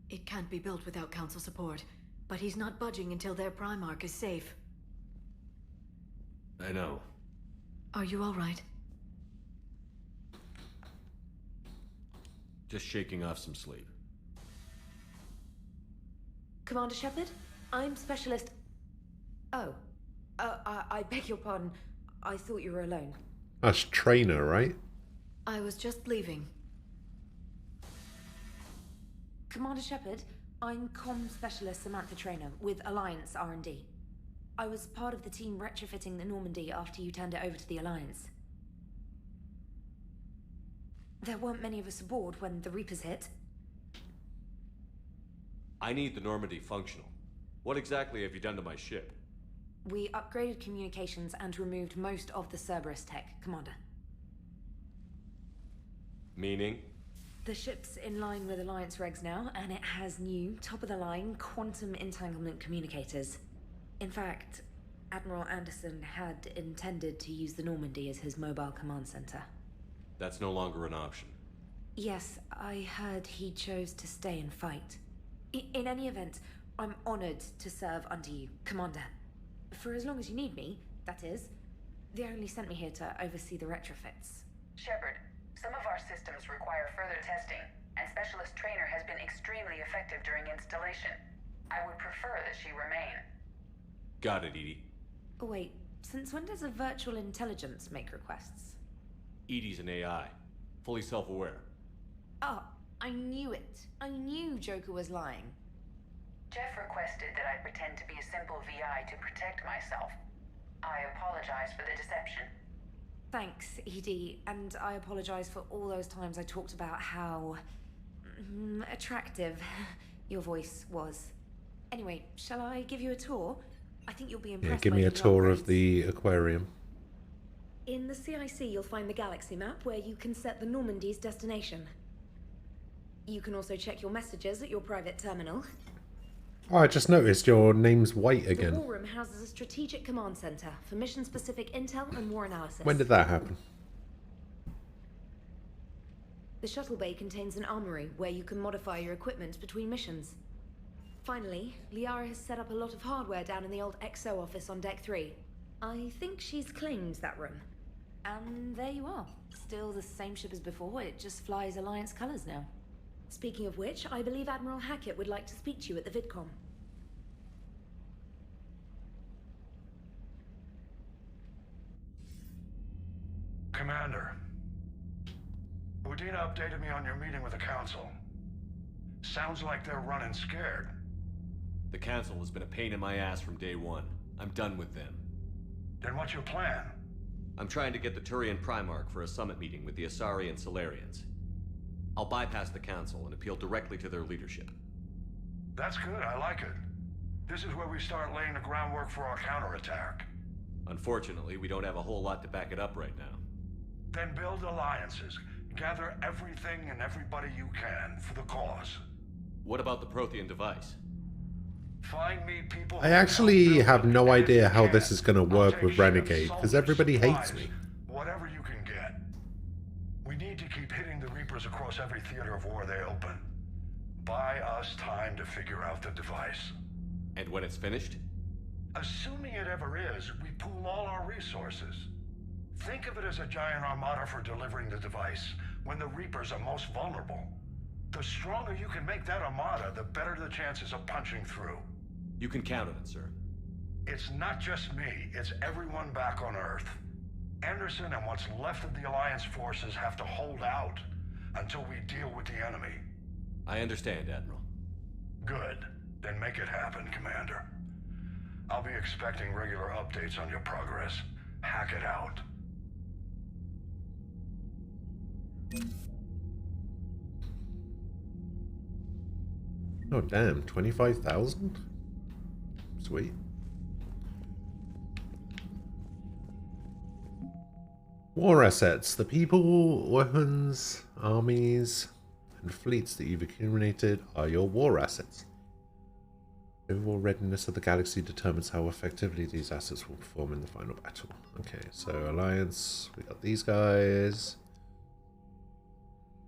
It can't be built without Council support, but he's not budging until their Primarch is safe. I know. Are you all right? Just shaking off some sleep. Commander Shepard? I'm Specialist... Oh. I beg your pardon. I thought you were alone. That's Trainer, right? I was just leaving. Commander Shepard, I'm Comm Specialist Samantha Trainer with Alliance R&D. I was part of the team retrofitting the Normandy after you turned it over to the Alliance. There weren't many of us aboard when the Reapers hit. I need the Normandy functional. What exactly have you done to my ship? We upgraded communications and removed most of the Cerberus tech, Commander. Meaning? The ship's in line with Alliance regs now, and it has new, top-of-the-line quantum entanglement communicators. In fact, Admiral Anderson had intended to use the Normandy as his mobile command center. That's no longer an option. Yes, I heard he chose to stay and fight. In any event, I'm honored to serve under you, Commander. For as long as you need me, that is. They only sent me here to oversee the retrofits. Shepard, some of our systems require further testing, and Specialist Trainer has been extremely effective during installation. I would prefer that she remain. Got it, Edie. Oh wait, since when does a virtual intelligence make requests? Edie's an AI. Fully self-aware. Oh, I knew it. I knew Joker was lying. Jeff requested that I pretend to be a simple VI to protect myself. I apologize for the deception. Thanks, Edie, and I apologize for all those times I talked about how attractive your voice was. Anyway, shall I give you a tour? I think you'll be impressed. Yeah, give me a tour of the aquarium. In the CIC, you'll find the galaxy map where you can set the Normandy's destination. You can also check your messages at your private terminal. Oh, I just noticed your name's White The again. War Room houses a strategic command center for mission-specific intel and war analysis. When did that happen? The shuttle bay contains an armory where you can modify your equipment between missions. Finally, Liara has set up a lot of hardware down in the old XO office on Deck 3. I think she's claimed that room. And there you are. Still the same ship as before, it just flies Alliance colors now. Speaking of which, I believe Admiral Hackett would like to speak to you at the VidCom. Commander, Udina updated me on your meeting with the Council. Sounds like they're running scared. The Council has been a pain in my ass from day one. I'm done with them. Then what's your plan? I'm trying to get the Turian Primarch for a summit meeting with the Asari and Solarians. I'll bypass the Council and appeal directly to their leadership. That's good, I like it. This is where we start laying the groundwork for our counterattack. Unfortunately, we don't have a whole lot to back it up right now. Then build alliances. Gather everything and everybody you can for the cause. What about the Prothean device? Find me people. I actually have no idea how this is going to work with Renegade, because everybody hates me. Whatever you can get. We need to keep hitting the Reapers across every theater of war they open. Buy us time to figure out the device. And when it's finished? Assuming it ever is, we pool all our resources. Think of it as a giant armada for delivering the device when the Reapers are most vulnerable. The stronger you can make that armada, the better the chances of punching through. You can count on it, sir. It's not just me, it's everyone back on Earth. Anderson and what's left of the Alliance forces have to hold out until we deal with the enemy. I understand, Admiral. Good. Then make it happen, Commander. I'll be expecting regular updates on your progress. Hack it out. Oh damn, 25,000? Sweet. War assets. The people, weapons, armies, and fleets that you've accumulated are your war assets. Overall readiness of the galaxy determines how effectively these assets will perform in the final battle. Okay, so Alliance, we got these guys.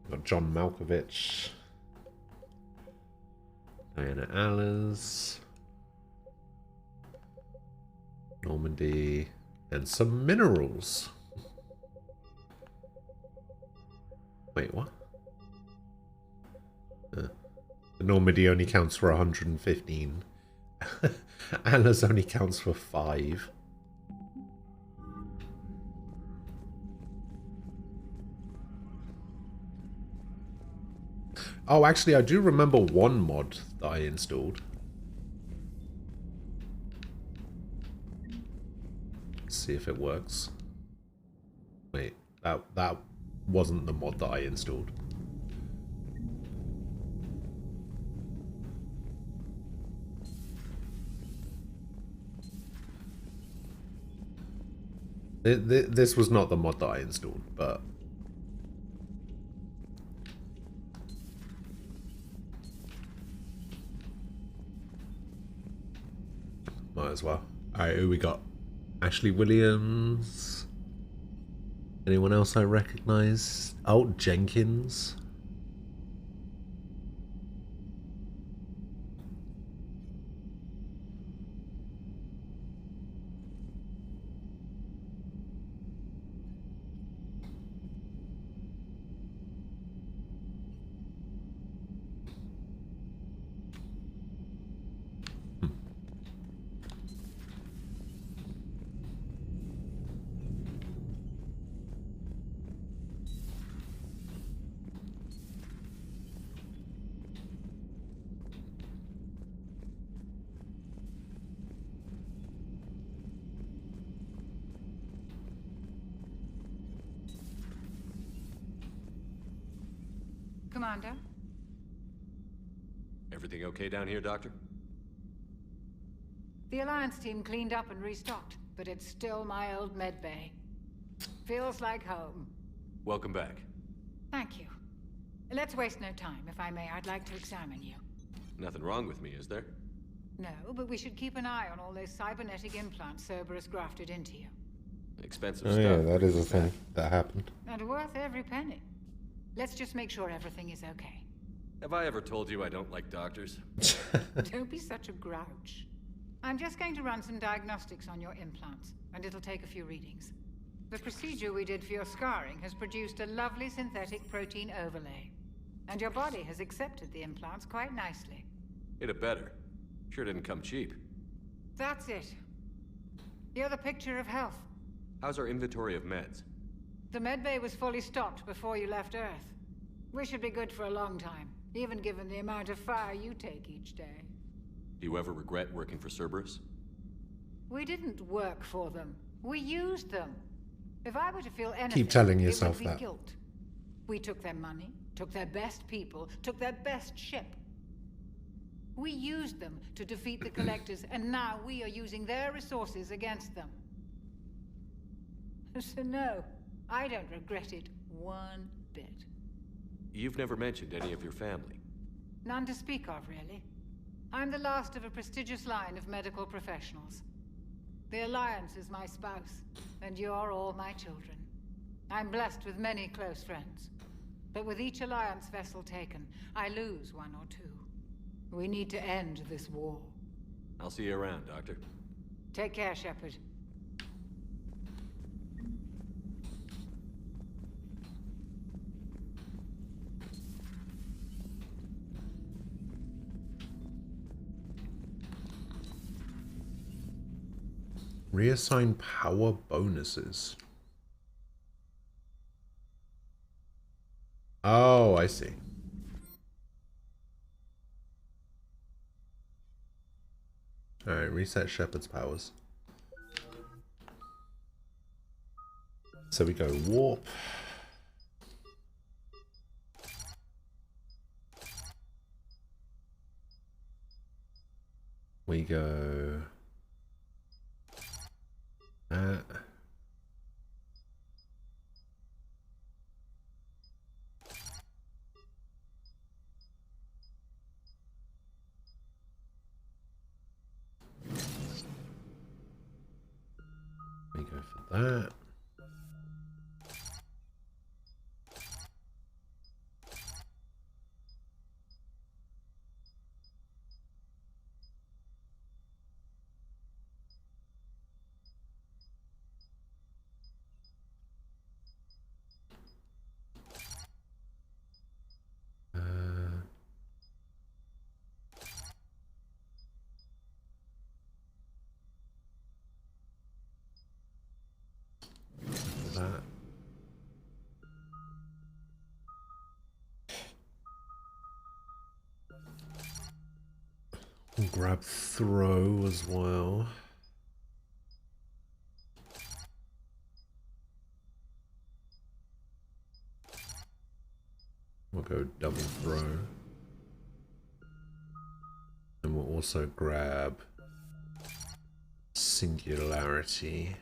We got John Malkovich. Diana Allers. Normandy. And some minerals. Wait, what? The Normandy only counts for 115. Allers only counts for 5. Oh, actually, I do remember one mod that I installed. Let's see if it works. Wait, that wasn't the mod that I installed. This was not the mod that I installed, but might as well. Alright, who we got? Ashley Williams. Anyone else I recognize? Oh, Jenkins. Commander? Everything okay down here, Doctor? The Alliance team cleaned up and restocked, but it's still my old medbay. Feels like home. Welcome back. Thank you. Let's waste no time. If I may, I'd like to examine you. Nothing wrong with me, is there? No, but we should keep an eye on all those cybernetic implants Cerberus grafted into you. Expensive Oh stuff. yeah, that is a thing that happened. And worth every penny. Let's just make sure everything is okay. Have I ever told you I don't like doctors? Don't be such a grouch. I'm just going to run some diagnostics on your implants, and it'll take a few readings. The procedure we did for your scarring has produced a lovely synthetic protein overlay. And your body has accepted the implants quite nicely. It had better. Sure didn't come cheap. That's it. You're the picture of health. How's our inventory of meds? The medbay was fully stocked before you left Earth. We should be good for a long time, even given the amount of fire you take each day. Do you ever regret working for Cerberus? We didn't work for them. We used them. If I were to feel anything, Keep telling yourself it would be that. guilt. We took their money, took their best people, took their best ship. We used them to defeat the Collectors, and now we are using their resources against them. So no, I don't regret it one bit. You've never mentioned any of your family. None to speak of, really. I'm the last of a prestigious line of medical professionals. The Alliance is my spouse, and you're all my children. I'm blessed with many close friends. But with each Alliance vessel taken, I lose one or two. We need to end this war. I'll see you around, Doctor. Take care, Shepard. Reassign power bonuses. Oh, I see. Alright, reset Shepard's powers. So we go warp. We go... we go for that. That. We'll grab throw as well. We'll go double throw. And we'll also grab singularity.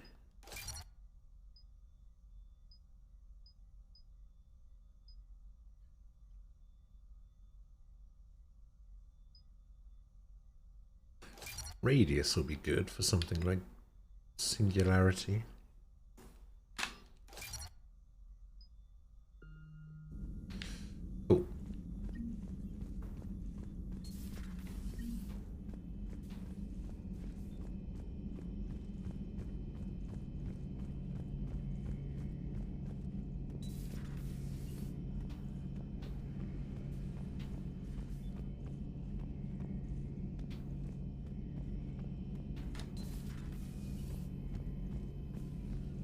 Radius will be good for something like singularity. Cool.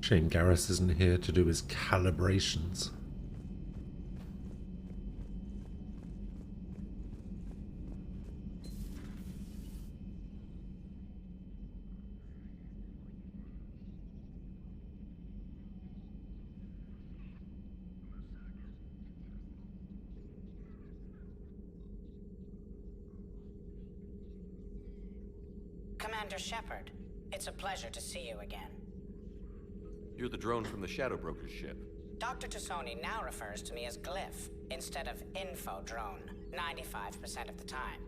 Shame Garrus isn't here to do his calibrations. Commander Shepard, it's a pleasure to see you again. You're the drone from the Shadow Broker's ship. Dr. Tassoni now refers to me as Glyph instead of Info Drone, 95% of the time.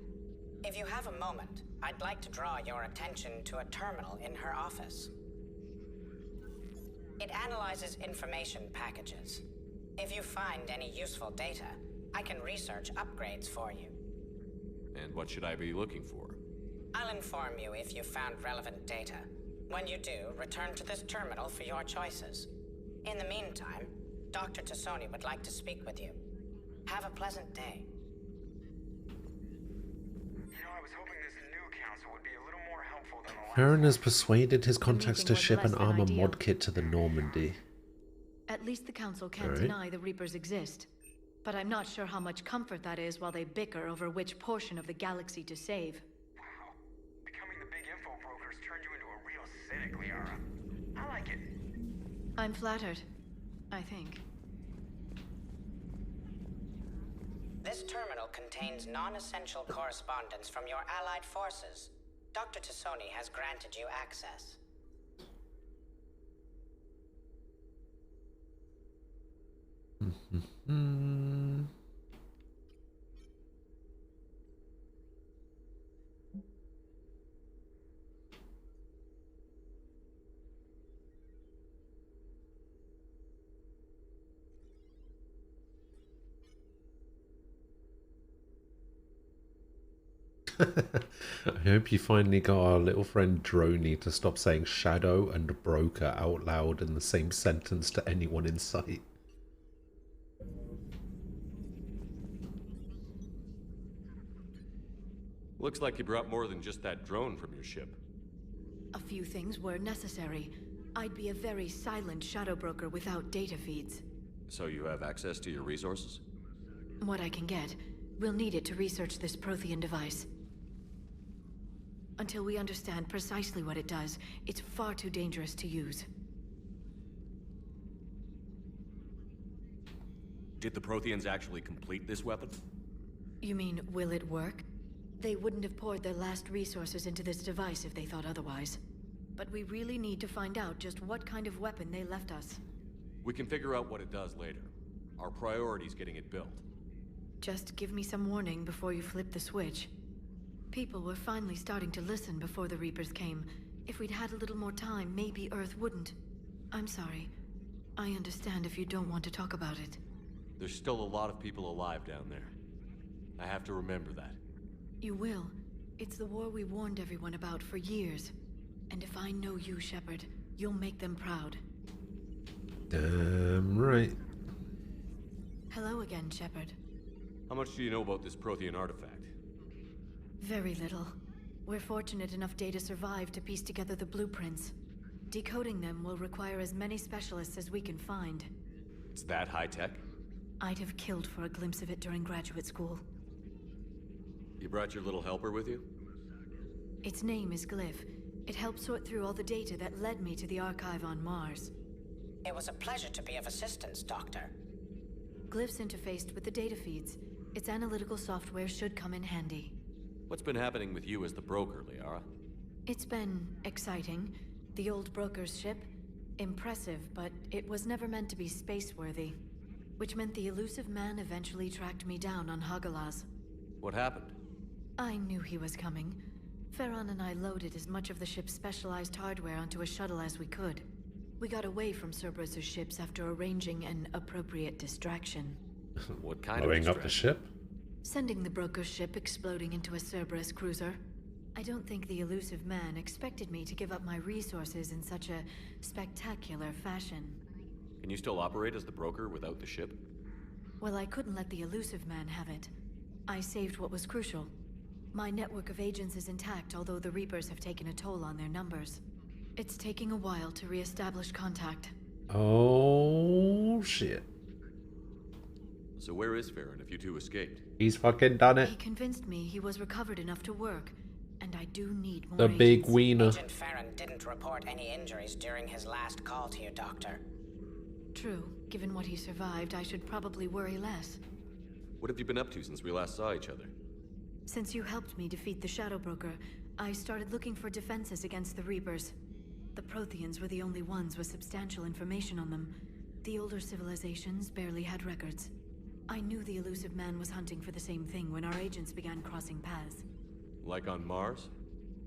If you have a moment, I'd like to draw your attention to a terminal in her office. It analyzes information packages. If you find any useful data, I can research upgrades for you. And what should I be looking for? I'll inform you if you found relevant data. When you do, return to this terminal for your choices. In the meantime, Dr. Tassoni would like to speak with you. Have a pleasant day. I was hoping this new council would be a little more helpful than the last. Heron has persuaded his contacts to was ship less an than armor ideal. mod kit to the Normandy. At least the Council can't Alright. deny the Reapers exist. But I'm not sure how much comfort that is while they bicker over which portion of the galaxy to save. Wow. Becoming the big info brokers turned you into a real cynic, Liara. I like it. I'm flattered, I think. This terminal contains non-essential correspondence from your allied forces. Dr. Tassoni has granted you access. I hope you finally got our little friend Droney to stop saying shadow and broker out loud in the same sentence to anyone in sight. Looks like you brought more than just that drone from your ship. A few things were necessary. I'd be a very silent shadow broker without data feeds. So you have access to your resources? What I can get. We'll need it to research this Prothean device. Until we understand precisely what it does, it's far too dangerous to use. Did the Protheans actually complete this weapon? You mean, will it work? They wouldn't have poured their last resources into this device if they thought otherwise. But we really need to find out just what kind of weapon they left us. We can figure out what it does later. Our priority's getting it built. Just give me some warning before you flip the switch. People were finally starting to listen before the Reapers came. If we'd had a little more time, maybe Earth wouldn't. I'm sorry. I understand if you don't want to talk about it. There's still a lot of people alive down there. I have to remember that. You will. It's the war we warned everyone about for years. And if I know you, Shepard, you'll make them proud. Damn right. Hello again, Shepard. How much do you know about this Prothean artifact? Very little. We're fortunate enough Data survived to piece together the blueprints. Decoding them will require as many specialists as we can find. It's that high-tech? I'd have killed for a glimpse of it during graduate school. You brought your little helper with you? Its name is Glyph. It helped sort through all the data that led me to the archive on Mars. It was a pleasure to be of assistance, Doctor. Glyph's interfaced with the data feeds. Its analytical software should come in handy. What's been happening with you as the broker, Liara? It's been exciting. The old broker's ship? Impressive, but it was never meant to be space-worthy. Which meant the elusive man eventually tracked me down on Hagalaz. What happened? I knew he was coming. Farron and I loaded as much of the ship's specialized hardware onto a shuttle as we could. We got away from Cerberus's ships after arranging an appropriate distraction. What kind Blowing of up the ship? Sending the broker's ship exploding into a Cerberus cruiser. I don't think the elusive man expected me to give up my resources in such a spectacular fashion. Can you still operate as the broker without the ship? Well, I couldn't let the elusive man have it. I saved what was crucial. My network of agents is intact, although the Reapers have taken a toll on their numbers. It's taking a while to re-establish contact. Oh, shit. So where is Farron if you two escaped? He's fucking done it. He convinced me he was recovered enough to work, and I do need more The big agents. wiener. Agent Farron didn't report any injuries during his last call to you, Doctor. True. Given what he survived, I should probably worry less. What have you been up to since we last saw each other? Since you helped me defeat the Shadow Broker, I started looking for defenses against the Reapers. The Protheans were the only ones with substantial information on them. The older civilizations barely had records. I knew the elusive man was hunting for the same thing when our agents began crossing paths. Like on Mars?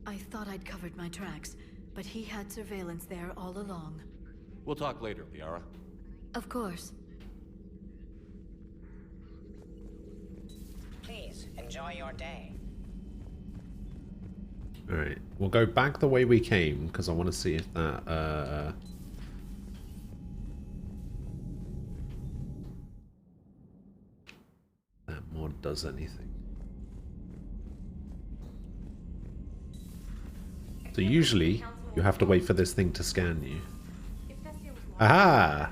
I thought I'd covered my tracks, but he had surveillance there all along. We'll talk later, Liara. Of course. Please, enjoy your day. Alright, we'll go back the way we came, because I want to see if that, that mod does anything. So usually, you have to wait for this thing to scan you. Aha!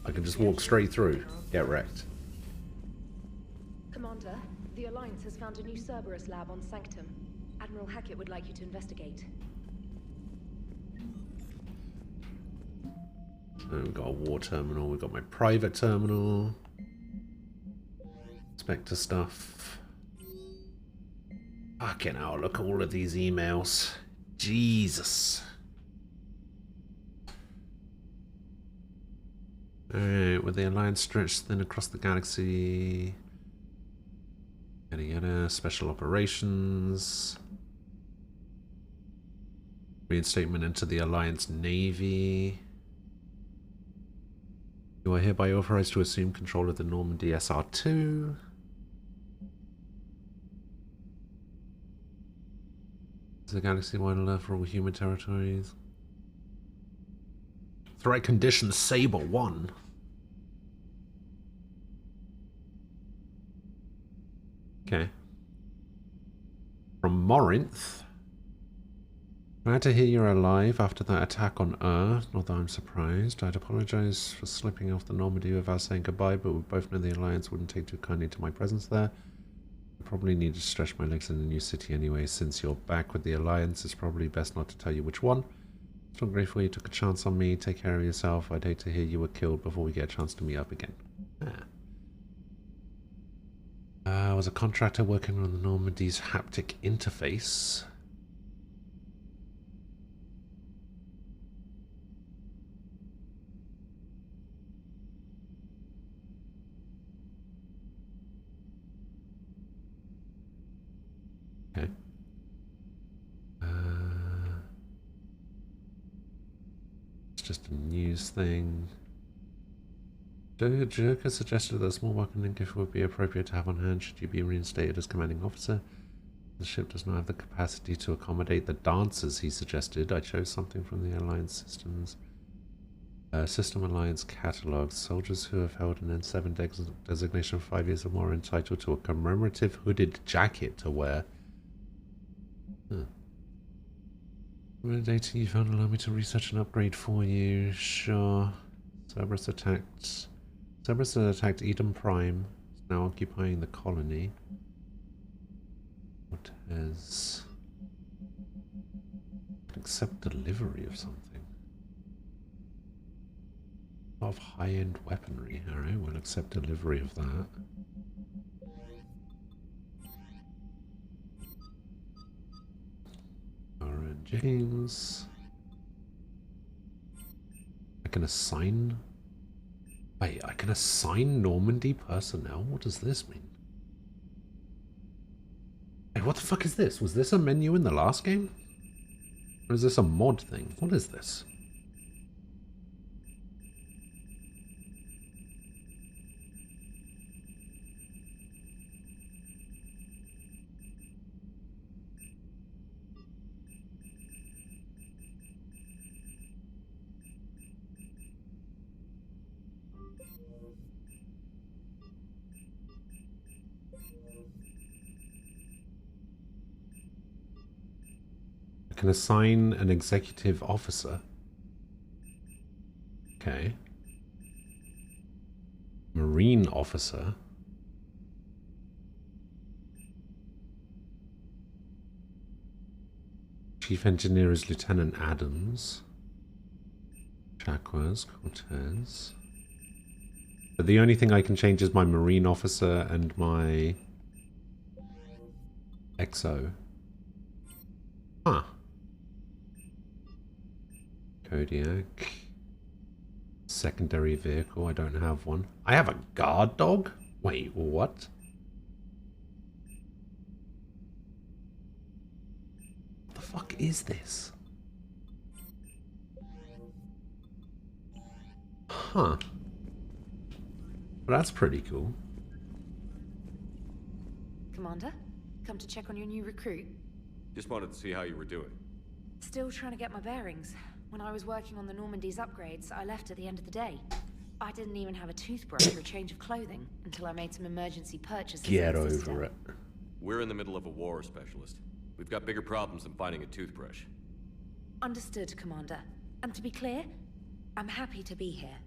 I can just walk straight through. Get wrecked. Commander, the Alliance has found a new Cerberus lab on Sanctum. Admiral Hackett would like you to investigate. So we've got a war terminal, we've got my private terminal. Spectre stuff. Fucking hell, look at all of these emails. Jesus. Alright, with the Alliance stretched thin across the galaxy. Yada yada, special operations. Reinstatement into the Alliance Navy. You are hereby authorized to assume control of the Normandy SR2. The galaxy-wide alert for all human territories. Threat condition Saber 1. Okay. From Morinth. Glad to hear you're alive after that attack on Earth. Not that I'm surprised. I'd apologize for slipping off the Normandy without saying goodbye, but we both know the Alliance wouldn't take too kindly to my presence there. I probably need to stretch my legs in the new city anyway. Since you're back with the Alliance, it's probably best not to tell you which one. Still grateful you took a chance on me. Take care of yourself. I'd hate to hear you were killed before we get a chance to meet up again. I was a contractor working on the Normandy's haptic interface. Okay. It's just a news thing. Joker suggested that a small welcoming gift would be appropriate to have on hand should you be reinstated as commanding officer. The ship does not have the capacity to accommodate the dancers, he suggested. I chose something from the Alliance Systems. System Alliance catalogue. Soldiers who have held an N7 designation for 5 years or more are entitled to a commemorative hooded jacket to wear. What data you found allow me to research and upgrade for you? Sure. Cerberus attacked Eden Prime. It's now occupying the colony. What has... accept delivery of something. A lot of high-end weaponry. Alright, we'll accept delivery of that. Alright, James. I can assign... Wait, I can assign Normandy personnel? What does this mean? Hey, what the fuck is this? Was this a menu in the last game? Or is this a mod thing? What is this? Can assign an executive officer. Okay. Marine officer. Chief engineer is Lieutenant Adams. Chakwas, Cortez. But the only thing I can change is my marine officer and my XO. Huh. Kodiak. Secondary vehicle, I don't have one. I have a guard dog? Wait, what? What the fuck is this? Huh. Well, that's pretty cool. Commander, come to check on your new recruit? Just wanted to see how you were doing. Still trying to get my bearings. When I was working on the Normandy's upgrades, I left at the end of the day. I didn't even have a toothbrush or a change of clothing until I made some emergency purchases. Get over it. We're in the middle of a war, Specialist. We've got bigger problems than finding a toothbrush. Understood, Commander. And to be clear, I'm happy to be here.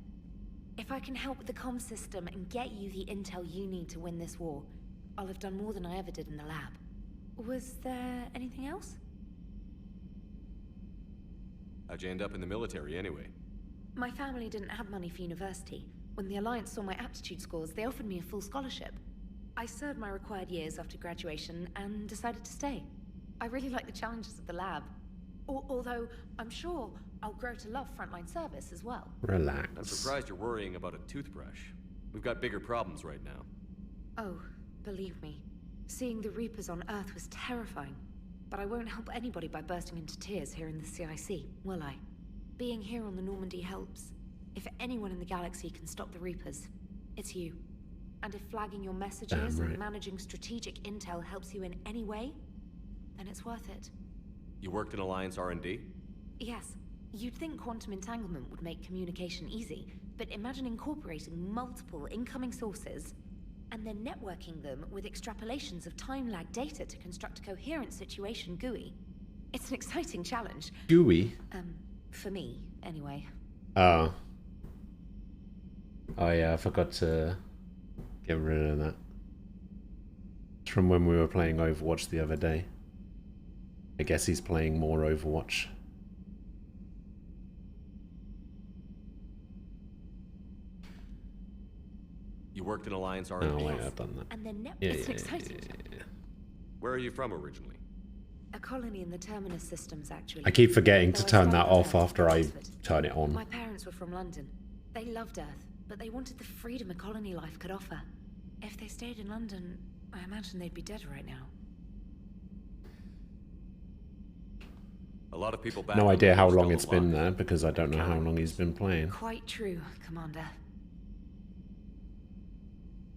If I can help with the comm system and get you the intel you need to win this war, I'll have done more than I ever did in the lab. Was there anything else? How'd you end up in the military anyway? My family didn't have money for university. When the Alliance saw my aptitude scores, they offered me a full scholarship. I served my required years after graduation and decided to stay. I really like the challenges of the lab. Although, I'm sure I'll grow to love frontline service as well. Relax. I'm surprised you're worrying about a toothbrush. We've got bigger problems right now. Oh, believe me. Seeing the Reapers on Earth was terrifying. But I won't help anybody by bursting into tears here in the CIC, will I? Being here on the Normandy helps. If anyone in the galaxy can stop the Reapers, it's you. And if flagging your messages and managing strategic intel helps you in any way, then it's worth it. You worked in Alliance R&D? Yes. You'd think quantum entanglement would make communication easy, but imagine incorporating multiple incoming sources and then networking them with extrapolations of time-lag data to construct a coherent situation GUI. It's an exciting challenge. GUI? For me, anyway. Oh. Oh yeah, I forgot to get rid of that. It's from when we were playing Overwatch the other day. I guess he's playing more Overwatch. You worked in Alliance R&D? Oh wait, I've done that. And then Yeah. Where are you from originally? A colony in the Terminus systems, actually. I keep forgetting to Though I turn that started off out after in I Oxford. turn it on. My parents were from London. They loved Earth, but they wanted the freedom a colony life could offer. If they stayed in London, I imagine they'd be dead right now. A lot of people back No on idea Earth how are long still it's been alive. there because I don't know how long he's been playing. Quite true, Commander.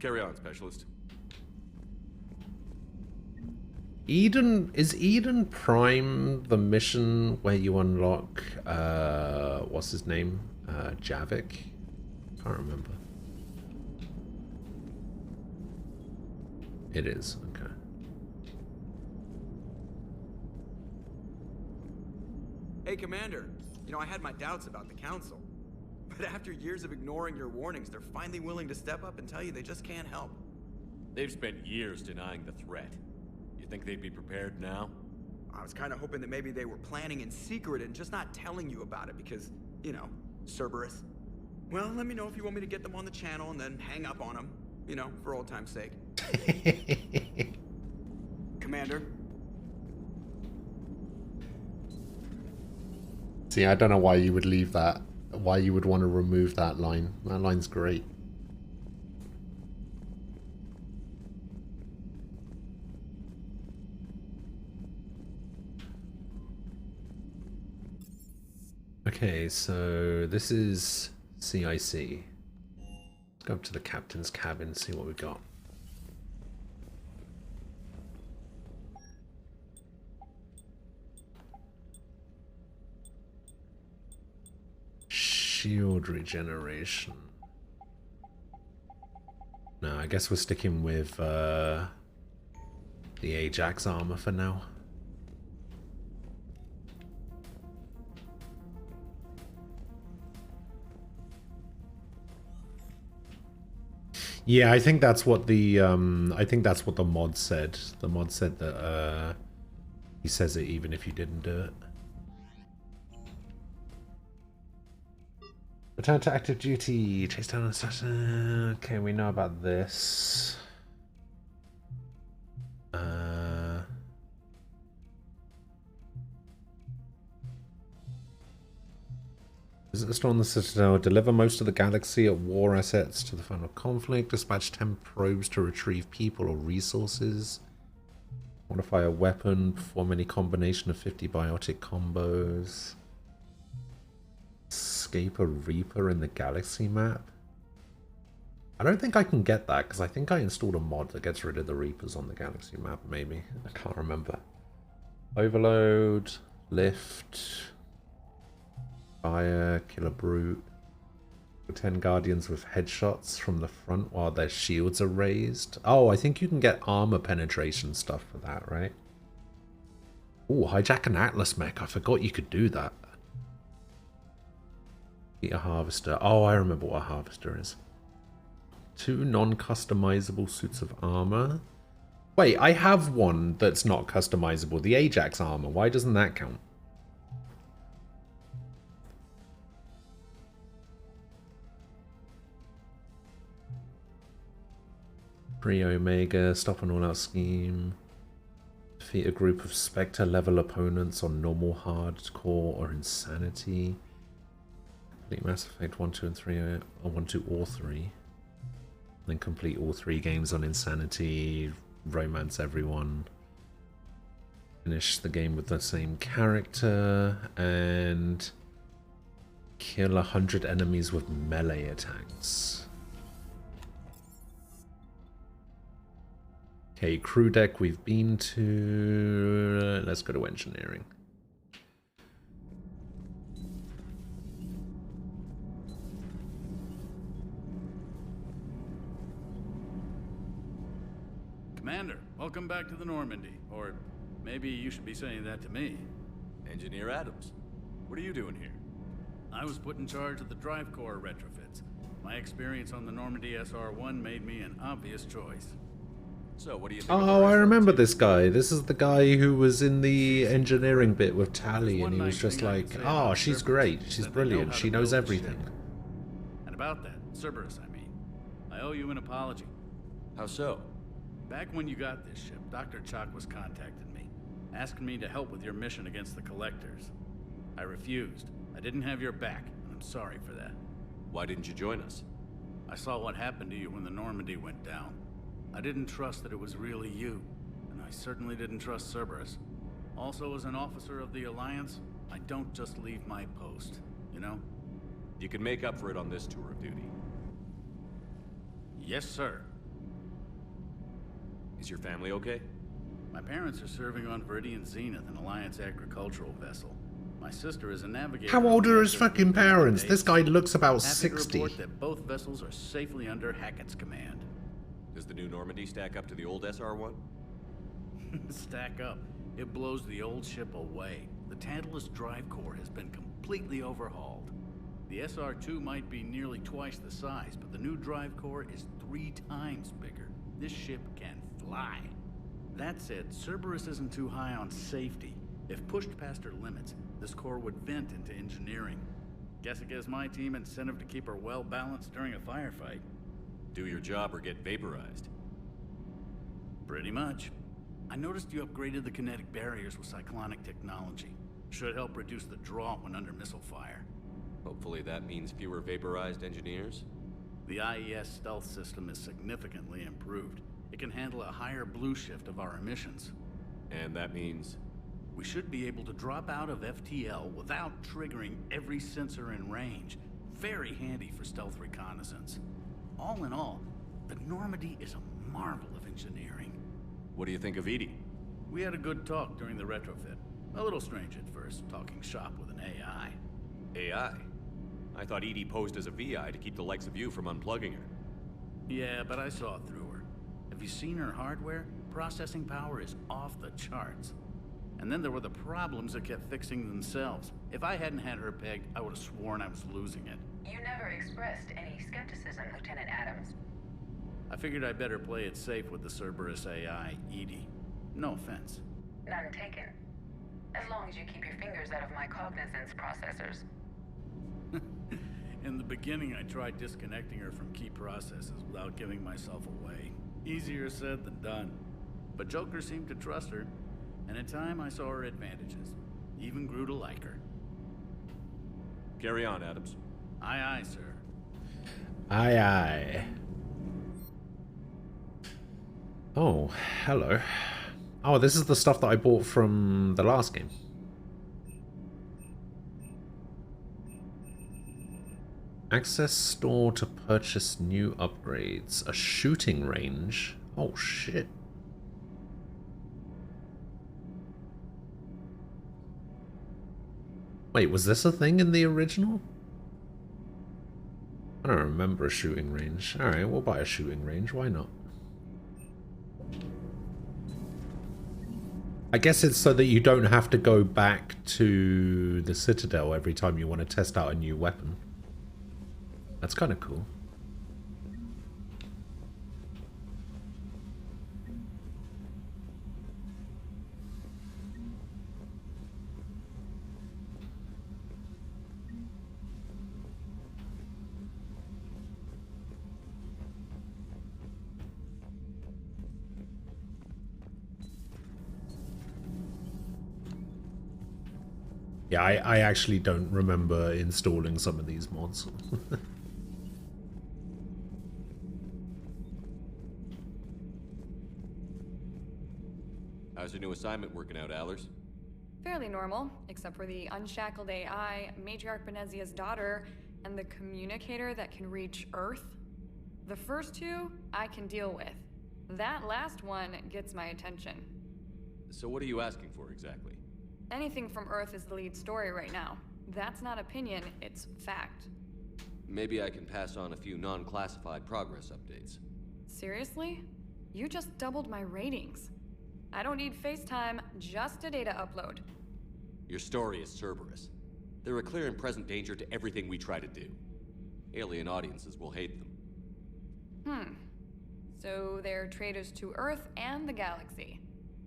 Carry on, Specialist. Is Eden Prime the mission where you unlock what's his name? Javik? Can't remember. It is, okay. Hey, Commander. You know, I had my doubts about the Council. But after years of ignoring your warnings, they're finally willing to step up and tell you they just can't help. They've spent years denying the threat. You think they'd be prepared now? I was kind of hoping that maybe they were planning in secret and just not telling you about it because, you know, Cerberus. Well, let me know if you want me to get them on the channel and then hang up on them. You know, for old time's sake. Commander? See, I don't know why you would leave that. Why you would want to remove that line. That line's great. Okay, so this is CIC. Let's go up to the captain's cabin, see what we got. Shield regeneration. No, I guess we're sticking with the Ajax armor for now. Yeah, I think that's what the mod said. The mod said that he says it even if you didn't do it. Return to active duty. Chase down an assassin. Okay, we know about this. Visit the store on the Citadel. Deliver most of the galaxy at war assets to the final conflict. Dispatch 10 probes to retrieve people or resources. Modify a weapon. Perform any combination of 50 biotic combos. Escape a Reaper in the galaxy map. I don't think I can get that because I think I installed a mod that gets rid of the Reapers on the galaxy map, maybe. I can't remember. Overload, lift, fire, kill a brute. 10 guardians with headshots from the front while their shields are raised. Oh, I think you can get armor penetration stuff for that, right? Ooh, hijack an Atlas mech. I forgot you could do that. Eat a harvester. Oh, I remember what a harvester is. 2 non-customizable suits of armor. Wait, I have one that's not customizable. The Ajax armor. Why doesn't that count? Pre-Omega. Stop an all-out scheme. Defeat a group of Spectre-level opponents on normal, hardcore, or insanity. Complete Mass Effect 1, 2, and 3, or 1, 2, or 3. Then complete all 3 games on insanity, romance everyone. Finish the game with the same character, and kill 100 enemies with melee attacks. Okay, crew deck we've been to. Let's go to engineering. Commander, welcome back to the Normandy. Or maybe you should be saying that to me. Engineer Adams, what are you doing here? I was put in charge of the drive core retrofits. My experience on the Normandy SR-1 made me an obvious choice. So, what do you think? Oh, I remember this guy. This is the guy who was in the engineering bit with Tally, and he was just like, oh, she's great. She's brilliant. She knows everything. And about that, Cerberus, I mean. I owe you an apology. How so? Back when you got this ship, Dr. Chalk was contacting me, asking me to help with your mission against the Collectors. I refused. I didn't have your back, and I'm sorry for that. Why didn't you join us? I saw what happened to you when the Normandy went down. I didn't trust that it was really you, and I certainly didn't trust Cerberus. Also, as an officer of the Alliance, I don't just leave my post, you know? You can make up for it on this tour of duty. Yes, sir. Is your family okay? My parents are serving on Viridian Zenith, an Alliance agricultural vessel. My sister is a navigator. How old are his fucking parents? This guy looks about Happy 60. to report that both vessels are safely under Hackett's command. Does the new Normandy stack up to the old SR-1? Stack up. It blows the old ship away. The Tantalus drive core has been completely overhauled. The SR-2 might be nearly twice the size, but the new drive core is 3 times bigger. This ship can fly. That said, Cerberus isn't too high on safety. If pushed past her limits, this core would vent into engineering. Guess it gives my team incentive to keep her well balanced during a firefight. Do your job or get vaporized. Pretty much. I noticed you upgraded the kinetic barriers with cyclonic technology. Should help reduce the draw when under missile fire. Hopefully that means fewer vaporized engineers? The IES stealth system is significantly improved. It can handle a higher blue shift of our emissions. And that means? We should be able to drop out of FTL without triggering every sensor in range. Very handy for stealth reconnaissance. All in all, the Normandy is a marvel of engineering. What do you think of Edie? We had a good talk during the retrofit. A little strange at first, talking shop with an AI. AI? I thought Edie posed as a VI to keep the likes of you from unplugging her. Yeah, but I saw through her. Have you seen her hardware? Processing power is off the charts. And then there were the problems that kept fixing themselves. If I hadn't had her pegged, I would have sworn I was losing it. You never expressed any skepticism, Lieutenant Adams. I figured I'd better play it safe with the Cerberus AI, Edie. No offense. None taken. As long as you keep your fingers out of my cognizance processors. In the beginning, I tried disconnecting her from key processes without giving myself away. Easier said than done. But Joker seemed to trust her, and in time I saw her advantages. Even grew to like her. Carry on, Adams. Aye, aye, sir. Aye, aye. Oh, hello. Oh, this is the stuff that I bought from the last game. Access store to purchase new upgrades. A shooting range. Oh, shit. Wait, was this a thing in the original? I don't remember a shooting range. Alright, we'll buy a shooting range. Why not? I guess it's so that you don't have to go back to the Citadel every time you want to test out a new weapon. That's kind of cool. Yeah, I actually don't remember installing some of these mods. How's your new assignment working out, Allers? Fairly normal, except for the unshackled AI, Matriarch Benezia's daughter, and the communicator that can reach Earth. The first two, I can deal with. That last one gets my attention. So what are you asking for exactly? Anything from Earth is the lead story right now. That's not opinion, it's fact. Maybe I can pass on a few non-classified progress updates. Seriously? You just doubled my ratings. I don't need FaceTime, just a data upload. Your story is Cerberus. They're a clear and present danger to everything we try to do. Alien audiences will hate them. So they're traitors to Earth and the galaxy.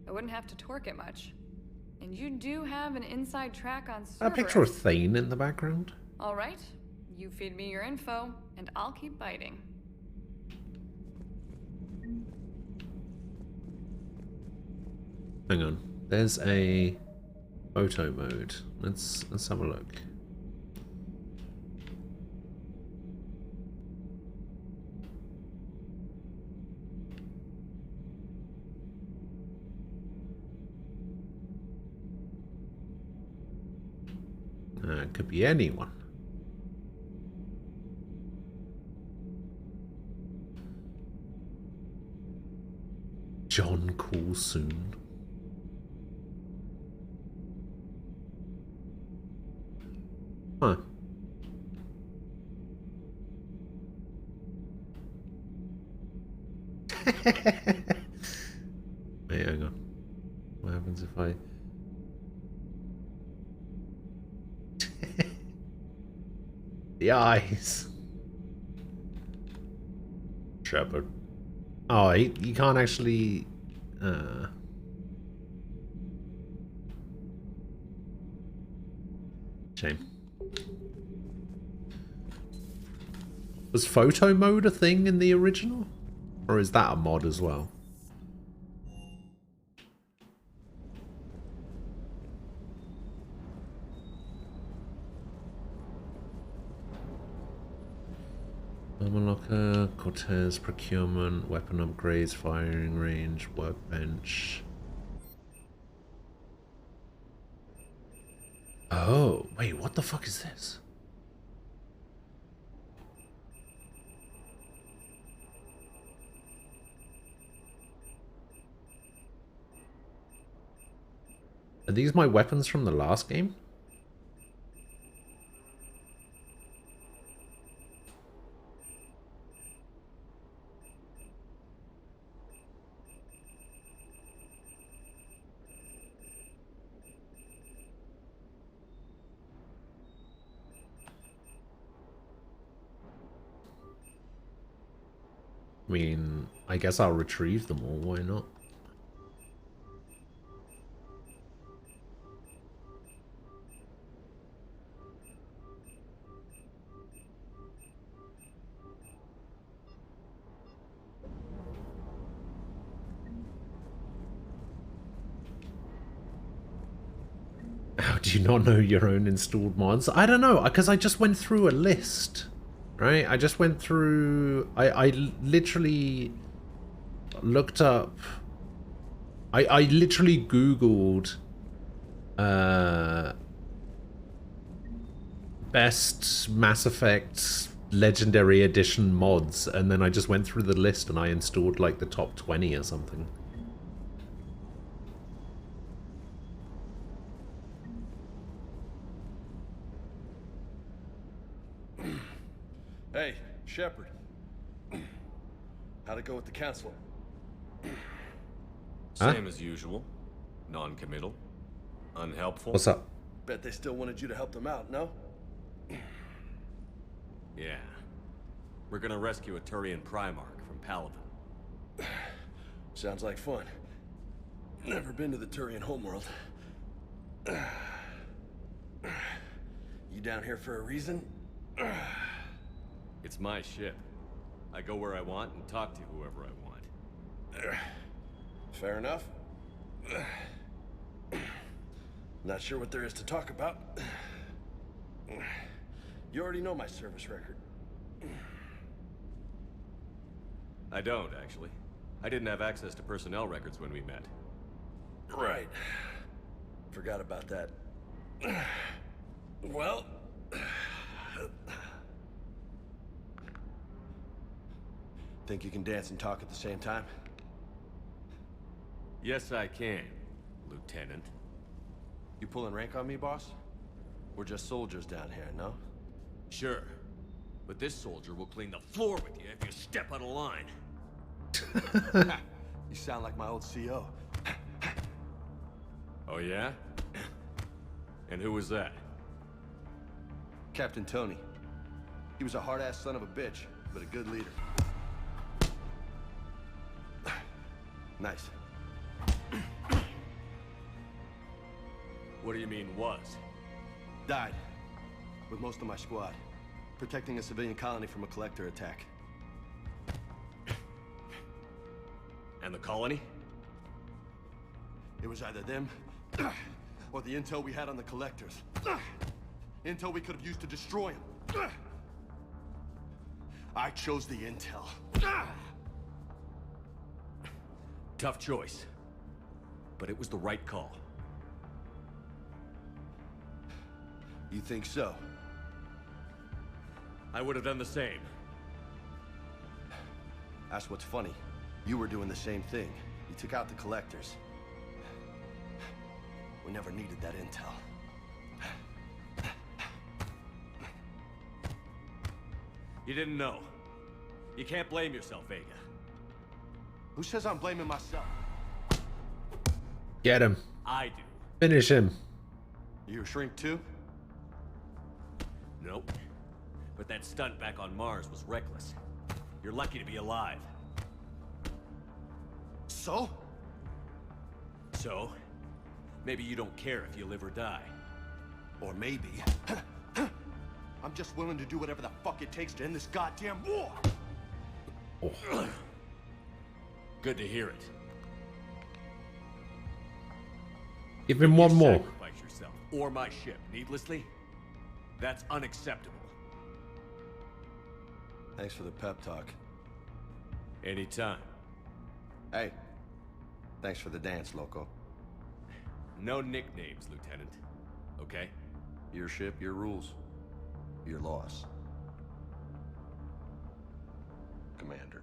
I wouldn't have to torque it much. And you do have an inside track on Cerberus. A picture of Thane in the background. All right. You feed me your info, and I'll keep biting. Hang on. There's a photo mode. Let's have a look. It could be anyone. John Coulsoon. Huh. Wait, hang on. What happens if I... The eyes. Shepard. Oh, he can't actually... Shame. Was photo mode a thing in the original? Or is that a mod as well? Locker, Cortez, procurement, weapon upgrades, firing range, workbench. Oh, wait, what the fuck is this? Are these my weapons from the last game? I mean, I guess I'll retrieve them all, why not? How do you not know your own installed mods? I don't know, because I just went through a list, right? I just went through... I literally looked up... I literally Googled... best Mass Effect Legendary Edition mods, and then I just went through the list and I installed like the top 20 or something. Hey, Shepard. How'd it go with the council? Same as usual. Non-committal. Unhelpful. What's up? Bet they still wanted you to help them out, no? Yeah. We're gonna rescue a Turian Primarch from Paladin. Sounds like fun. Never been to the Turian homeworld. You down here for a reason? It's my ship. I go where I want and talk to whoever I want. Fair enough. Not sure what there is to talk about. You already know my service record. I don't, actually. I didn't have access to personnel records when we met. Right. Forgot about that. Well... Think you can dance and talk at the same time? Yes, I can, Lieutenant. You pulling rank on me, boss? We're just soldiers down here, no? Sure. But this soldier will clean the floor with you if you step out of line. You sound like my old CO. Oh, yeah? And who was that? Captain Tony. He was a hard-ass son of a bitch, but a good leader. Nice. What do you mean, was? Died. With most of my squad. Protecting a civilian colony from a collector attack. And the colony? It was either them, or the intel we had on the collectors. Intel we could have used to destroy them. I chose the intel. Tough choice. But it was the right call. You think so? I would have done the same. That's what's funny. You were doing the same thing. You took out the collectors. We never needed that intel. You didn't know. You can't blame yourself, Vega. Who says I'm blaming myself? Get him. I do. Finish him. You a shrink too? Nope. But that stunt back on Mars was reckless. You're lucky to be alive. So? So? Maybe you don't care if you live or die. Or maybe... I'm just willing to do whatever the fuck it takes to end this goddamn war! Oh. Good to hear it. Give him one more. Sacrifice yourself or my ship needlessly? That's unacceptable. Thanks for the pep talk. Anytime. Hey, thanks for the dance, Loco. No nicknames, Lieutenant. Okay? Your ship, your rules. Your loss. Commander.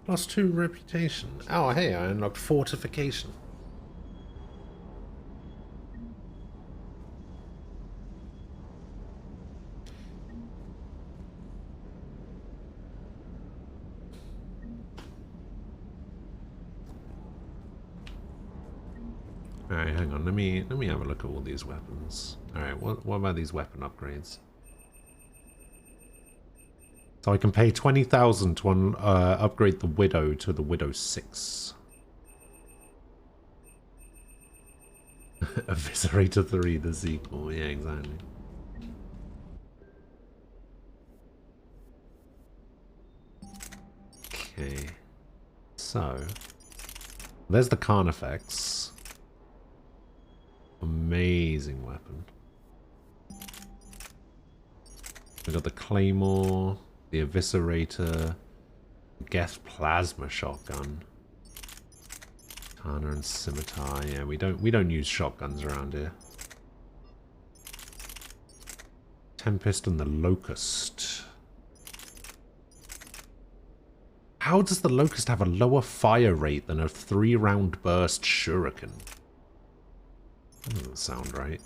+2 reputation. Oh, hey, I unlocked fortification. Alright, hang on, let me have a look at all these weapons. Alright, what about these weapon upgrades? So I can pay 20,000 to upgrade the Widow to the Widow 6. Eviscerator 3, the sequel. Yeah, exactly. Okay. So, there's the Carnifex. Amazing weapon. We got the Claymore, the Eviscerator, Geth Plasma Shotgun, Katana and Scimitar. Yeah, we don't use shotguns around here. Tempest and the Locust. How does the Locust have a lower fire rate than a 3-round burst shuriken? That doesn't sound right.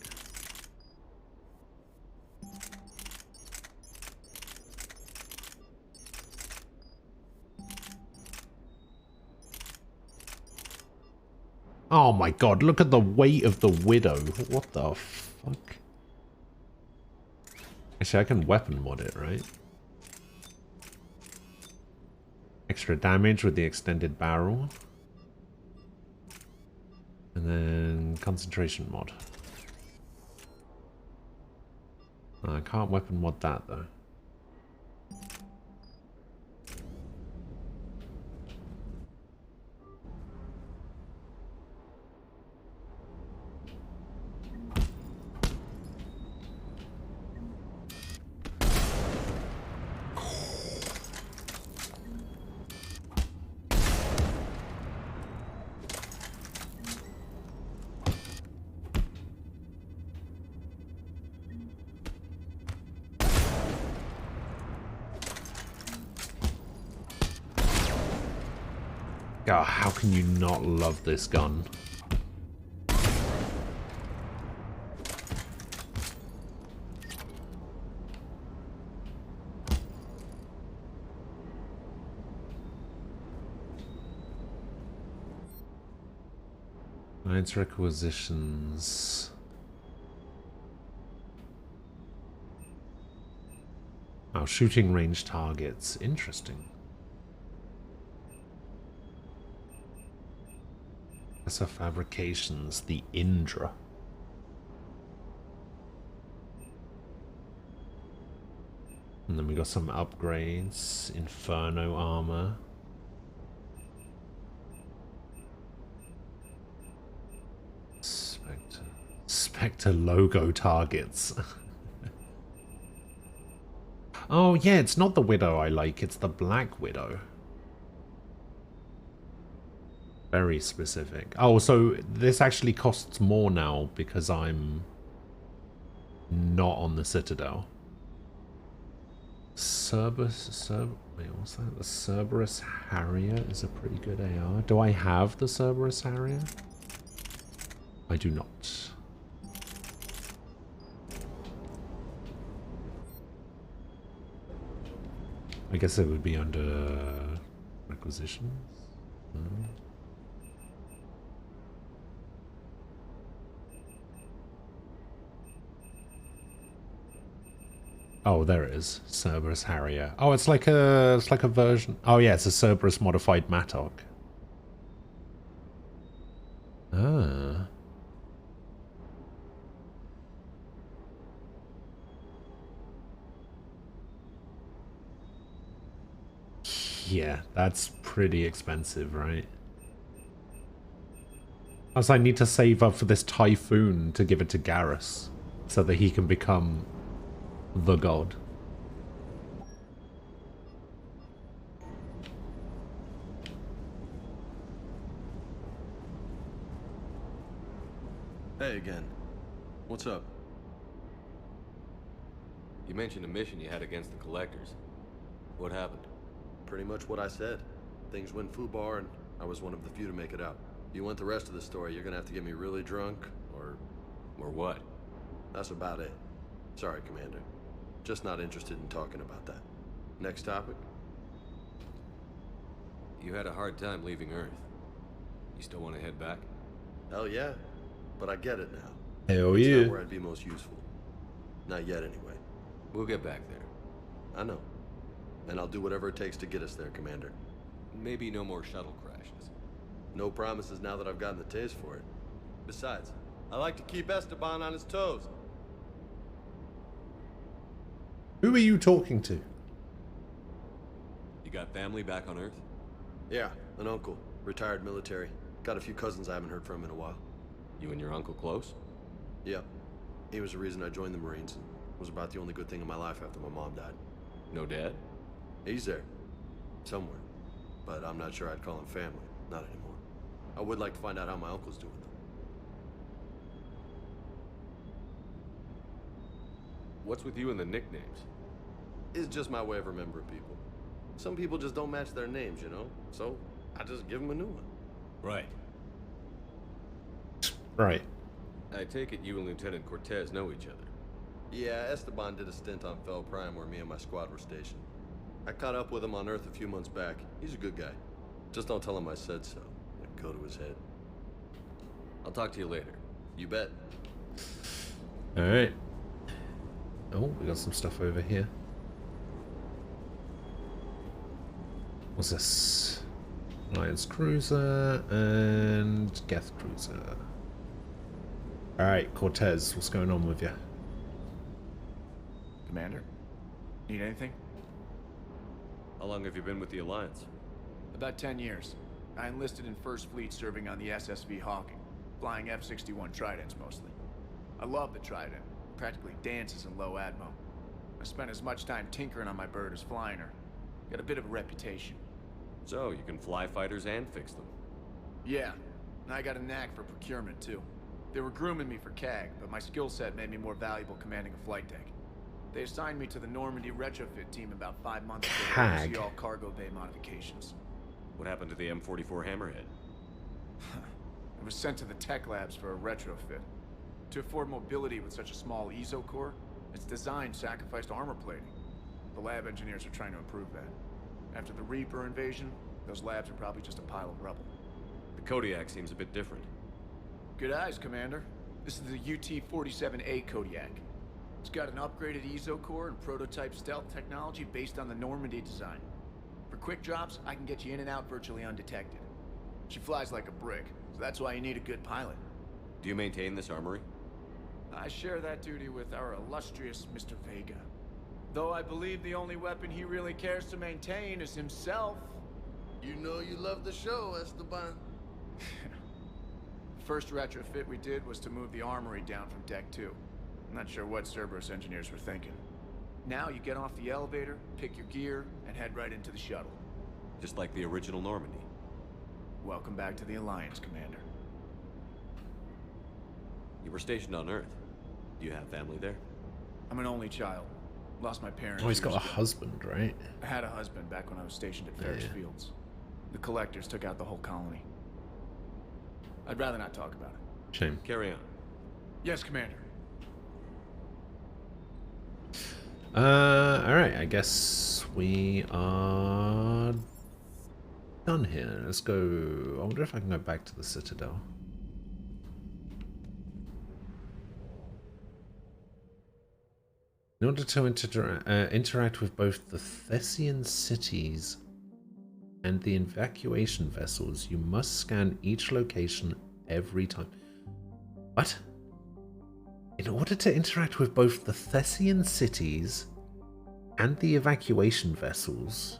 Oh my god, look at the weight of the Widow. What the fuck? Actually, I can weapon mod it, right? Extra damage with the extended barrel. And then concentration mod. I can't weapon mod that though. God, how can you not love this gun? Knight's requisitions. Oh, shooting range targets. Interesting. Fabrications, the Indra. And then we got some upgrades. Inferno armor. Spectre logo targets. Oh yeah, it's not the Widow I like, it's the Black Widow. Very specific. Oh, so this actually costs more now because I'm not on the Citadel. Wait, what's that? The Cerberus Harrier is a pretty good AR. Do I have the Cerberus Harrier? I do not. I guess it would be under requisitions. Oh, there it is. Cerberus Harrier. Oh, it's like a version. Oh yeah, it's a Cerberus modified Mattock. Ah. Yeah, that's pretty expensive, right? Plus, I need to save up for this Typhoon to give it to Garrus, so that he can become the god. Hey again. What's up? You mentioned a mission you had against the Collectors. What happened? Pretty much what I said. Things went foobar and I was one of the few to make it out. If you want the rest of the story, you're gonna have to get me really drunk, or... Or what? That's about it. Sorry, Commander. Just not interested in talking about that. Next topic? You had a hard time leaving Earth. You still want to head back? Hell yeah. But I get it now. Hell it's yeah. not where I'd be most useful. Not yet, anyway. We'll get back there. I know. And I'll do whatever it takes to get us there, Commander. Maybe no more shuttle crashes. No promises now that I've gotten the taste for it. Besides, I like to keep Esteban on his toes. Who are you talking to? You got family back on Earth? Yeah, an uncle. Retired military. Got a few cousins I haven't heard from in a while. You and your uncle close? Yep. He was the reason I joined the Marines, and was about the only good thing in my life after my mom died. No dad? He's there. Somewhere. But I'm not sure I'd call him family. Not anymore. I would like to find out how my uncle's doing, though. What's with you and the nicknames? It's just my way of remembering people. Some people just don't match their names, you know? So, I just give them a new one. Right. Right. I take it you and Lieutenant Cortez know each other. Yeah, Esteban did a stint on Fel Prime where me and my squad were stationed. I caught up with him on Earth a few months back. He's a good guy. Just don't tell him I said so. Like, go to his head. I'll talk to you later. You bet. Alright. Oh, we got some stuff over here. What's this? Alliance Cruiser and Geth Cruiser. Alright, Cortez, what's going on with you? Commander? Need anything? How long have you been with the Alliance? About 10 years. I enlisted in First Fleet serving on the SSV Hawking, flying F-61 Tridents mostly. I love the Trident. Practically dances in low atmo. I spent as much time tinkering on my bird as flying her. Got a bit of a reputation. So, you can fly fighters and fix them? Yeah, and I got a knack for procurement too. They were grooming me for CAG, but my skill set made me more valuable commanding a flight deck. They assigned me to the Normandy retrofit team about 5 months ago to CAG? oversee all cargo bay modifications. What happened to the M44 Hammerhead? It was sent to the tech labs for a retrofit. To afford mobility with such a small ESO core, its design sacrificed armor plating. The lab engineers are trying to improve that. After the Reaper invasion, those labs are probably just a pile of rubble. The Kodiak seems a bit different. Good eyes, Commander. This is the UT-47A Kodiak. It's got an upgraded ESO core and prototype stealth technology based on the Normandy design. For quick drops, I can get you in and out virtually undetected. She flies like a brick, so that's why you need a good pilot. Do you maintain this armory? I share that duty with our illustrious Mr. Vega. Though I believe the only weapon he really cares to maintain is himself. You know you love the show, Esteban. The first retrofit we did was to move the armory down from Deck 2. I'm not sure what Cerberus engineers were thinking. Now you get off the elevator, pick your gear, and head right into the shuttle. Just like the original Normandy. Welcome back to the Alliance, Commander. You were stationed on Earth. Do you have family there? I'm an only child. Lost my parents. Oh, he's got a years ago. husband, right? I had a husband back when I was stationed at Ferris Fields. The collectors took out the whole colony. I'd rather not talk about it. Shame. Carry on. Yes, Commander. Alright, I guess we are done here. Let's go. I wonder if I can go back to the Citadel. In order to interact with both the Thessian cities and the evacuation vessels, you must scan each location every time. What? In order to interact with both the Thessian cities and the evacuation vessels,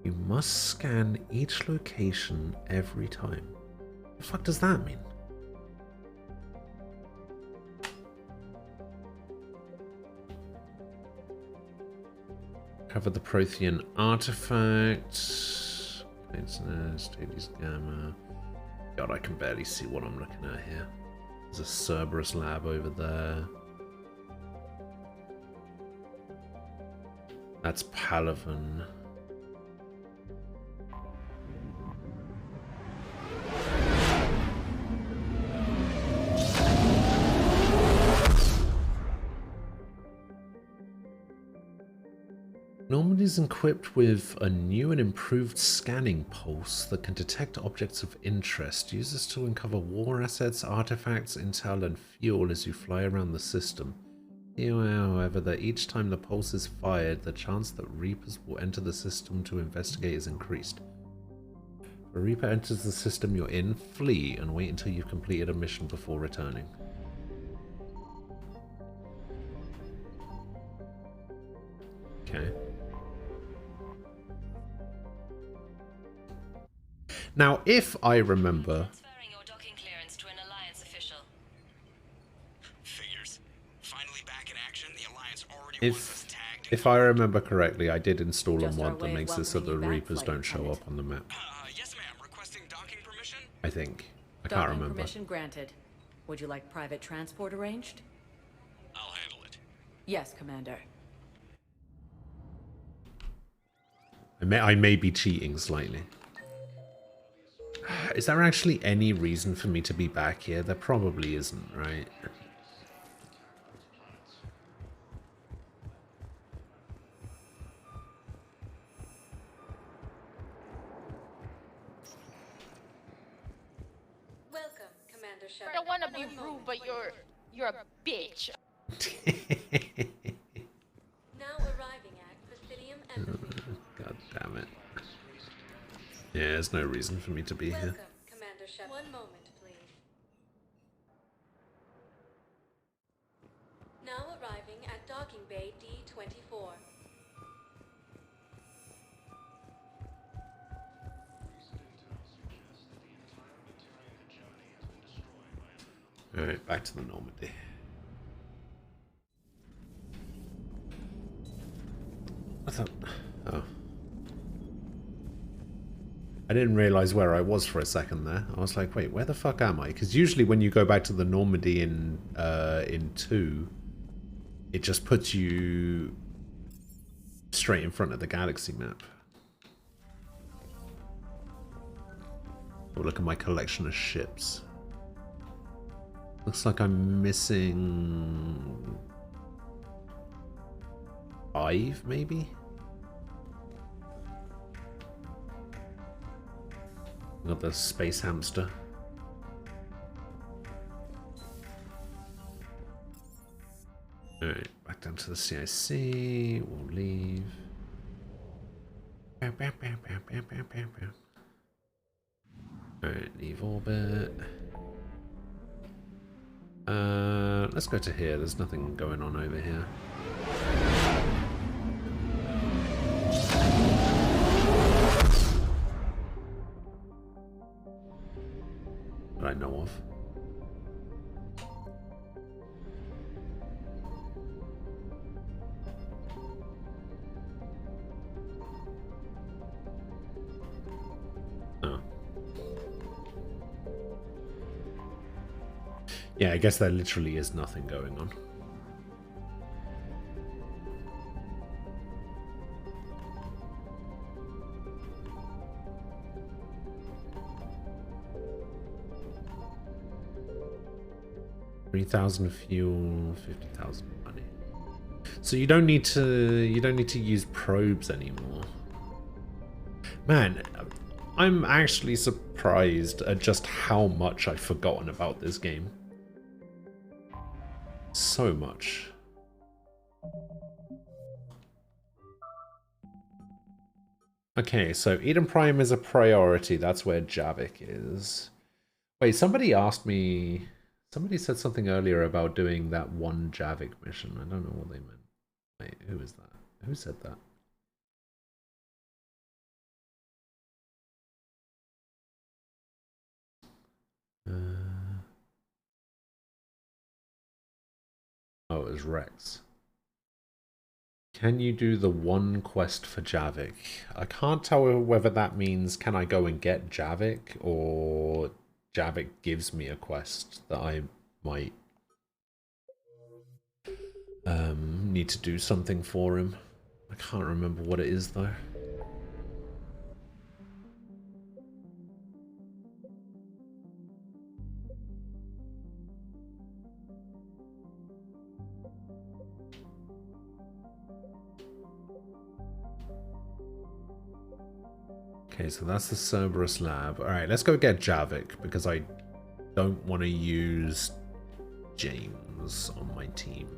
you must scan each location every time. What the fuck does that mean? Cover the Prothean artifact. Hades Gamma. God, I can barely see what I'm looking at here. There's a Cerberus lab over there. That's Palaven. Normandy is equipped with a new and improved scanning pulse that can detect objects of interest. Use this to uncover war assets, artifacts, intel, and fuel as you fly around the system. Be aware, however, that each time the pulse is fired, the chance that Reapers will enter the system to investigate is increased. If a Reaper enters the system you're in, flee and wait until you've completed a mission before returning. Okay. Now, if I remember... Transferring your docking clearance to an Alliance official. If I remember correctly, I did install a Just our mod that way of makes it so the welcoming you back, Reapers Flight don't show Lieutenant. up on the map. Yes, ma'am. Requesting docking permission? I think. I can't Docking remember. permission granted. Would you like private transport arranged? I'll handle it. Yes, Commander. I may be cheating slightly. Is there actually any reason for me to be back here? There probably isn't, right? Welcome, Commander I Shepard. don't want to be rude, but you're a bitch. Now arriving at Presidium Embassy. God damn it. Yeah, there's no reason for me to be here. Welcome, Commander Shepard. One moment, please. Now arriving at Docking Bay D-24. Alright, back to the Normandy. I thought... Oh. I didn't realize where I was for a second there. I was like, wait, where the fuck am I? Because usually when you go back to the Normandy in 2, it just puts you straight in front of the galaxy map. Oh, look at my collection of ships. Looks like I'm missing 5, maybe? Got the space hamster. Alright, back down to the CIC. We'll leave. Alright, leave orbit. Let's go to here. There's nothing going on over here. That I know of. Oh. Yeah, I guess there literally is nothing going on. $3,000 fuel, 50,000 money. So you don't need to use probes anymore. Man, I'm actually surprised at just how much I've forgotten about this game. So much. Okay, so Eden Prime is a priority. That's where Javik is. Wait, somebody asked me... Somebody said something earlier about doing that one Javik mission. I don't know what they meant. Wait, who is that? Who said that? Oh, it was Rex. Can you do the one quest for Javik? I can't tell whether that means can I go and get Javik or Javik gives me a quest that I might need to do something for him. I can't remember what it is though. Okay, so that's the Cerberus lab. Alright, let's go get Javik, because I don't want to use James on my team.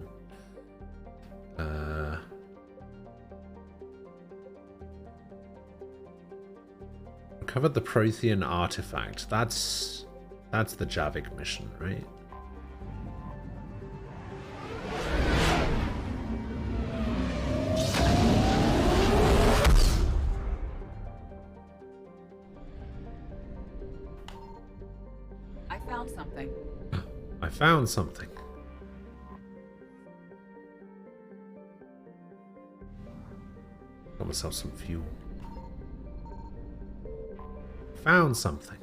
Recovered the Prothean artifact. That's the Javik mission, right? I found something. I found something. myself some fuel. Found something.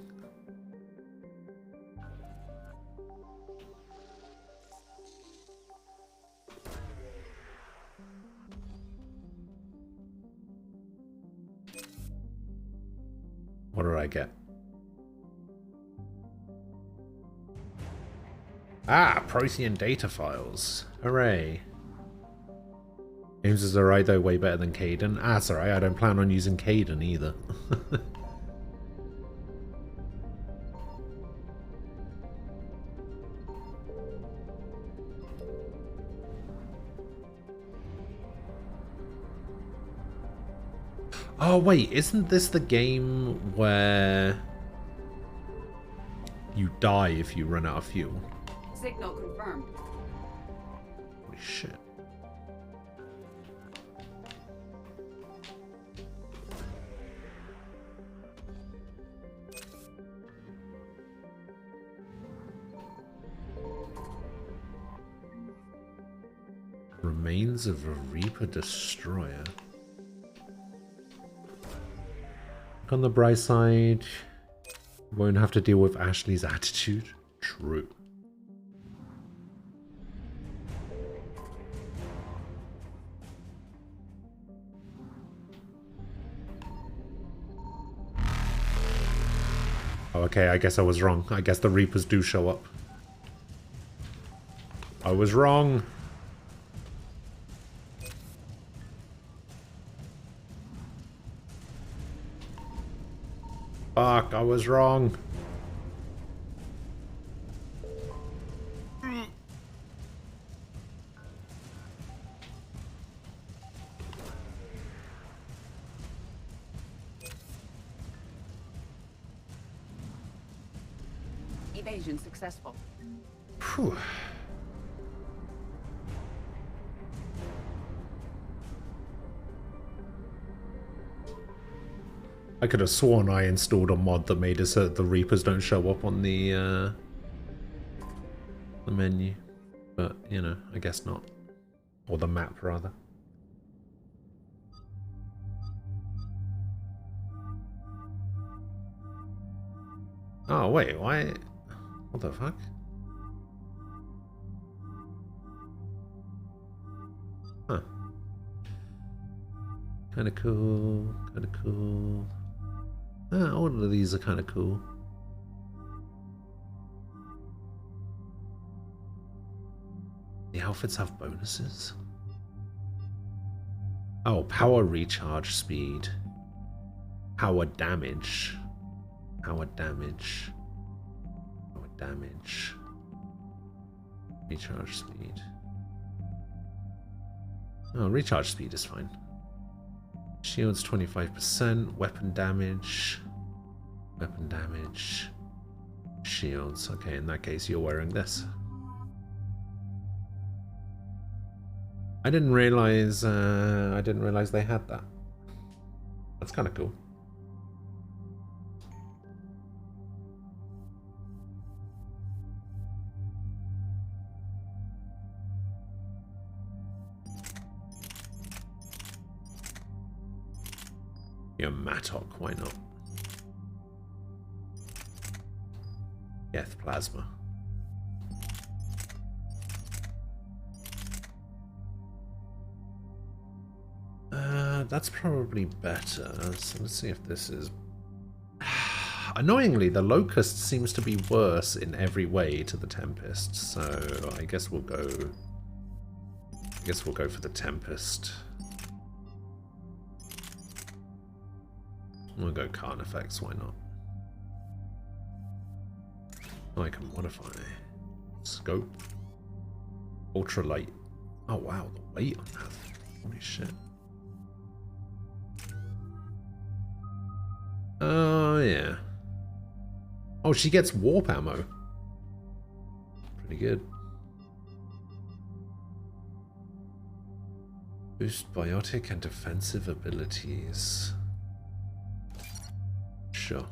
What did I get? Ah, Protean data files. Hooray. James is alright though, way better than Caden. Ah, it's alright, I don't plan on using Caden either. Oh wait, isn't this the game where you die if you run out of fuel? Signal confirmed. Holy shit. Remains of a Reaper Destroyer. Look on the bright side, won't have to deal with Ashley's attitude. True. Oh, okay, I guess I was wrong. I guess the Reapers do show up. I was wrong. Fuck, I was wrong. Evasion successful. Phew. I could have sworn I installed a mod that made it so that the Reapers don't show up on the menu. But, you know, I guess not. Or the map, rather. Oh, wait, why? What the fuck? Huh. Kinda cool, kinda cool. Ah, all of these are kinda cool. The outfits have bonuses? Oh, power recharge speed. Power damage. Power damage. Power damage. Recharge speed. Oh, recharge speed is fine. Shields 25%, weapon damage. Weapon damage. Shields. Okay, in that case you're wearing this. I didn't realize they had that. That's kind of cool. Yeah, Mattock, why not? Geth Plasma. That's probably better. So let's see if this is... Annoyingly, the Locust seems to be worse in every way to the Tempest, so I guess we'll go... for the Tempest. We'll go Carnifex, why not? Oh, I can modify. Scope. Ultralight. Oh wow, the weight on that. Holy shit. Oh yeah. Oh, she gets warp ammo. Pretty good. Boost biotic and defensive abilities. Sure.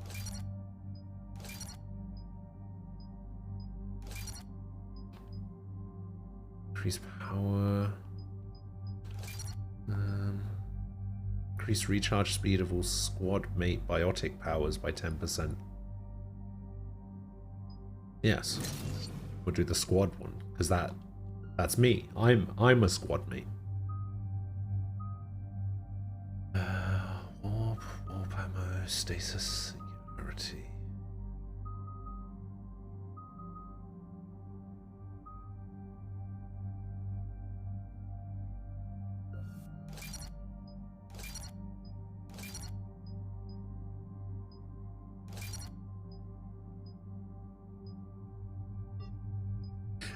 Increase power. increase recharge speed of all squad mate biotic powers by 10%. Yes, we'll do the squad one because that's me. I'm a squad mate. Warp ammo, stasis, security.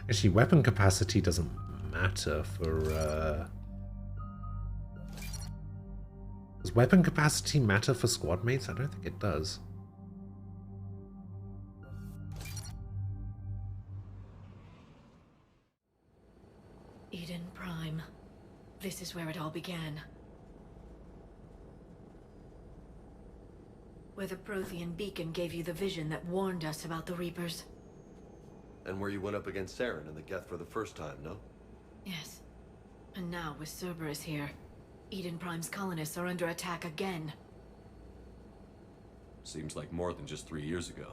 Actually, weapon capacity doesn't matter for, does weapon capacity matter for squad mates? I don't think it does. Eden Prime. This is where it all began. Where the Prothean beacon gave you the vision that warned us about the Reapers. And where you went up against Saren and the Geth for the first time, no? Yes. And now, with Cerberus here, Eden Prime's colonists are under attack again. Seems like more than just 3 years ago.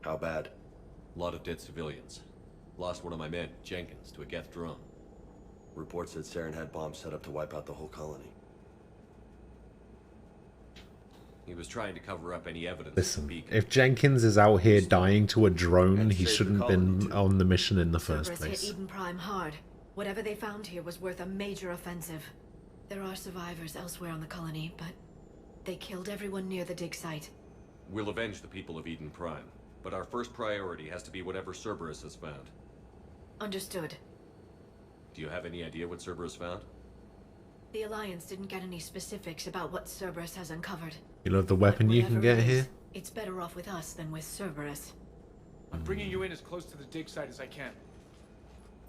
How bad? A lot of dead civilians. Lost one of my men, Jenkins, to a Geth drone. Reports said Saren had bombs set up to wipe out the whole colony. He was trying to cover up any evidence. Listen, if Jenkins is out here dying to a drone, he shouldn't have been on the mission in the first Cerberus place. hit Eden Prime hard. Whatever they found here was worth a major offensive. There are survivors elsewhere on the colony, but they killed everyone near the dig site. We'll avenge the people of Eden Prime, but our first priority has to be whatever Cerberus has found. Understood. Do you have any idea what Cerberus found? The Alliance didn't get any specifics about what Cerberus has uncovered. You love the weapon you can get here? It's better off with us than with Cerberus. I'm bringing you in as close to the dig site as I can.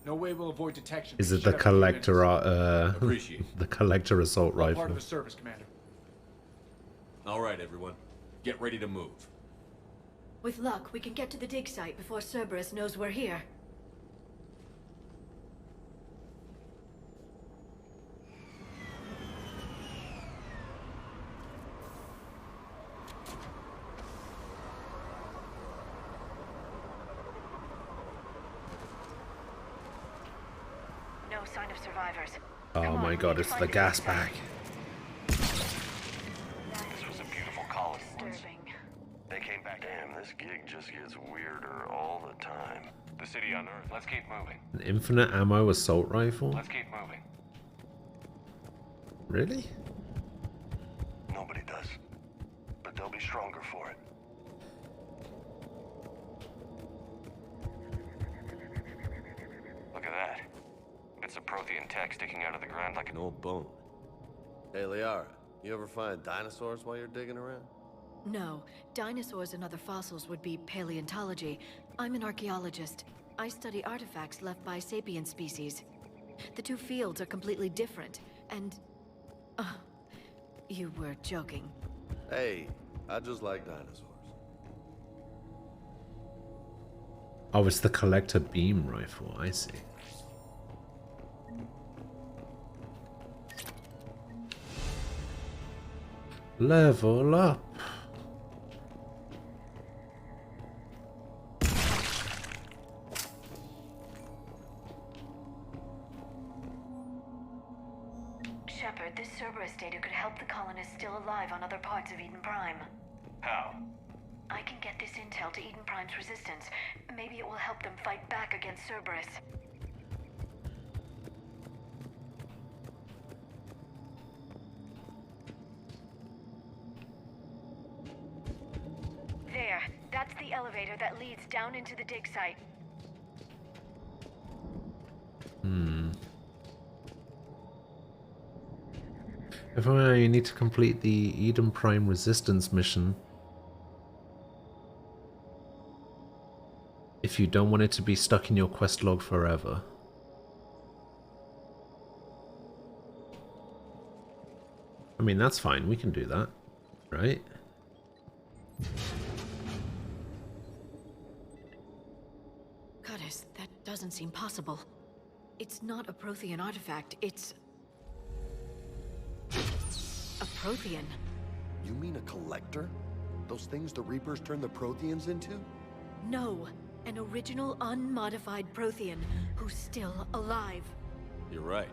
No way we'll avoid detection. Is it the collector, the collector assault Part rifle? of the service, Commander. All right, everyone. Get ready to move. With luck, we can get to the dig site before Cerberus knows we're here. No sign of survivors. Oh my god, it's the gas bag. This was a beautiful colony once. They came back. Damn, this gig just gets weirder all the time. The city on Earth. Let's keep moving. An infinite ammo assault rifle? Let's keep moving. Really? Nobody does. But they'll be stronger for it. Look at that. Bits of Prothean tech sticking out of the ground like an old bone. Hey, Liara, you ever find dinosaurs while you're digging around? No, dinosaurs and other fossils would be paleontology. I'm an archaeologist. I study artifacts left by sapient species. The two fields are completely different, and... you were joking. Hey, I just like dinosaurs. Oh, it's the collector beam rifle, I see. Level up. Shepard, this Cerberus data could help the colonists still alive on other parts of Eden Prime. How? I can get this intel to Eden Prime's resistance. Maybe it will help them fight back against Cerberus. There. That's the elevator that leads down into the dig site. If you need to complete the Eden Prime Resistance mission. If you don't want it to be stuck in your quest log forever. I mean, that's fine. We can do that, right? Curtis, that doesn't seem possible. It's not a Prothean artifact, it's... a Prothean. You mean a collector? Those things the Reapers turned the Protheans into? No, an original unmodified Prothean who's still alive. You're right.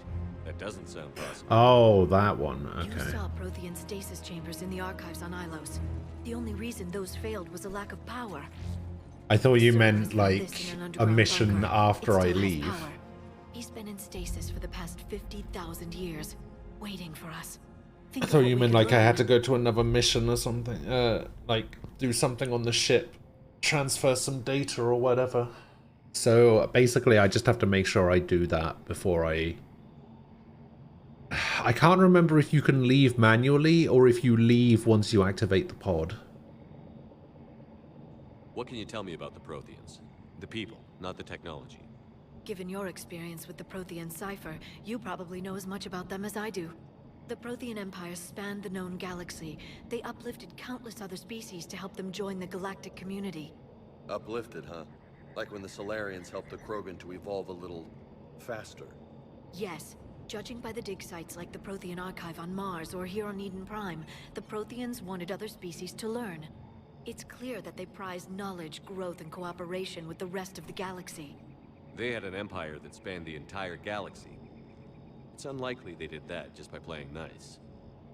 That doesn't sound possible. Oh, that one. You Okay. saw Prothean stasis chambers in the archives on Ilos. The only reason those failed was a lack of power. I thought you Cerberus meant found like this in an a underground mission bunker. after It I still has leave. power. He's been in stasis for the past 50,000 years, waiting for us. I Think of thought what you we meant could like I learn. had to go to another mission or something. Like do something on the ship, transfer some data or whatever. So basically, I just have to make sure I do that before I can't remember if you can leave manually or if you leave once you activate the pod. What can you tell me about the Protheans? The people, not the technology. Given your experience with the Prothean cipher, you probably know as much about them as I do. The Prothean Empire spanned the known galaxy. They uplifted countless other species to help them join the galactic community. Uplifted, huh? Like when the Solarians helped the Krogan to evolve a little faster. Yes. Judging by the dig sites like the Prothean Archive on Mars or here on Eden Prime, the Protheans wanted other species to learn. It's clear that they prized knowledge, growth, and cooperation with the rest of the galaxy. They had an empire that spanned the entire galaxy. It's unlikely they did that just by playing nice.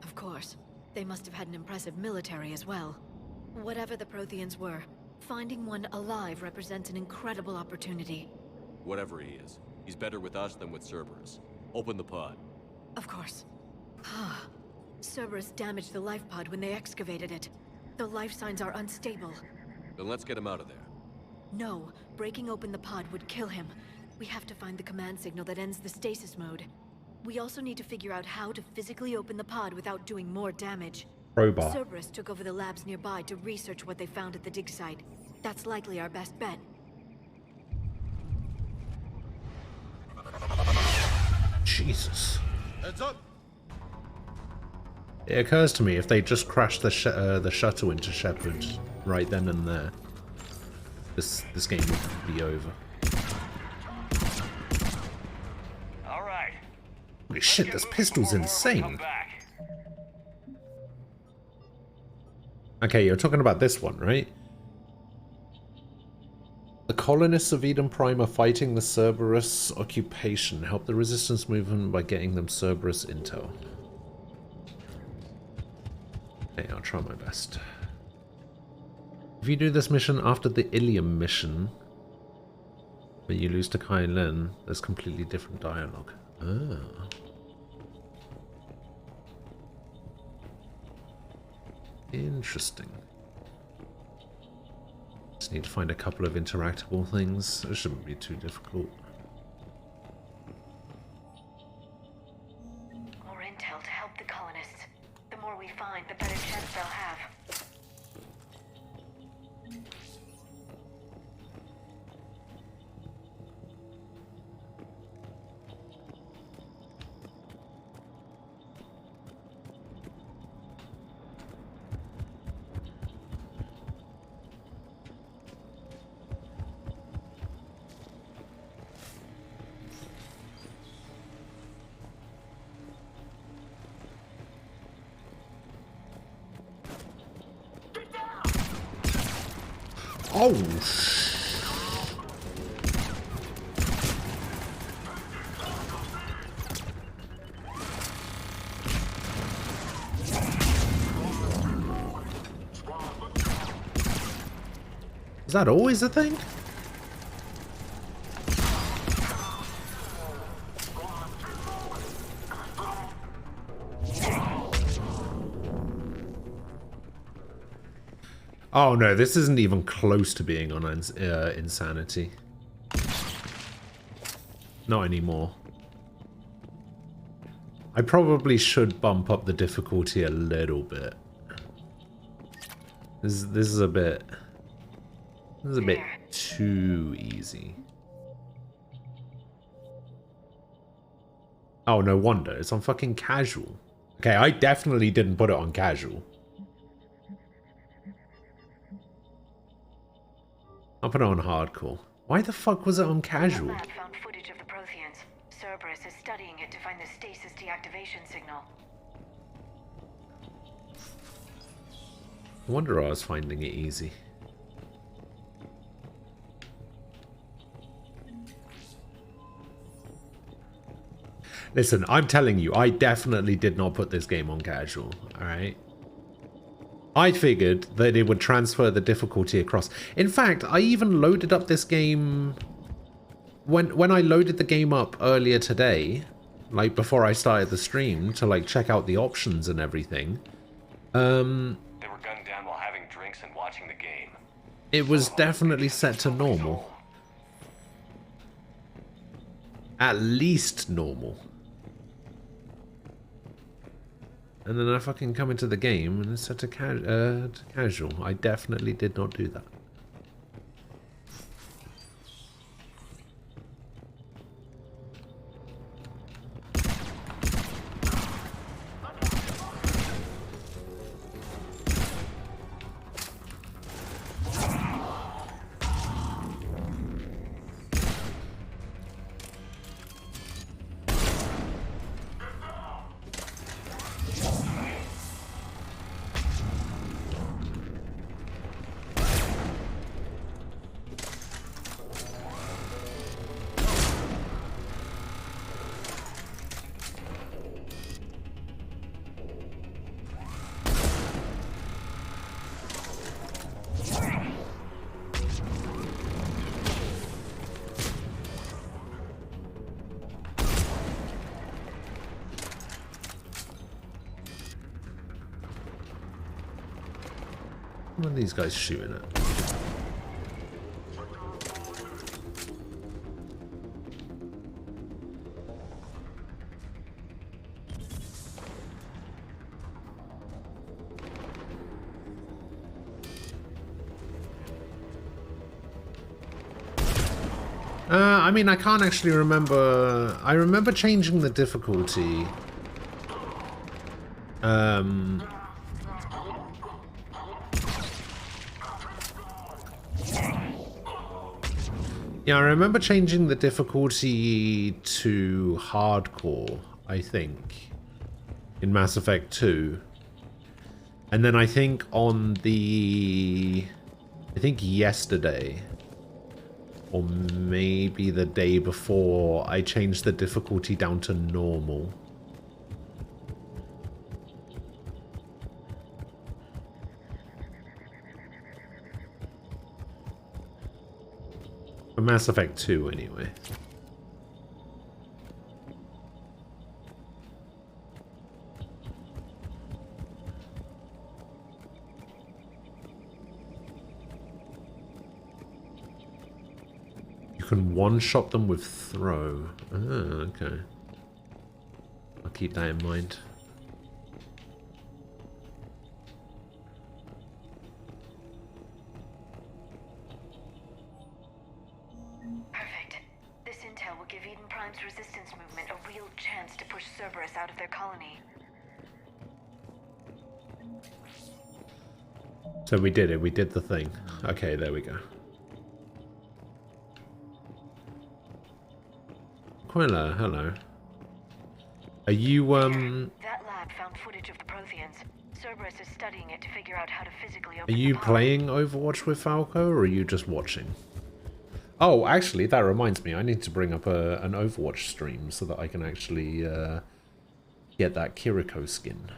Of course. They must have had an impressive military as well. Whatever the Protheans were, finding one alive represents an incredible opportunity. Whatever he is, he's better with us than with Cerberus. Open the pod. Of course. Cerberus damaged the life pod when they excavated it. The life signs are unstable. Then let's get him out of there. No, breaking open the pod would kill him. We have to find the command signal that ends the stasis mode. We also need to figure out how to physically open the pod without doing more damage. Crowbar. Cerberus took over the labs nearby to research what they found at the dig site. That's likely our best bet. Jesus. Heads up! It occurs to me if they just crashed the shuttle into Shepard right then and there, this game would be over. All right. Holy shit, this pistol's insane. Okay, you're talking about this one, right? The colonists of Eden Prime are fighting the Cerberus occupation. Help the resistance movement by getting them Cerberus intel. Hey, I'll try my best. If you do this mission after the Ilium mission, where you lose to Kai Len, there's completely different dialogue. Ah. Interesting. Just need to find a couple of interactable things. It shouldn't be too difficult. More intel to help the colonists. The more we find, the better chance they'll have. Oh, is that always a thing? Oh no, this isn't even close to being on insanity. Not anymore. I probably should bump up the difficulty a little bit. This is a bit too easy. Oh, no wonder. It's on fucking casual. Okay, I definitely didn't put it on casual. I'll put it on hardcore. Why the fuck was it on casual? The lab found footage of the Protheans. Cerberus is studying it to find the stasis deactivation signal. No wonder I was finding it easy. Listen, I'm telling you, I definitely did not put this game on casual, alright? I figured that it would transfer the difficulty across. In fact, I even loaded up this game... When I loaded the game up earlier today, like before I started the stream, to like check out the options and everything, They were gunned down while having drinks and watching the game. it was definitely set to normal. At least normal. And then I fucking come into the game and it's set to casual. I definitely did not do that. What are these guys shooting at? I mean, I can't actually remember. I remember changing the difficulty. Yeah, I remember changing the difficulty to hardcore, I think, in Mass Effect 2. And then I think on the... I think yesterday, or maybe the day before, I changed the difficulty down to normal. For Mass Effect 2, anyway. You can one-shot them with throw. Ah, okay. I'll keep that in mind. Out of their colony. So we did it. We did the thing. Okay, there we go. Quilla, hello. Are you, That lab found footage of the Protheans. Cerberus is studying it to figure out how to physically open Are you the playing Overwatch with Falco, or are you just watching? Oh, actually, that reminds me. I need to bring up an Overwatch stream so that I can actually get that Kiriko skin.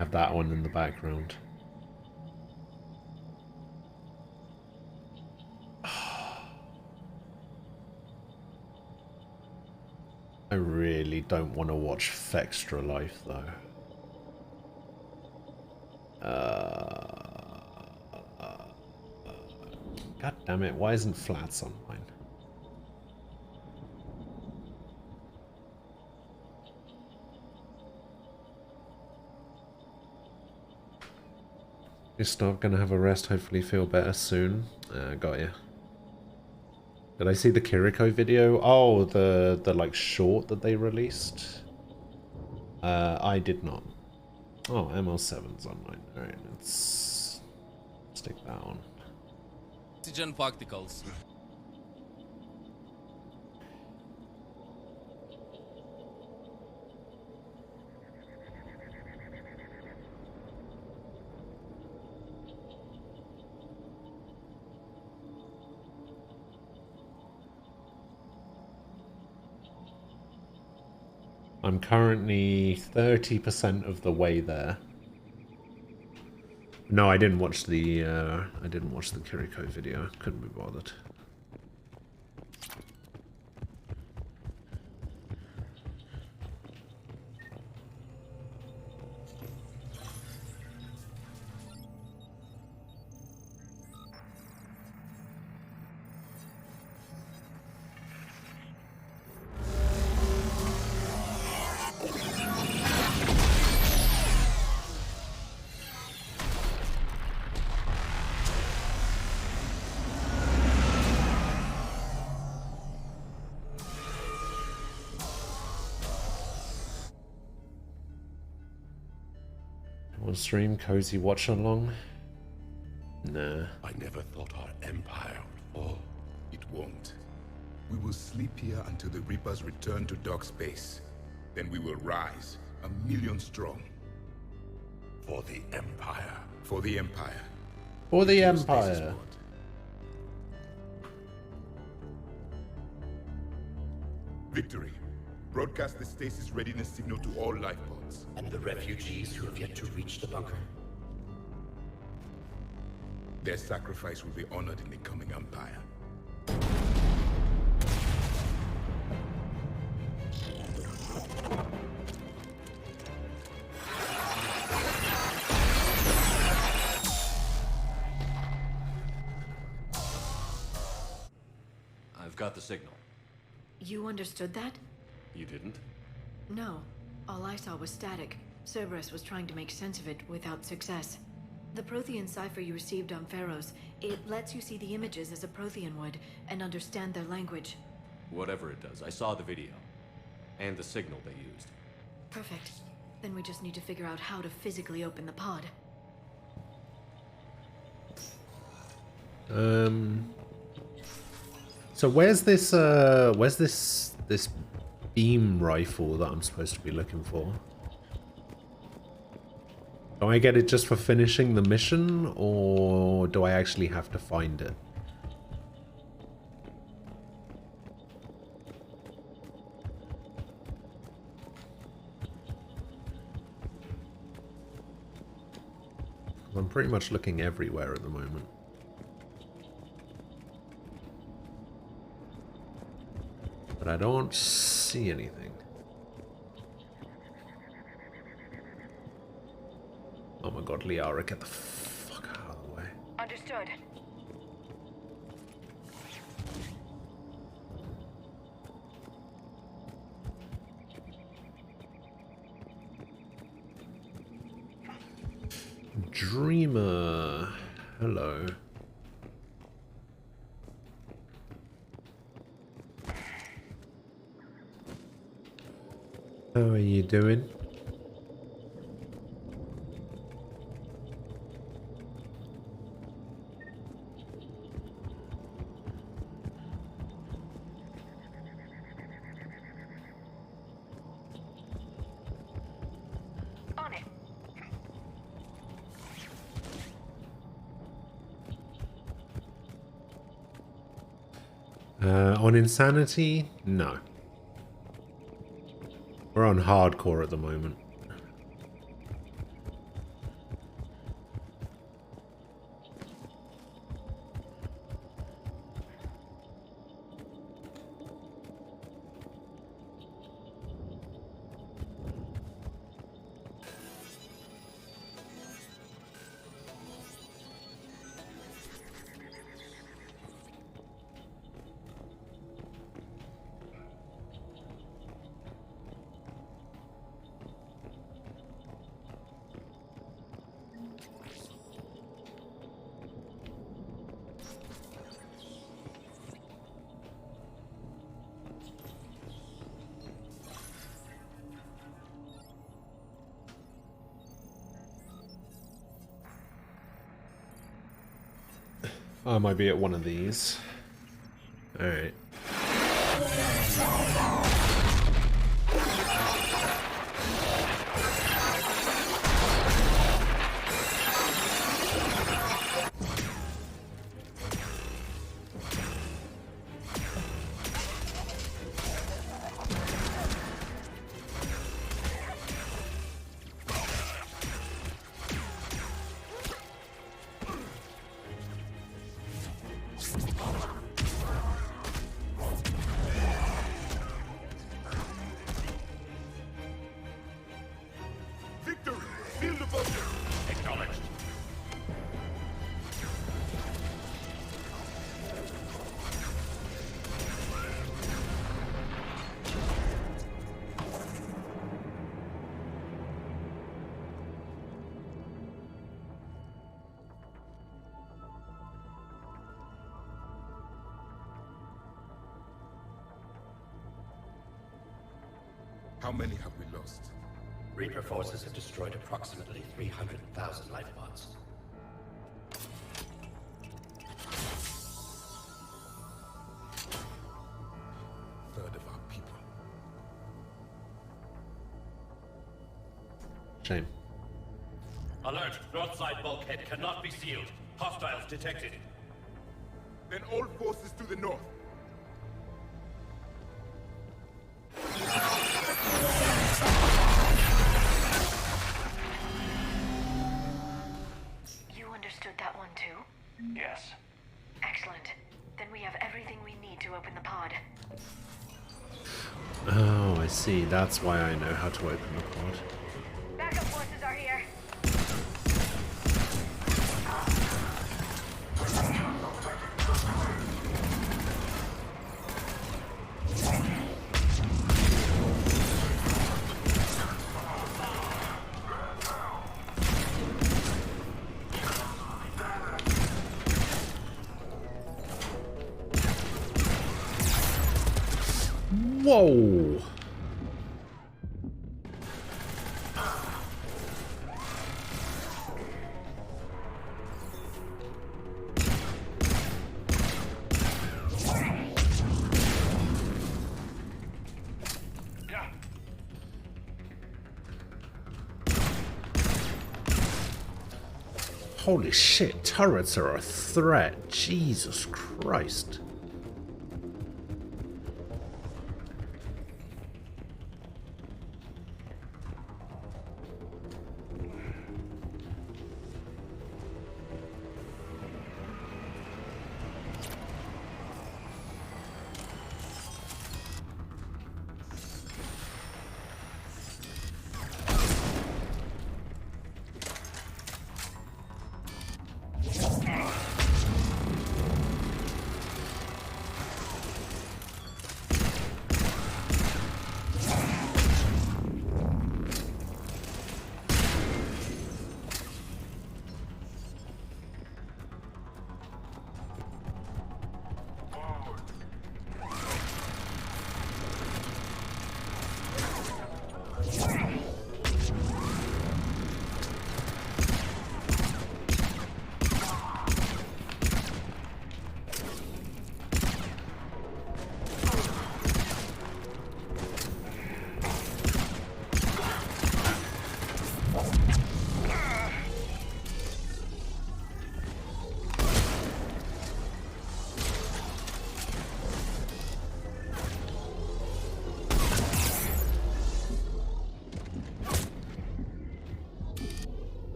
Have that one in the background. I really don't want to watch Fextra Life, though. God damn it, why isn't Flats online? You're still gonna have a rest, hopefully feel better soon. Got ya. Did I see the Kiriko video? Oh, the like short that they released? I did not. Oh, ML7's online. Alright, let's stick that on. Oxygen particles. I'm currently 30% of the way there. No, I didn't watch the Kiriko video. Couldn't be bothered. Will stream cozy watch along? Nah. I never thought our empire would fall. It won't. We will sleep here until the Reapers return to dark space. Then we will rise, 1,000,000 strong. For the Empire. For the Empire. For the Empire. Victory. Broadcast the stasis readiness signal to all life pods. And the refugees who have yet to reach the bunker. Their sacrifice will be honored in the coming Empire. I've got the signal. You understood that? You didn't? No. All I saw was static. Cerberus was trying to make sense of it without success. The Prothean cipher you received on Pharaohs, it lets you see the images as a Prothean would and understand their language. Whatever it does, I saw the video. And the signal they used. Perfect. Then we just need to figure out how to physically open the pod. So where's this this beam rifle that I'm supposed to be looking for? Do I get it just for finishing the mission, or do I actually have to find it? I'm pretty much looking everywhere at the moment. But I don't see anything. Oh my god, Liara, get the fuck out of the way. Understood. Dreamer. Hello. How are you doing? On it. On Insanity? No. We're on hardcore at the moment. I might be at one of these. Alright. How many have we lost? Reaper forces have destroyed approximately 300,000 life pods. Third of our people. Shame. Alert! North side bulkhead cannot be sealed. Hostiles detected. Then all forces to the north. You understood that one too? Yes. Excellent. Then we have everything we need to open the pod. Oh, I see. That's why I know how to open the pod. Backup forces are here. Whoa! Holy shit, turrets are a threat. Jesus Christ.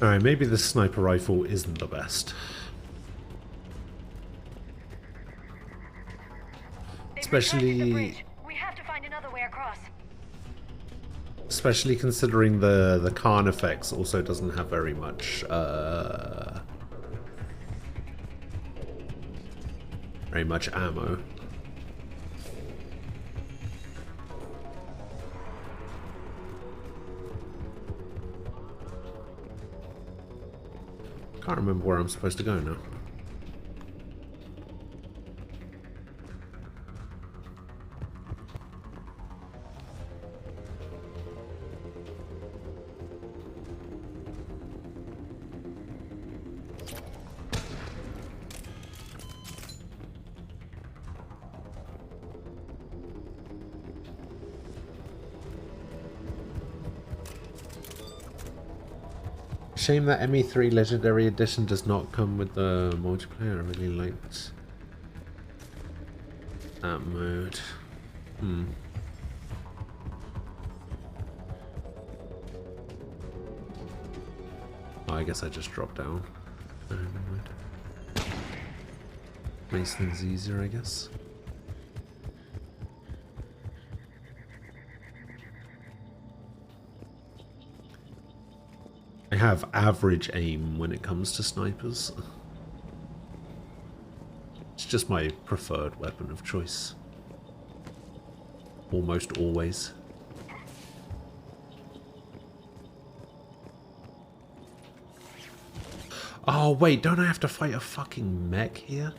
Alright, maybe the sniper rifle isn't the best. Especially... We have to find another way across. Especially considering the Khan effects also doesn't have very much, very much ammo. Can't remember where I'm supposed to go now. Shame that ME3 Legendary Edition does not come with the multiplayer. I really liked that mode. Oh, I guess I just dropped down. Never mind. Makes things easier, I guess. have average aim when it comes to snipers. It's just my preferred weapon of choice. Almost always. Oh wait, don't I have to fight a fucking mech here?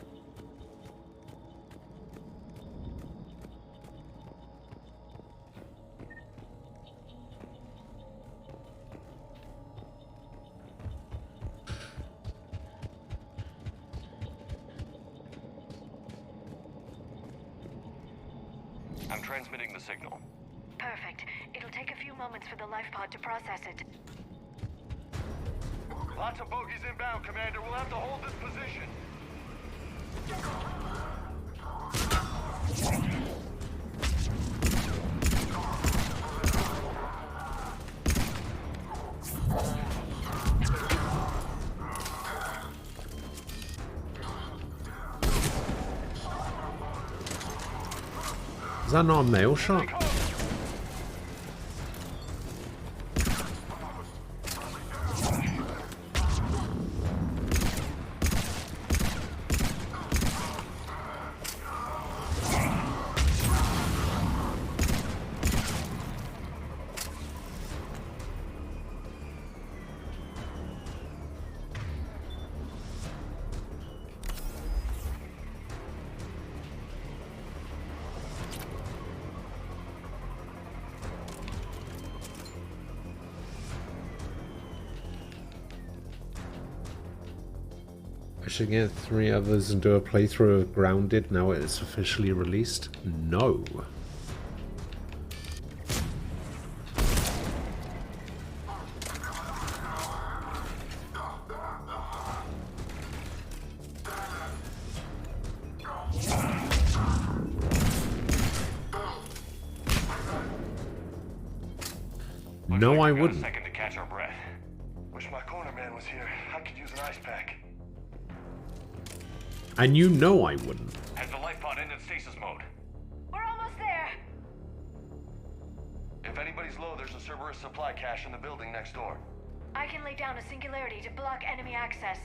I'm transmitting the signal. Perfect. It'll take a few moments for the life pod to process it. Lots of bogies inbound, Commander. We'll have to hold this position. Is that not a mail shot? I should get 3 others and do a playthrough of Grounded now it's officially released? No. No, I wouldn't. A second to catch our breath. Wish my corner man was here. I could use an ice pack. And you know I wouldn't. Has the life pod ended stasis mode? We're almost there. If anybody's low, there's a Cerberus supply cache in the building next door. I can lay down a singularity to block enemy access.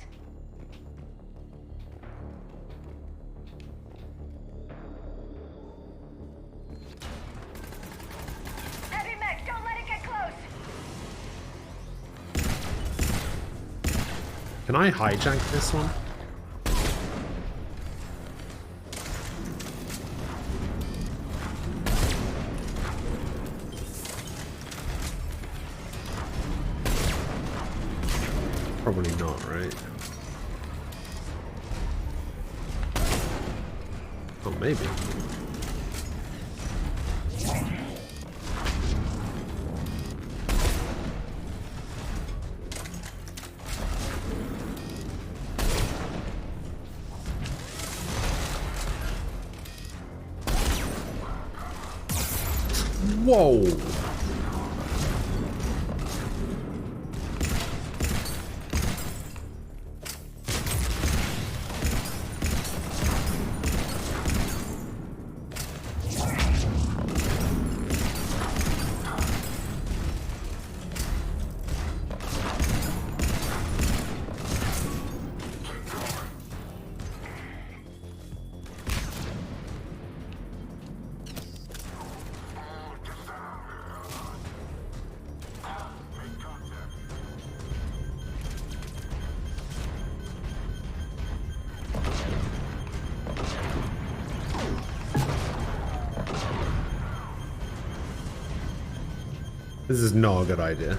Heavy mech, don't let it get close. Can I hijack this one? Probably not, right? Oh, maybe. Whoa! This is not a good idea.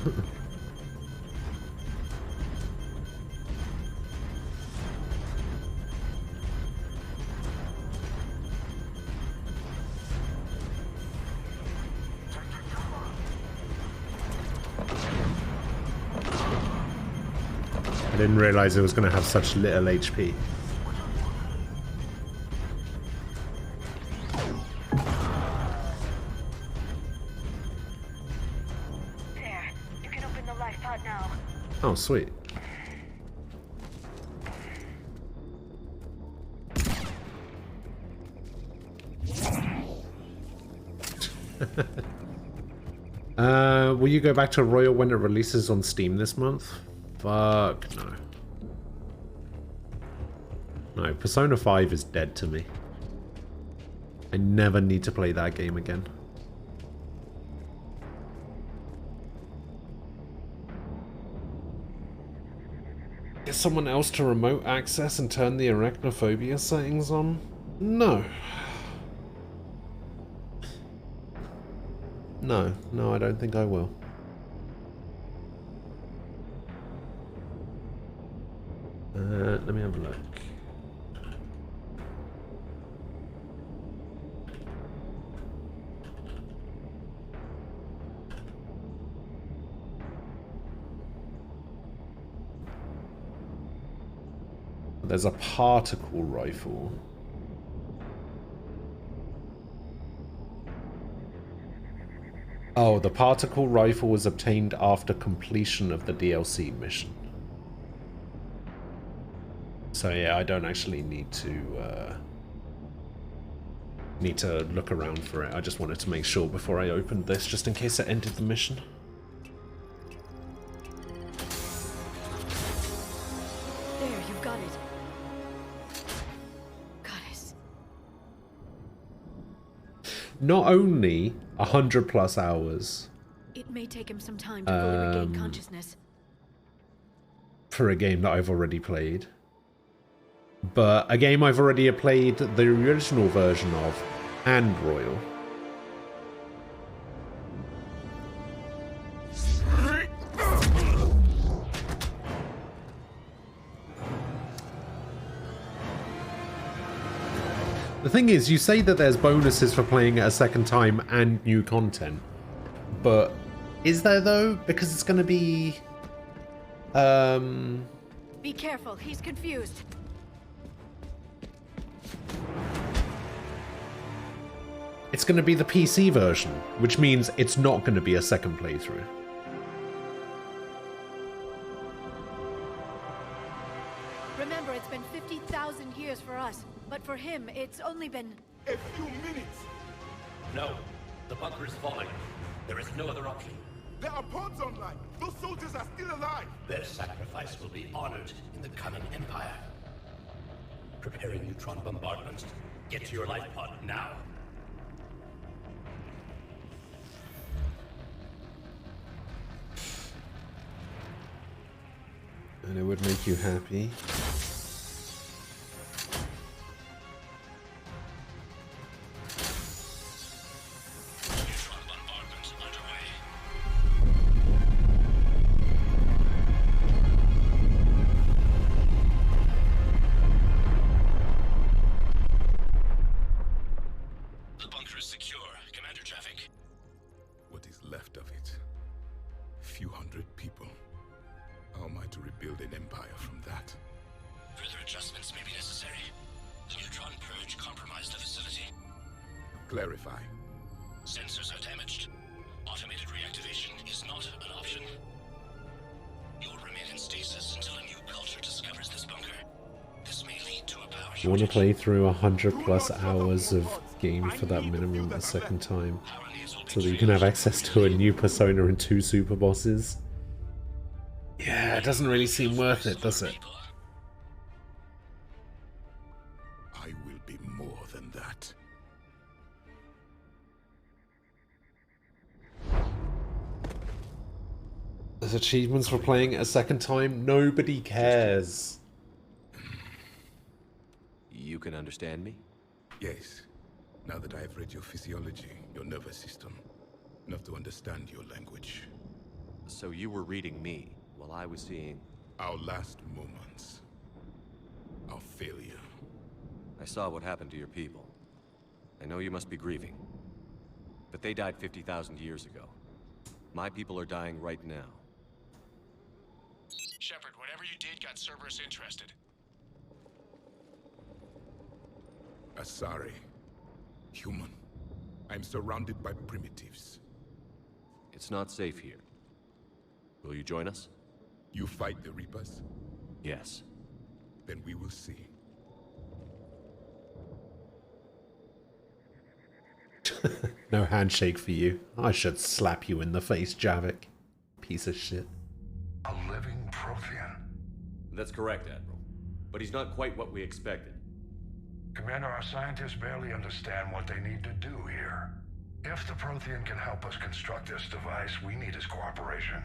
I didn't realize it was going to have such little HP. There, you can open the life pod now. Oh, sweet. Will you go back to Royal when it releases on Steam this month? Fuck no. No, Persona 5 is dead to me. I never need to play that game again. Get someone else to remote access and turn the arachnophobia settings on? No. No, I don't think I will. Let me have a look. There's a particle rifle. Oh, the particle rifle was obtained after completion of the DLC mission. So yeah, I don't actually need to look around for it. I just wanted to make sure before I opened this, just in case it ended the mission. There, you've got it. Goddess. Not only 100+ hours. It may take him some time to fully regain consciousness. For a game that I've already played. But a game I've already played the original version of, and Royal. The thing is, you say that there's bonuses for playing it a second time and new content. But is there though? Because it's going to be... Be careful, he's confused. It's going to be the PC version, which means it's not going to be a second playthrough. Remember, it's been 50,000 years for us, but for him, it's only been... A few minutes! No, the bunker is falling. There is no other option. There are pods online! Those soldiers are still alive! Their sacrifice will be honored in the coming Empire. Preparing neutron bombardment. Get to your life pod now. And it would make you happy. The bunker is secure. Commander traffic. What is left of it? A few hundred people. How am I to rebuild an empire from that? Further adjustments may be necessary. The neutron purge compromised the facility. Clarify. Sensors are damaged. Automated reactivation is not an option. You'll remain in stasis until a new culture discovers this bunker. This may lead to a power You want to play through 100+ hours of game for that minimum a second time, so that you can have access to a new Persona and 2 super bosses? Yeah, it doesn't really seem worth it, does it? I will be more than that. There's achievements for playing it a second time. Nobody cares. You can understand me? Yes. Now that I have read your physiology, your nervous system, enough to understand your language. So you were reading me while I was seeing... Our last moments. Our failure. I saw what happened to your people. I know you must be grieving. But they died 50,000 years ago. My people are dying right now. Shepard, whatever you did got Cerberus interested. Asari. Human. I'm surrounded by primitives. It's not safe here. Will you join us? You fight the Reapers? Yes. Then we will see. No handshake for you. I should slap you in the face, Javik. Piece of shit. A living Prothean? That's correct, Admiral. But he's not quite what we expected. Commander, our scientists barely understand what they need to do here. If the Prothean can help us construct this device, we need his cooperation.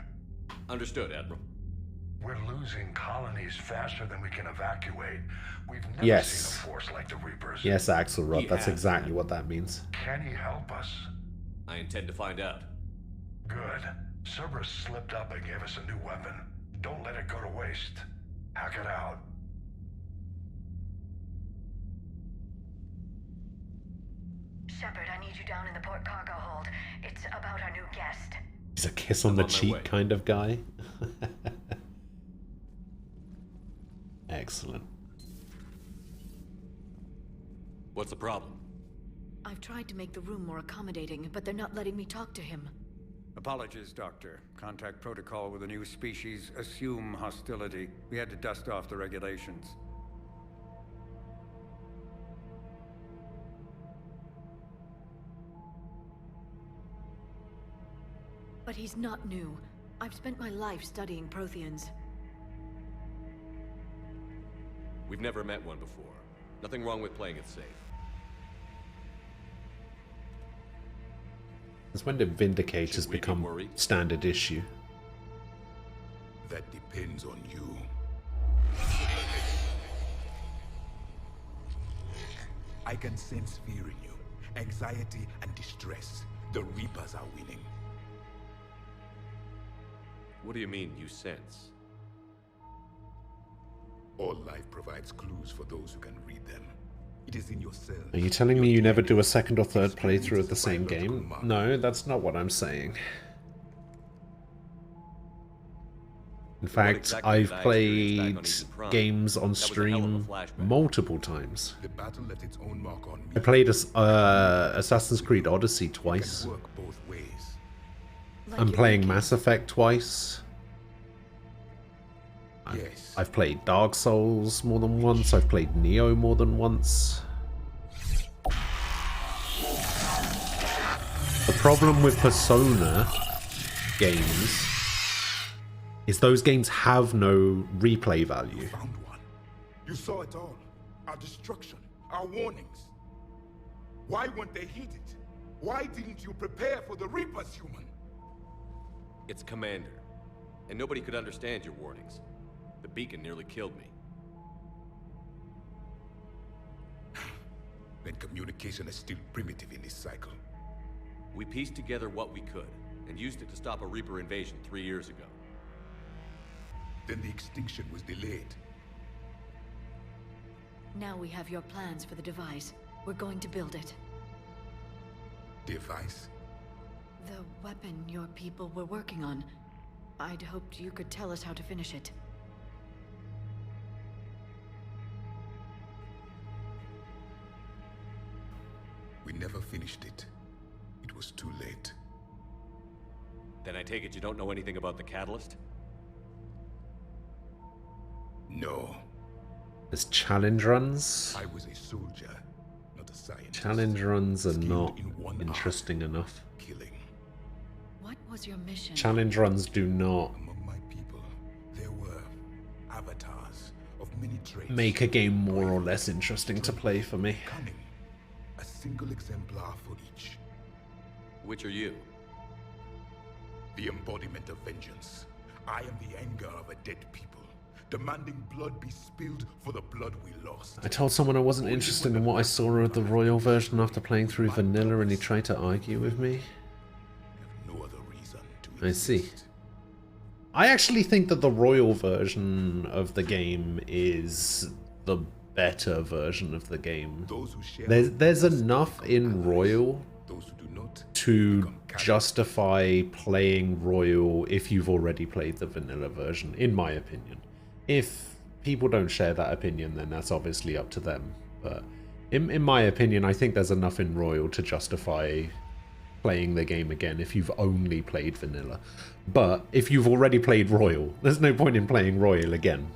Understood, Admiral. We're losing colonies faster than we can evacuate. We've never Yes. seen a force like the Reapers. Yes, Axelrod, He that's has, exactly what that means. Can he help us? I intend to find out. Good. Cerberus slipped up and gave us a new weapon. Don't let it go to waste. Hack it out. Shepard, I need you down in the port cargo hold. It's about our new guest. He's a kiss on the cheek kind of guy. Excellent. What's the problem? I've tried to make the room more accommodating, but they're not letting me talk to him. Apologies, Doctor. Contact protocol with a new species. Assume hostility. We had to dust off the regulations. But he's not new. I've spent my life studying Protheans. We've never met one before. Nothing wrong with playing it safe. Since when did Vindicators become standard issue? That depends on you. I can sense fear in you, anxiety and distress. The Reapers are winning. What do you mean, you sense? All life provides clues for those who can read them. It is in your cells. Are you telling me you never do a second or third playthrough of the same game? No, that's not what I'm saying. In fact, I've played games on stream multiple times. The battle left its own mark on me. I played Assassin's Creed Odyssey twice. It can work both ways. I'm playing Mass Effect twice. Yes. I've played Dark Souls more than once. I've played Neo more than once. The problem with Persona games is those games have no replay value. You found one. You saw it all. Our destruction, our warnings. Why weren't they heeded? Why didn't you prepare for the Reapers, human? It's Commander. And nobody could understand your warnings. The beacon nearly killed me. Then communication is still primitive in this cycle. We pieced together what we could, and used it to stop a Reaper invasion 3 years ago. Then the extinction was delayed. Now we have your plans for the device. We're going to build it. Device? The weapon your people were working on. I'd hoped you could tell us how to finish it. We never finished it. It was too late. Then I take it you don't know anything about the catalyst? No. There's challenge runs. I was a soldier, not a scientist. Challenge runs are not in one interesting enough. Killing. What was your mission? Challenge runs do not Among my people, there were avatars of many traits. make a game more or less interesting to play for me. Cunning. A single exemplar for each. Which are you? The embodiment of vengeance. I am the anger of a dead people, demanding blood be spilled for the blood we lost. I told someone I wasn't interested in what I saw of the Royal version after playing through Vanilla, and he tried to argue with me. No other reason to I see. I actually think that the Royal version of the game is the better version of the game. There's enough in Royal to justify playing Royal if you've already played the vanilla version, in my opinion. If people don't share that opinion, then that's obviously up to them. But in my opinion, I think there's enough in Royal to justify playing the game again if you've only played vanilla. But if you've already played Royal, there's no point in playing Royal again.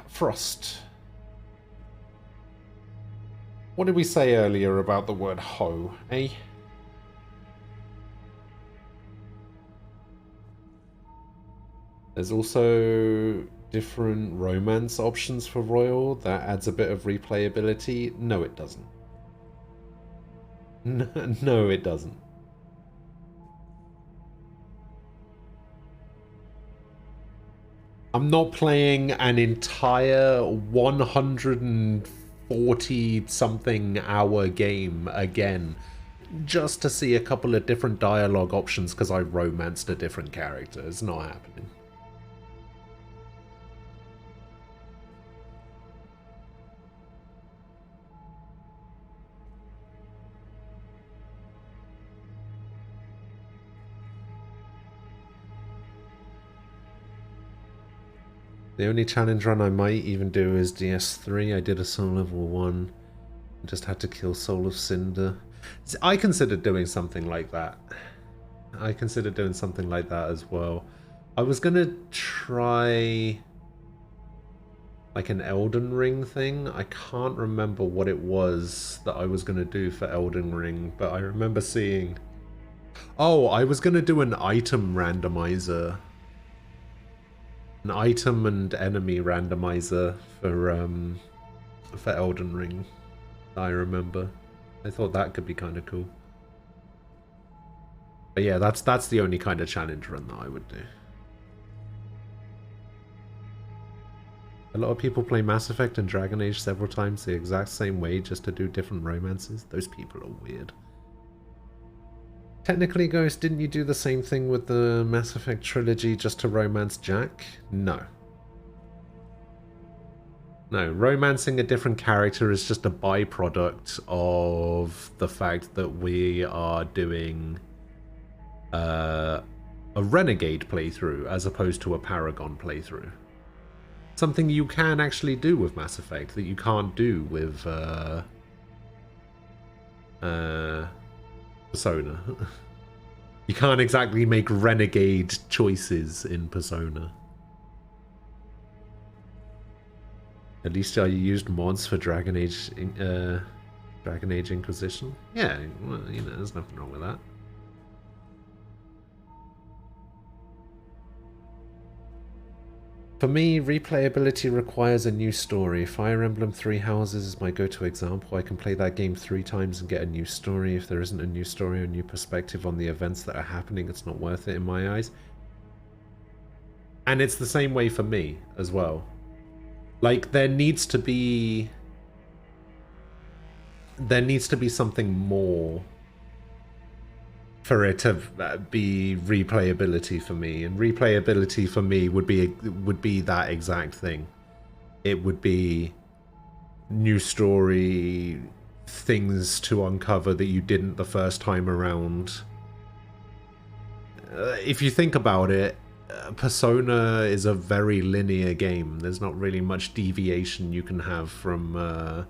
Frost. What did we say earlier about the word hoe, eh? There's also different romance options for Royal. That adds a bit of replayability. No, it doesn't. No, it doesn't. I'm not playing an entire 140 something hour game again just to see a couple of different dialogue options because I romanced a different character. It's not happening. The only challenge run I might even do is DS3. I did a Soul Level 1. I just had to kill Soul of Cinder. I considered doing something like that. I considered doing something like that as well. I was gonna try like an Elden Ring thing. I can't remember what it was that I was gonna do for Elden Ring, but I remember seeing... Oh, I was gonna do an item randomizer. An item and enemy randomizer for Elden Ring. I remember. I thought that could be kind of cool. But yeah, that's the only kind of challenge run that I would do. A lot of people play Mass Effect and Dragon Age several times the exact same way just to do different romances. Those people are weird. Technically, Ghost, didn't you do the same thing with the Mass Effect trilogy just to romance Jack? No. No, romancing a different character is just a byproduct of the fact that we are doing a Renegade playthrough as opposed to a Paragon playthrough. Something you can actually do with Mass Effect that you can't do with Persona. You can't exactly make renegade choices in Persona. At least I used mods for Dragon Age Inquisition. Yeah, well, you know, there's nothing wrong with that. For me, replayability requires a new story. Fire Emblem Three Houses is my go-to example. I can play that game 3 times and get a new story. If there isn't a new story or new perspective on the events that are happening, it's not worth it in my eyes. And it's the same way for me as well. Like, there needs to be something more for it to be replayability for me, and replayability for me would be that exact thing. It would be new story, things to uncover that you didn't the first time around. If you think about it, Persona is a very linear game. There's not really much deviation you can have from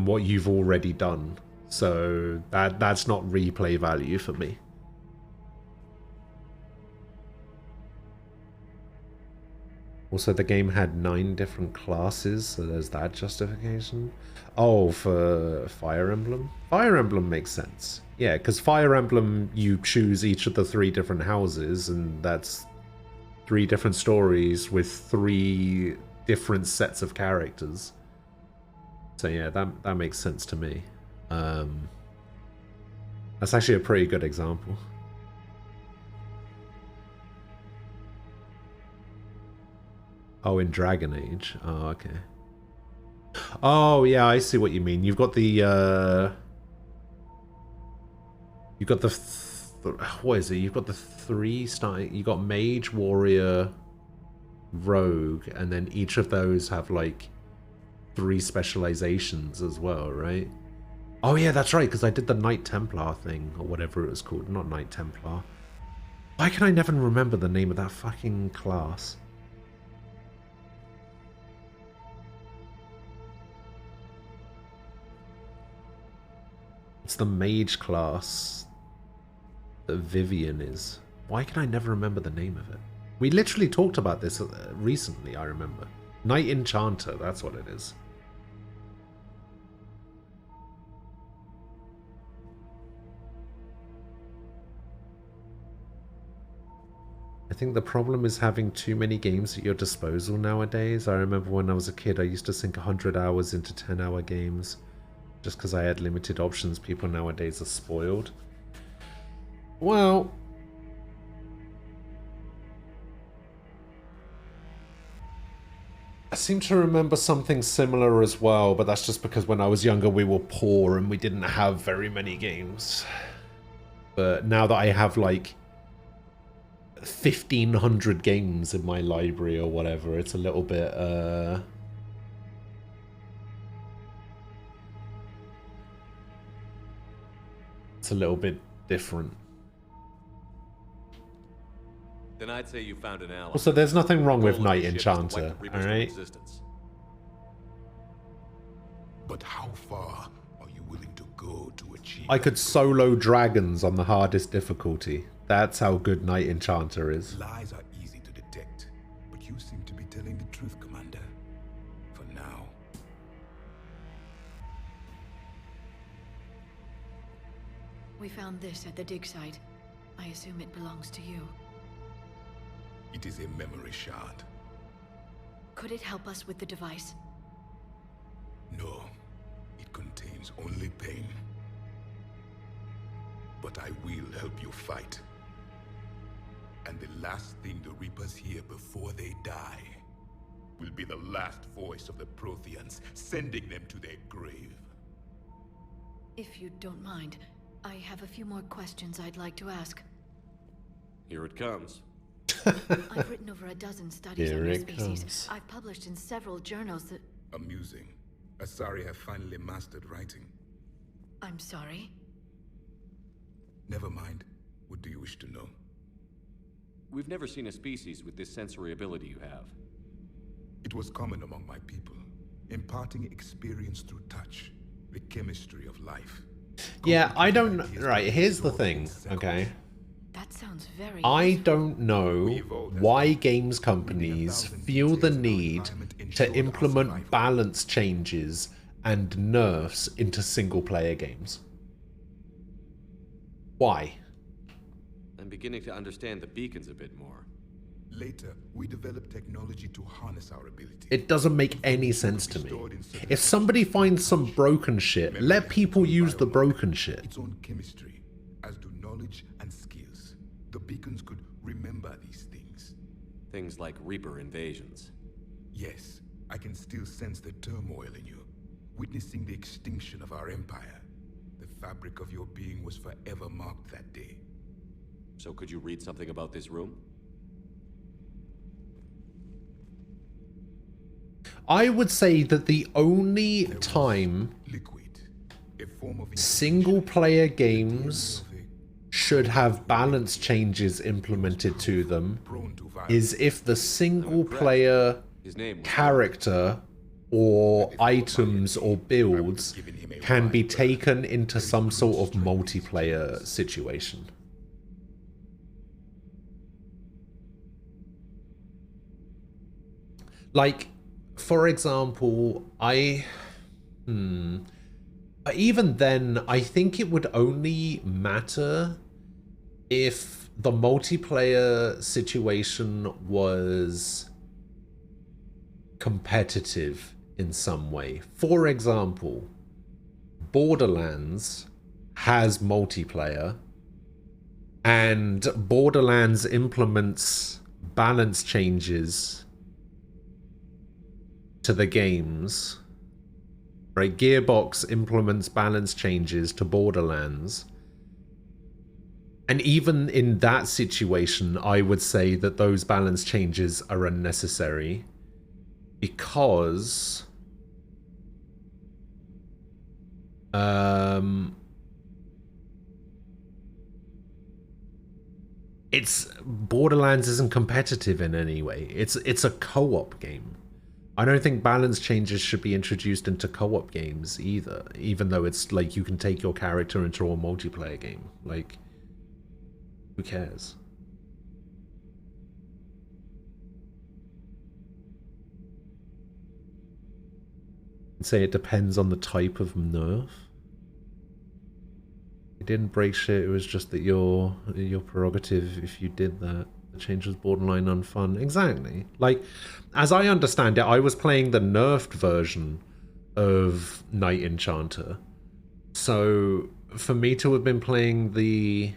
what you've already done. So that's not replay value for me. Also, the game had 9 different classes, so there's that justification. Oh, for Fire Emblem? Fire Emblem makes sense. Yeah, because Fire Emblem, you choose each of the 3 different houses, and that's 3 different stories with 3 different sets of characters. So yeah, that makes sense to me. That's actually a pretty good example. Oh, in Dragon Age. Oh, okay. Oh, yeah, I see what you mean. You've got the what is it? You've got the 3 style. You got Mage, Warrior, Rogue, and then each of those have like 3 specializations as well, right? Oh yeah, that's right, because I did the Knight Templar thing, or whatever it was called. Not Knight Templar. Why can I never remember the name of that fucking class? It's the mage class that Vivian is. Why can I never remember the name of it? We literally talked about this recently, I remember. Knight Enchanter, that's what it is. think the problem is having too many games at your disposal nowadays. I remember when I was a kid, I used to sink 100 hours into 10-hour games just because I had limited options. People nowadays are spoiled. Well, I seem to remember something similar as well, but that's just because when I was younger we were poor and we didn't have very many games. But now that I have like 1,500 games in my library or whatever, it's a little bit it's a little bit different. Then I'd say you found an ally. Also, there's nothing wrong with Knight Enchanter, alright? But how far are you willing to go to achieve? I could solo dragons on the hardest difficulty. That's how good Knight Enchanter is. Lies are easy to detect, but you seem to be telling the truth, Commander. For now. We found this at the dig site. I assume it belongs to you. It is a memory shard. Could it help us with the device? No. It contains only pain. But I will help you fight. And the last thing the Reapers hear before they die will be the last voice of the Protheans, sending them to their grave. If you don't mind, I have a few more questions I'd like to ask. Here it comes. I've written over a dozen studies on Here your it species. comes. I've published in several journals that... Amusing. Asari have finally mastered writing. I'm sorry? Never mind. What do you wish to know? We've never seen a species with this sensory ability you have. It was common among my people, imparting experience through touch, the chemistry of life. Yeah, I don't... Right, here's the thing, okay? That sounds very... I don't know why games companies feel the need to implement balance changes and nerfs into single-player games. Why? I'm beginning to understand the beacons a bit more. Later, we developed technology to harness our ability. It doesn't make any sense to me. If somebody finds some broken shit, let people use the broken shit. Its own chemistry, as do knowledge and skills. The beacons could remember these things. Things like Reaper invasions. Yes, I can still sense the turmoil in you, witnessing the extinction of our empire. The fabric of your being was forever marked that day. So could you read something about this room? I would say that the only time single-player games should have balance changes implemented to them is if the single-player character or items or builds can be taken into some sort of multiplayer situation. Like, for example, even then, I think it would only matter if the multiplayer situation was competitive in some way. For example, Borderlands has multiplayer, and Borderlands implements balance changes to the games, right? Gearbox implements balance changes to Borderlands, and even in that situation I would say that those balance changes are unnecessary because Borderlands isn't competitive in any way. It's a co-op game. I don't think balance changes should be introduced into co-op games either, even though it's like you can take your character into a multiplayer game. Like, who cares? I'd say it depends on the type of nerf. It didn't break shit, it was just that your prerogative if you did that. The change was borderline unfun. Exactly. Like, as I understand it, I was playing the nerfed version of Knight Enchanter. So, for me to have been playing the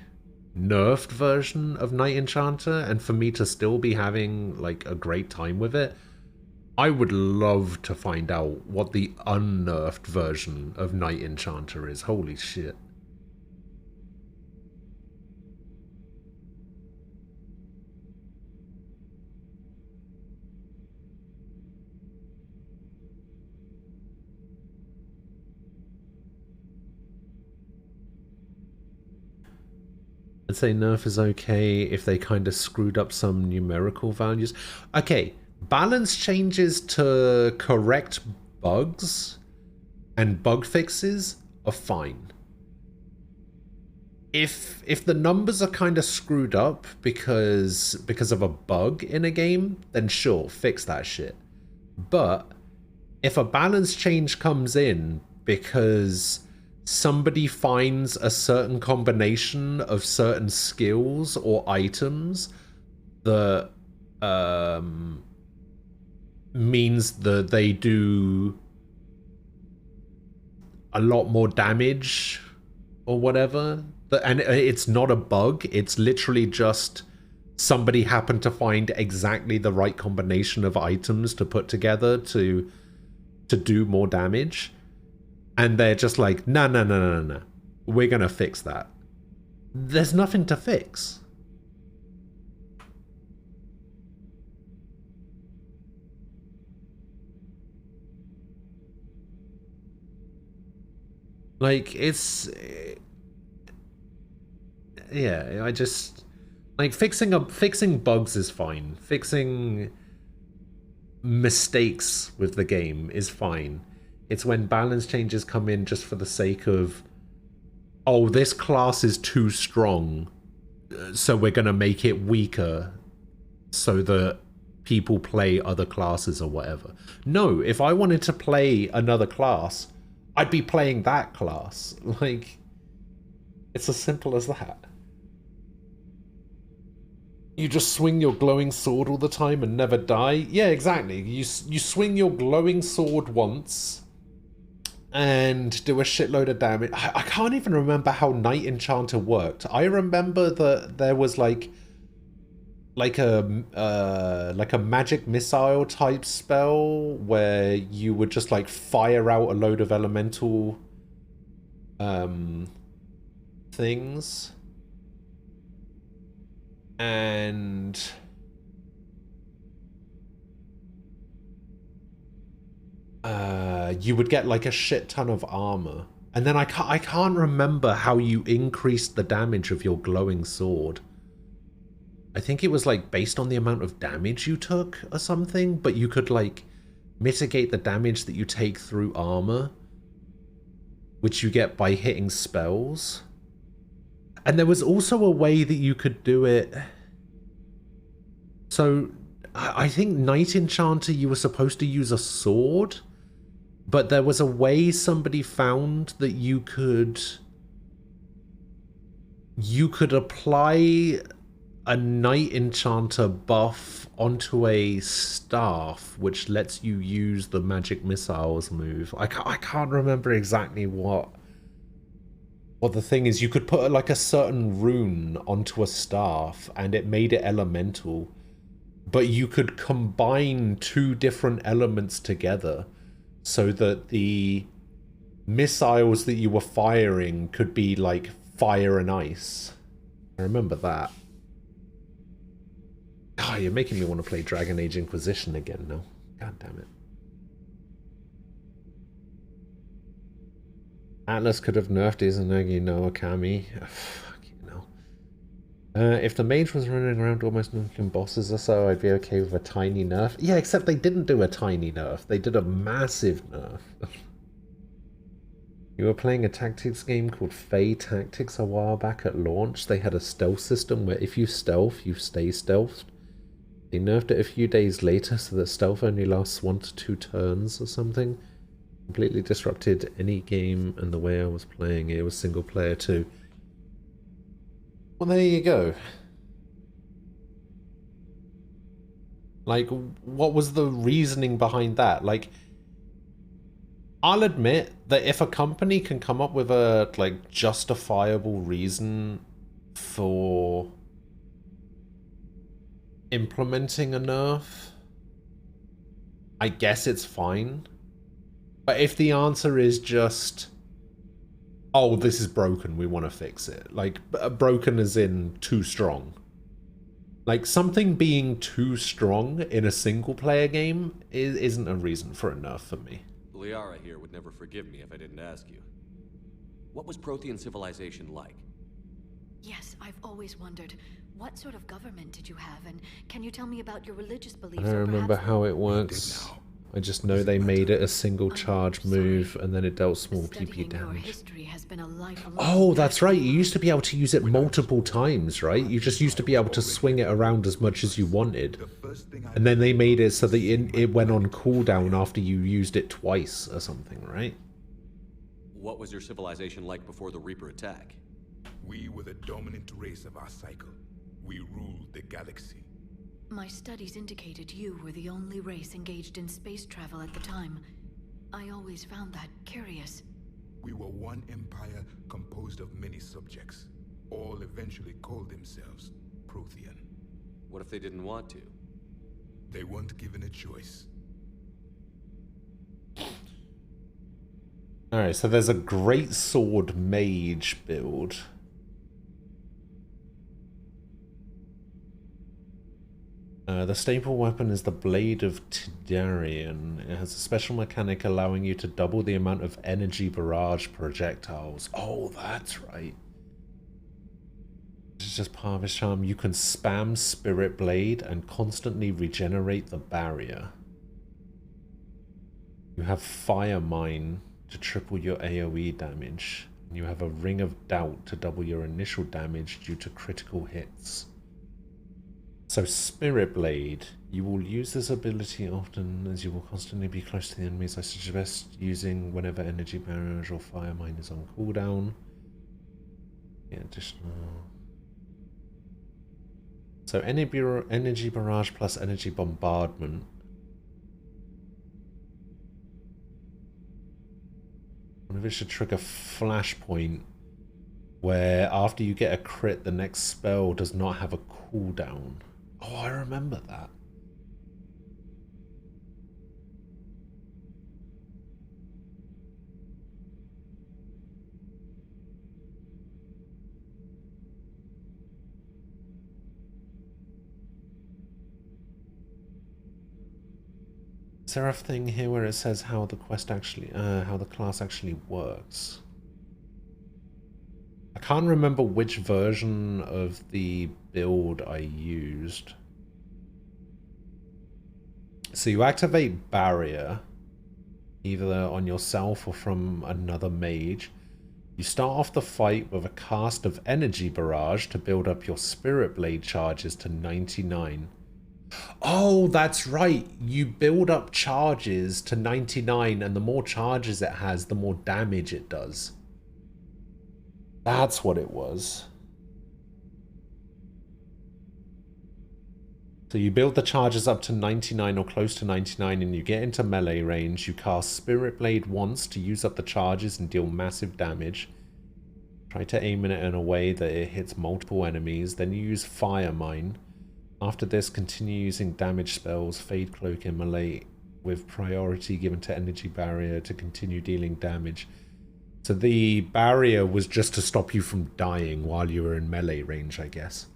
nerfed version of Knight Enchanter, and for me to still be having, like, a great time with it, I would love to find out what the unnerfed version of Knight Enchanter is. Holy shit. I'd say nerf is okay if they kind of screwed up some numerical values. Okay, balance changes to correct bugs and bug fixes are fine. If the numbers are kind of screwed up because of a bug in a game, then sure, fix that shit. But if a balance change comes in because somebody finds a certain combination of certain skills or items that means that they do a lot more damage or whatever, and it's not a bug, it's literally just somebody happened to find exactly the right combination of items to put together to do more damage, and they're just like, no, we're gonna fix that. There's nothing to fix. Like, it's... yeah, I just... like, fixing bugs is fine. Fixing mistakes with the game is fine. It's when balance changes come in just for the sake of, oh, this class is too strong, so we're going to make it weaker so that people play other classes or whatever. No, if I wanted to play another class, I'd be playing that class. Like, it's as simple as that. You just swing your glowing sword all the time and never die? Yeah, exactly. You swing your glowing sword once and do a shitload of damage. I can't even remember how Knight Enchanter worked. I remember that there was like a magic missile type spell where you would just like fire out a load of elemental things. And you would get like a shit ton of armor. And then I can't remember how you increased the damage of your glowing sword. I think it was like based on the amount of damage you took or something, but you could like mitigate the damage that you take through armor, which you get by hitting spells. And there was also a way that you could do it. So I think Knight Enchanter, you were supposed to use a sword, but there was a way somebody found that you could apply a Knight Enchanter buff onto a staff, which lets you use the magic missiles move. I can't remember exactly what the thing is. You could put like a certain rune onto a staff and it made it elemental, but you could combine two different elements together so that the missiles that you were firing could be like fire and ice. I remember that. Oh, you're making me want to play Dragon Age Inquisition again now. God damn it. Atlas could have nerfed Izanagi no Okami. Fuck you know. If the mage was running around almost knocking bosses or so, I'd be okay with a tiny nerf. Yeah, except they didn't do a tiny nerf. They did a massive nerf. You were playing a tactics game called Fae Tactics a while back at launch. They had a stealth system where if you stealth, you stay stealthed. They nerfed it a few days later so that stealth only lasts 1 to 2 turns or something. Completely disrupted any game and the way I was playing it. It was single player too. Well, there you go. Like, what was the reasoning behind that? Like, I'll admit that if a company can come up with a, like, justifiable reason for implementing a nerf, I guess it's fine. But if the answer is just, oh, this is broken, we want to fix it. Like, broken as in too strong. Like, something being too strong in a single-player game isn't a reason for a nerf for me. Liara here would never forgive me if I didn't ask you. What was Prothean civilization like? Yes, I've always wondered. What sort of government did you have, and can you tell me about your religious I beliefs? don't remember how it works. I just know they made it a single charge move, and then it dealt small PP damage. Oh, that's right. You used to be able to use it multiple times, right? You just used to be able to swing it around as much as you wanted. And then they made it so that it went on cooldown after you used it twice or something, right? What was your civilization like before the Reaper attack? We were the dominant race of our cycle. We ruled the galaxy. My studies indicated you were the only race engaged in space travel at the time. I always found that curious. We were one empire composed of many subjects. All eventually called themselves Prothean. What if they didn't want to? They weren't given a choice. Alright, so there's a great sword mage build. The staple weapon is the Blade of Tidarian. It has a special mechanic allowing you to double the amount of energy barrage projectiles. Oh, that's right. This is just part of his charm. You can spam Spirit Blade and constantly regenerate the barrier. You have Fire Mine to triple your AoE damage. And you have a Ring of Doubt to double your initial damage due to critical hits. So Spirit Blade, you will use this ability often as you will constantly be close to the enemies. I suggest using whenever energy barrage or fire mine is on cooldown. Yeah, additional. So energy barrage plus energy bombardment. One of it should trigger flashpoint, where after you get a crit, the next spell does not have a cooldown. Oh, I remember that. Is there a thing here where it says how the quest actually, how the class actually works? I can't remember which version of the build I used. So you activate Barrier, either on yourself or from another mage. You start off the fight with a cast of Energy Barrage to build up your Spirit Blade charges to 99. Oh, that's right. You build up charges to 99, and the more charges it has, the more damage it does. That's what it was. So you build the charges up to 99 or close to 99 and you get into melee range. You cast Spirit Blade once to use up the charges and deal massive damage. Try to aim it in a way that it hits multiple enemies. Then you use Fire Mine. After this, continue using damage spells, Fade Cloak, Immolate, with priority given to Energy Barrier to continue dealing damage. So the barrier was just to stop you from dying while you were in melee range, I guess.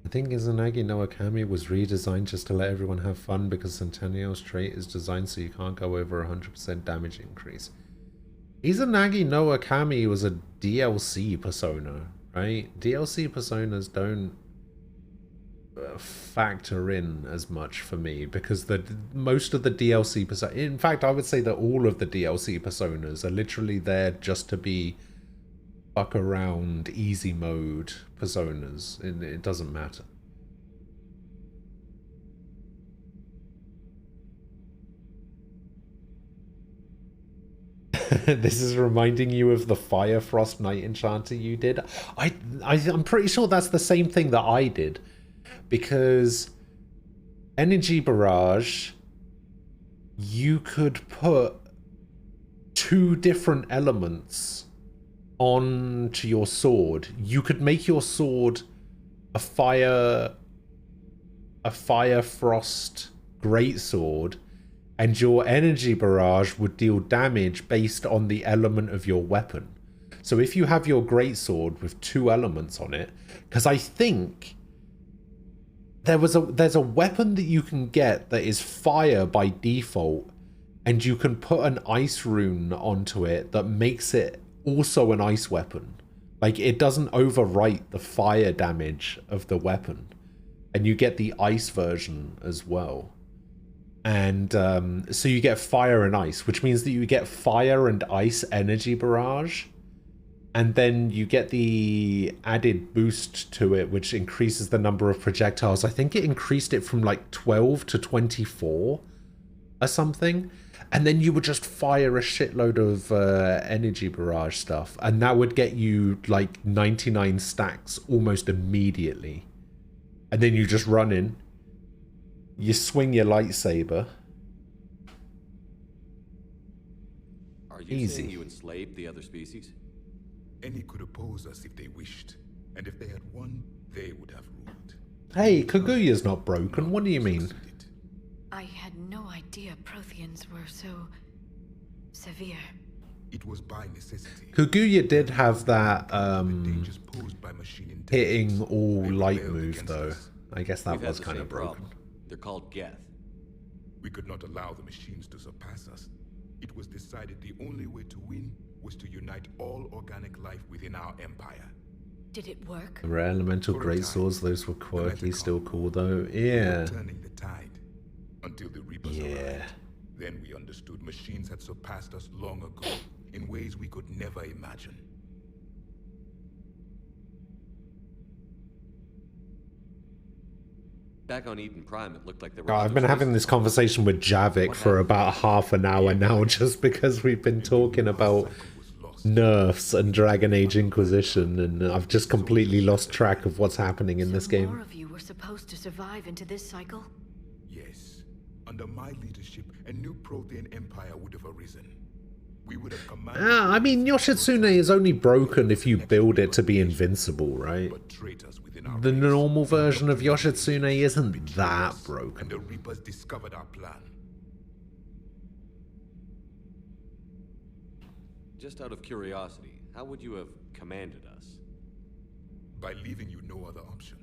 I think Izanagi no Akami was redesigned just to let everyone have fun because Centennial's trait is designed so you can't go over 100% damage increase. Izanagi no Akami was a DLC persona, right? DLC personas don't factor in as much for me because most of the DLC personas, in fact I would say that all of the DLC personas are literally there just to be fuck around easy mode personas. It doesn't matter. This is reminding you of the Fire Frost Night Enchanter you did. I'm pretty sure that's the same thing that I did. Because Energy Barrage, you could put 2 different elements onto your sword. You could make your sword a fire frost greatsword, and your energy barrage would deal damage based on the element of your weapon. So if you have your greatsword with 2 elements on it, because I think there's a weapon that you can get that is fire by default, and you can put an ice rune onto it that makes it also an ice weapon. Like, it doesn't overwrite the fire damage of the weapon. And you get the ice version as well. And so you get fire and ice, which means that you get fire and ice energy barrage. And then you get the added boost to it, which increases the number of projectiles. I think it increased it from like 12 to 24 or something. And then you would just fire a shitload of energy barrage stuff. And that would get you like 99 stacks almost immediately. And then you just run in. You swing your lightsaber. Are you Easy. saying you enslaved the other species? Any could oppose us if they wished. And if they had won, they would have ruled. Hey, Kaguya's not broken. What do you mean? I had no idea Protheans were so severe. It was by necessity. Kaguya did have that hitting all light move though. I guess that was kind of broken. They're called Geth. We could not allow the machines to surpass us. It was decided the only way to win was to unite all organic life within our empire. Did it work? The rare elemental greatswords, those were quirky, still cool though. Yeah. Turning the tide until the Reapers arrived. Then we understood machines had surpassed us long ago in ways we could never imagine. Back on Eden Prime, it looked like there were. I've been having this conversation with Javik for about half an hour now, just because we've been talking about nerfs and Dragon Age Inquisition, and I've just completely lost track of what's happening in this game. More of you were supposed to survive into this cycle? Yes. Under my leadership, a new Prothean empire would have arisen. We would have commanded... I mean, Yoshitsune is only broken if you build it to be invincible, right? The normal version of Yoshitsune isn't that broken. And the Reapers discovered our plan. Just out of curiosity, how would you have commanded us? By leaving you no other option.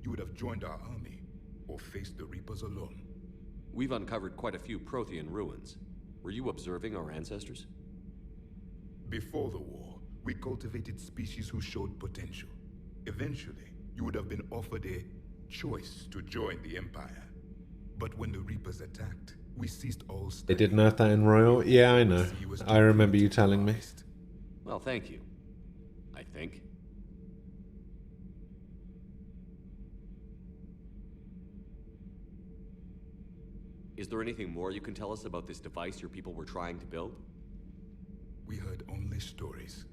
You would have joined our army, or faced the Reapers alone. We've uncovered quite a few Prothean ruins. Were you observing our ancestors? Before the war, we cultivated species who showed potential. Eventually, you would have been offered a choice to join the Empire. But when the Reapers attacked, we ceased all study. They did nerf that in Royal? Yeah, I know. I remember you telling me. Well, thank you. I think. Is there anything more you can tell us about this device your people were trying to build? We heard only stories.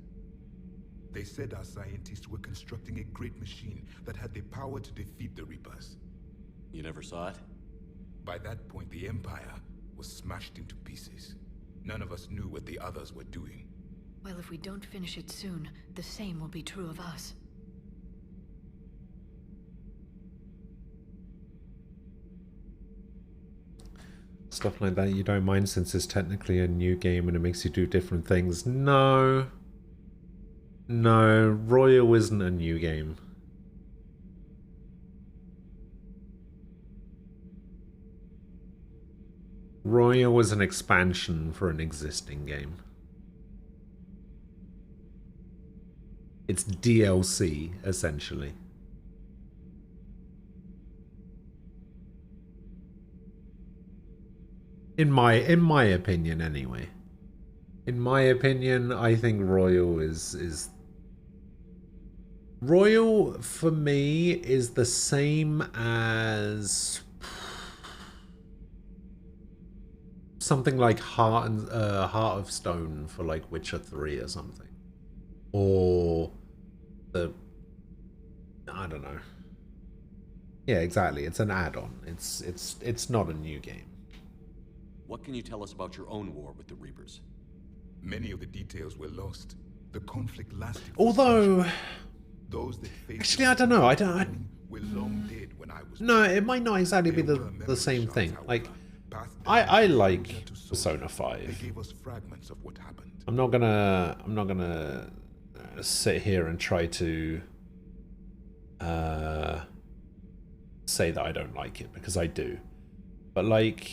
They said our scientists were constructing a great machine that had the power to defeat the Reapers. You never saw it? By that point, the Empire was smashed into pieces. None of us knew what the others were doing. Well, if we don't finish it soon, the same will be true of us. Stuff like that you don't mind since it's technically a new game and it makes you do different things. No. No, Royal isn't a new game. Royal was an expansion for an existing game. It's DLC, essentially. In my opinion, anyway. In my opinion, I think Royal is Royal for me is the same as something like Heart of Stone for like Witcher 3 or something. Or I don't know. Yeah, exactly. It's an add-on. It's not a new game. What can you tell us about your own war with the Reapers? Many of the details were lost. The conflict lasted. Although, those that actually, I don't know. were long dead when I was. No, it might not exactly be the same thing. Like, I like Persona 5. They gave us fragments of what happened. I'm not gonna sit here and try to say that I don't like it, because I do. But like,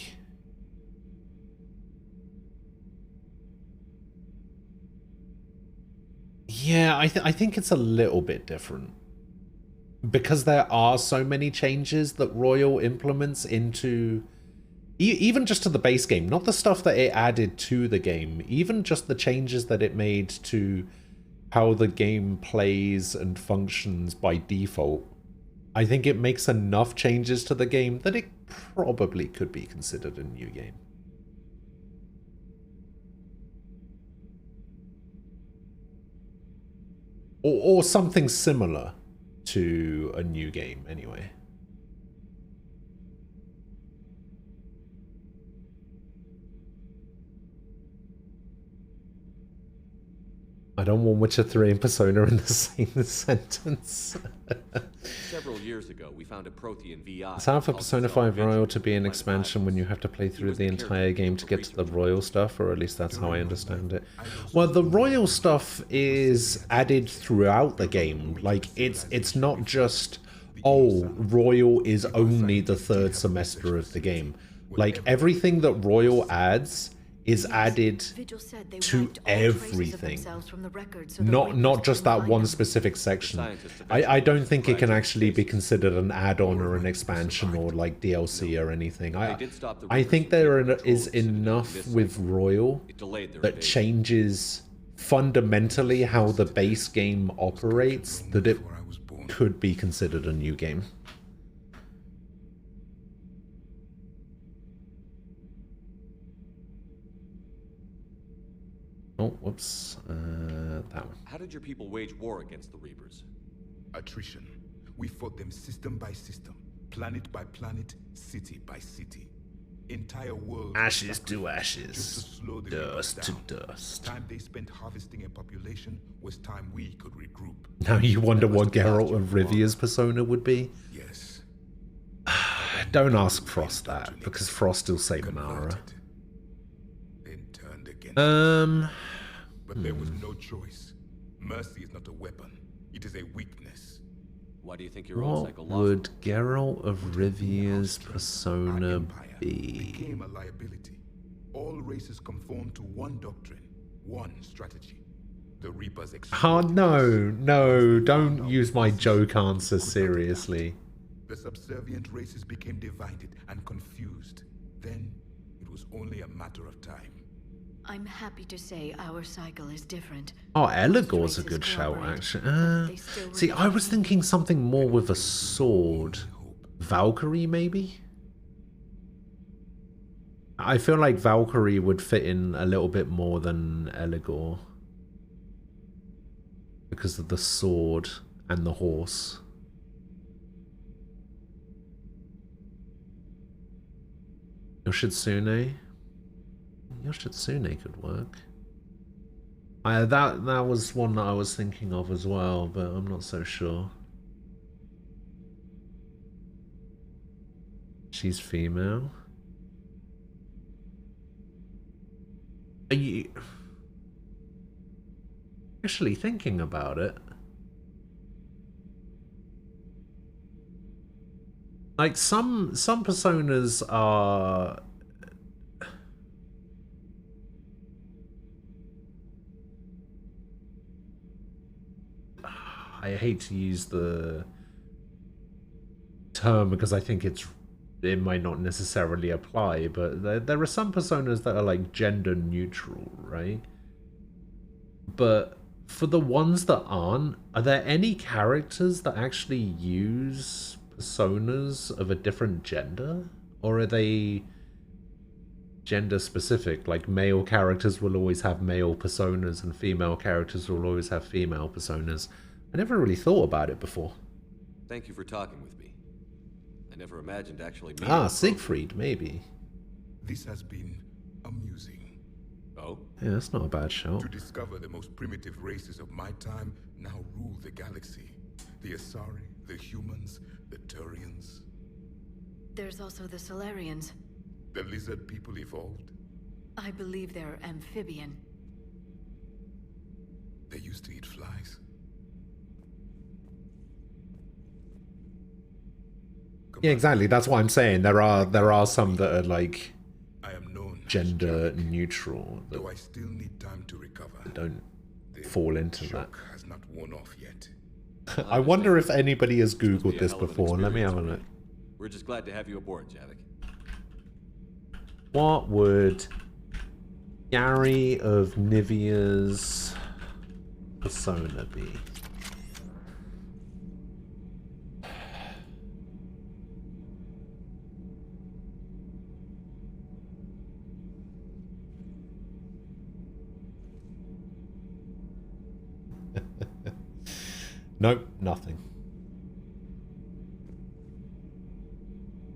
yeah, I think it's a little bit different, because there are so many changes that Royal implements into even just to the base game, not the stuff that it added to the game, even just the changes that it made to how the game plays and functions by default. I think it makes enough changes to the game that it probably could be considered a new game. Or something similar to a new game, anyway. I don't want Witcher 3 and Persona in the same sentence. Several years ago, we found a Prothean VI. It's hard for Persona 5 Royal to be an expansion when you have to play through the entire game to get to the Royal stuff, or at least that's how I understand it. Well, the Royal stuff is added throughout the game. Like, it's not just, oh, Royal is only the third semester of the game. Like, everything that Royal adds is added to everything, not just that one specific section. I don't think it can actually be considered an add-on or an expansion or like DLC or anything. I think there is enough with Royal that changes fundamentally how the base game operates that it could be considered a new game. Oh, whoops. That one. How did your people wage war against the Reapers? Attrition. We fought them system by system, planet by planet, city by city. Entire world. Ashes to ashes. Dust to dust. Time they spent harvesting a population was time we could regroup. Now you wonder what Geralt of Rivia's persona would be? Yes. Don't ask Frost that, because Frost will say Mara. But there was no choice. Mercy is not a weapon. It is a weakness. Why do you think your own cycle lost? What would Geralt of Rivia's persona be? Became a liability. All races conform to one doctrine, one strategy. The Reapers. Oh no, don't use my joke answer seriously. The subservient races became divided and confused. Then it was only a matter of time. I'm happy to say our cycle is different. Oh, Eligor's a good shout, actually. See, I was thinking something more with a sword. Valkyrie, maybe? I feel like Valkyrie would fit in a little bit more than Eligor. Because of the sword and the horse. Yoshitsune? Yoshitsune could work. That was one that I was thinking of as well, but I'm not so sure. She's female. Are you actually thinking about it? Like some personas are. I hate to use the term because I think it might not necessarily apply, but there are some personas that are like gender neutral, right? But for the ones that aren't, are there any characters that actually use personas of a different gender? Or are they gender specific. Like male characters will always have male personas and female characters will always have female personas. I never really thought about it before. Thank you for talking with me. I never imagined actually meeting Ah, Siegfried, maybe. This has been amusing. Oh? Yeah, that's not a bad shout. To discover the most primitive races of my time now rule the galaxy. The Asari, the humans, the Turians. There's also the Solarians. The lizard people evolved. I believe they're amphibian. They used to eat flies. Yeah, exactly. That's what I'm saying. There are some that are like gender neutral. Though I still need time to recover. Don't fall into that. Has not worn off yet. I wonder if anybody has Googled this before. Let me have a look. We're just glad to have you aboard, Javik. What would Gary of Nivea's persona be? Nope, nothing.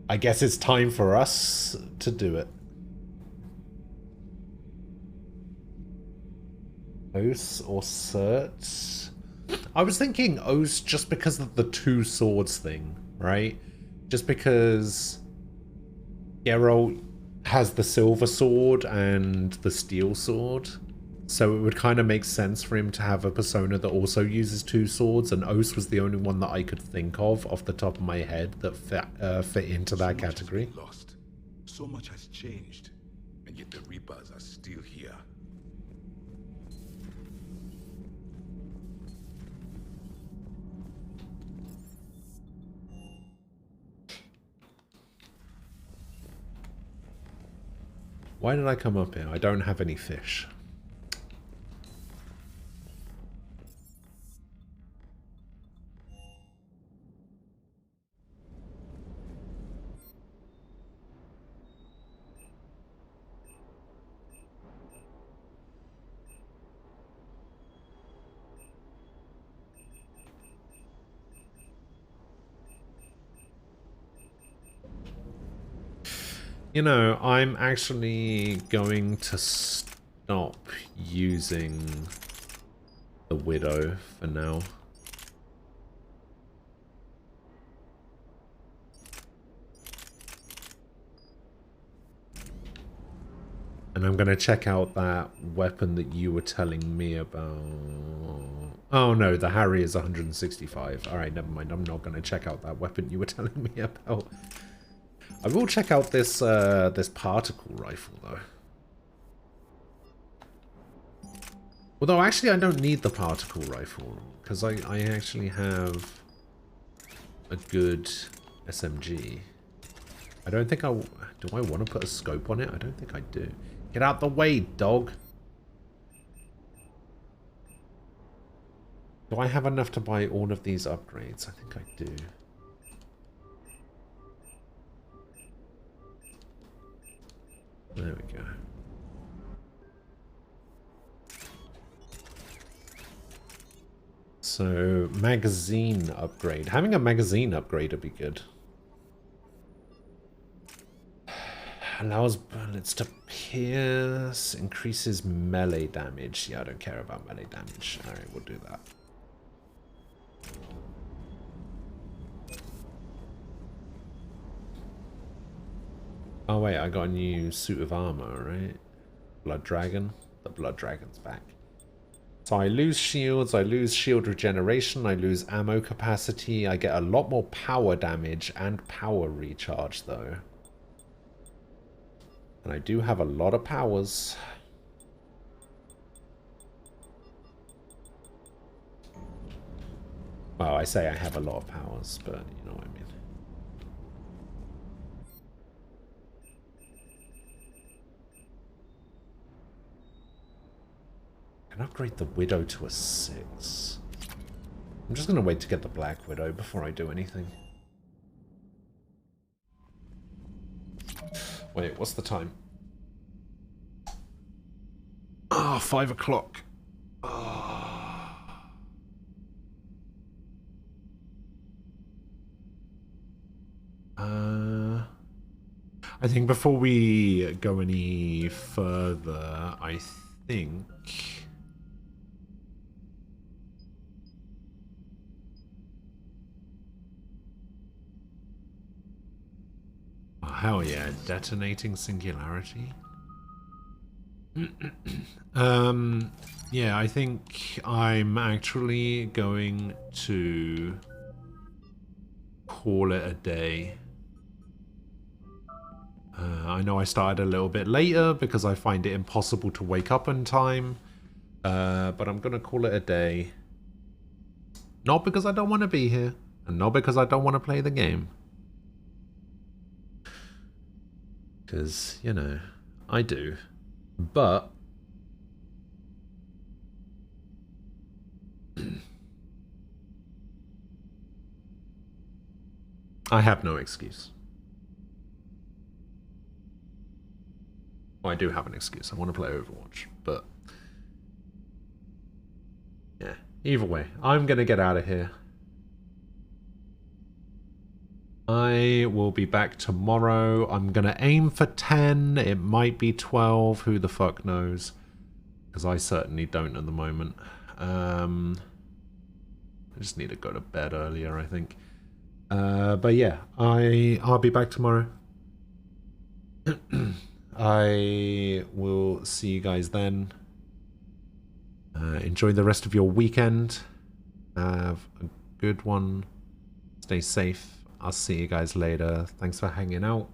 I guess it's time for us to do it. Oath or cert? I was thinking Oath just because of the two swords thing, right? Just because Geralt has the silver sword and the steel sword. So it would kind of make sense for him to have a persona that also uses two swords, and Oath was the only one that I could think of off the top of my head that fit into that category. Lost. So much has changed, and yet the Reapers are still here. Why did I come up here? I don't have any fish. You know, I'm actually going to stop using the Widow for now. And I'm going to check out that weapon that you were telling me about. Oh no, the Harry is 165. Alright, never mind. I'm not going to check out that weapon you were telling me about. I will check out this this particle rifle though. Although actually I don't need the particle rifle because I actually have a good SMG. I don't think do I want to put a scope on it? I don't think I do. Get out the way, dog. Do I have enough to buy all of these upgrades? I think I do. There we go. So, magazine upgrade. Having a magazine upgrade would be good. Allows bullets to pierce, increases melee damage. Yeah, I don't care about melee damage. Alright, we'll do that. Oh wait, I got a new suit of armor, right? Blood Dragon. The Blood Dragon's back. So I lose shields, I lose shield regeneration, I lose ammo capacity, I get a lot more power damage and power recharge though. And I do have a lot of powers. Well, I say I have a lot of powers, but you know what I mean. I can upgrade the Widow to a 6. I'm just going to wait to get the Black Widow before I do anything. Wait, what's the time? Ah, 5 o'clock. I think before we go any further, I think... Oh, hell yeah, detonating singularity. Yeah, I think I'm actually going to call it a day. I know I started a little bit later because I find it impossible to wake up in time, but I'm gonna call it a day. Not because I don't want to be here, and not because I don't want to play the game. Because, you know, I do. But I have no excuse. Well, I do have an excuse. I want to play Overwatch, but yeah. Either way, I'm gonna get out of here. I will be back tomorrow. I'm gonna aim for 10. It might be 12. Who the fuck knows? Because I certainly don't at the moment. I just need to go to bed earlier, I think. But yeah, I'll be back tomorrow. I will see you guys then. Enjoy the rest of your weekend. Have a good one. Stay safe. I'll see you guys later. Thanks for hanging out.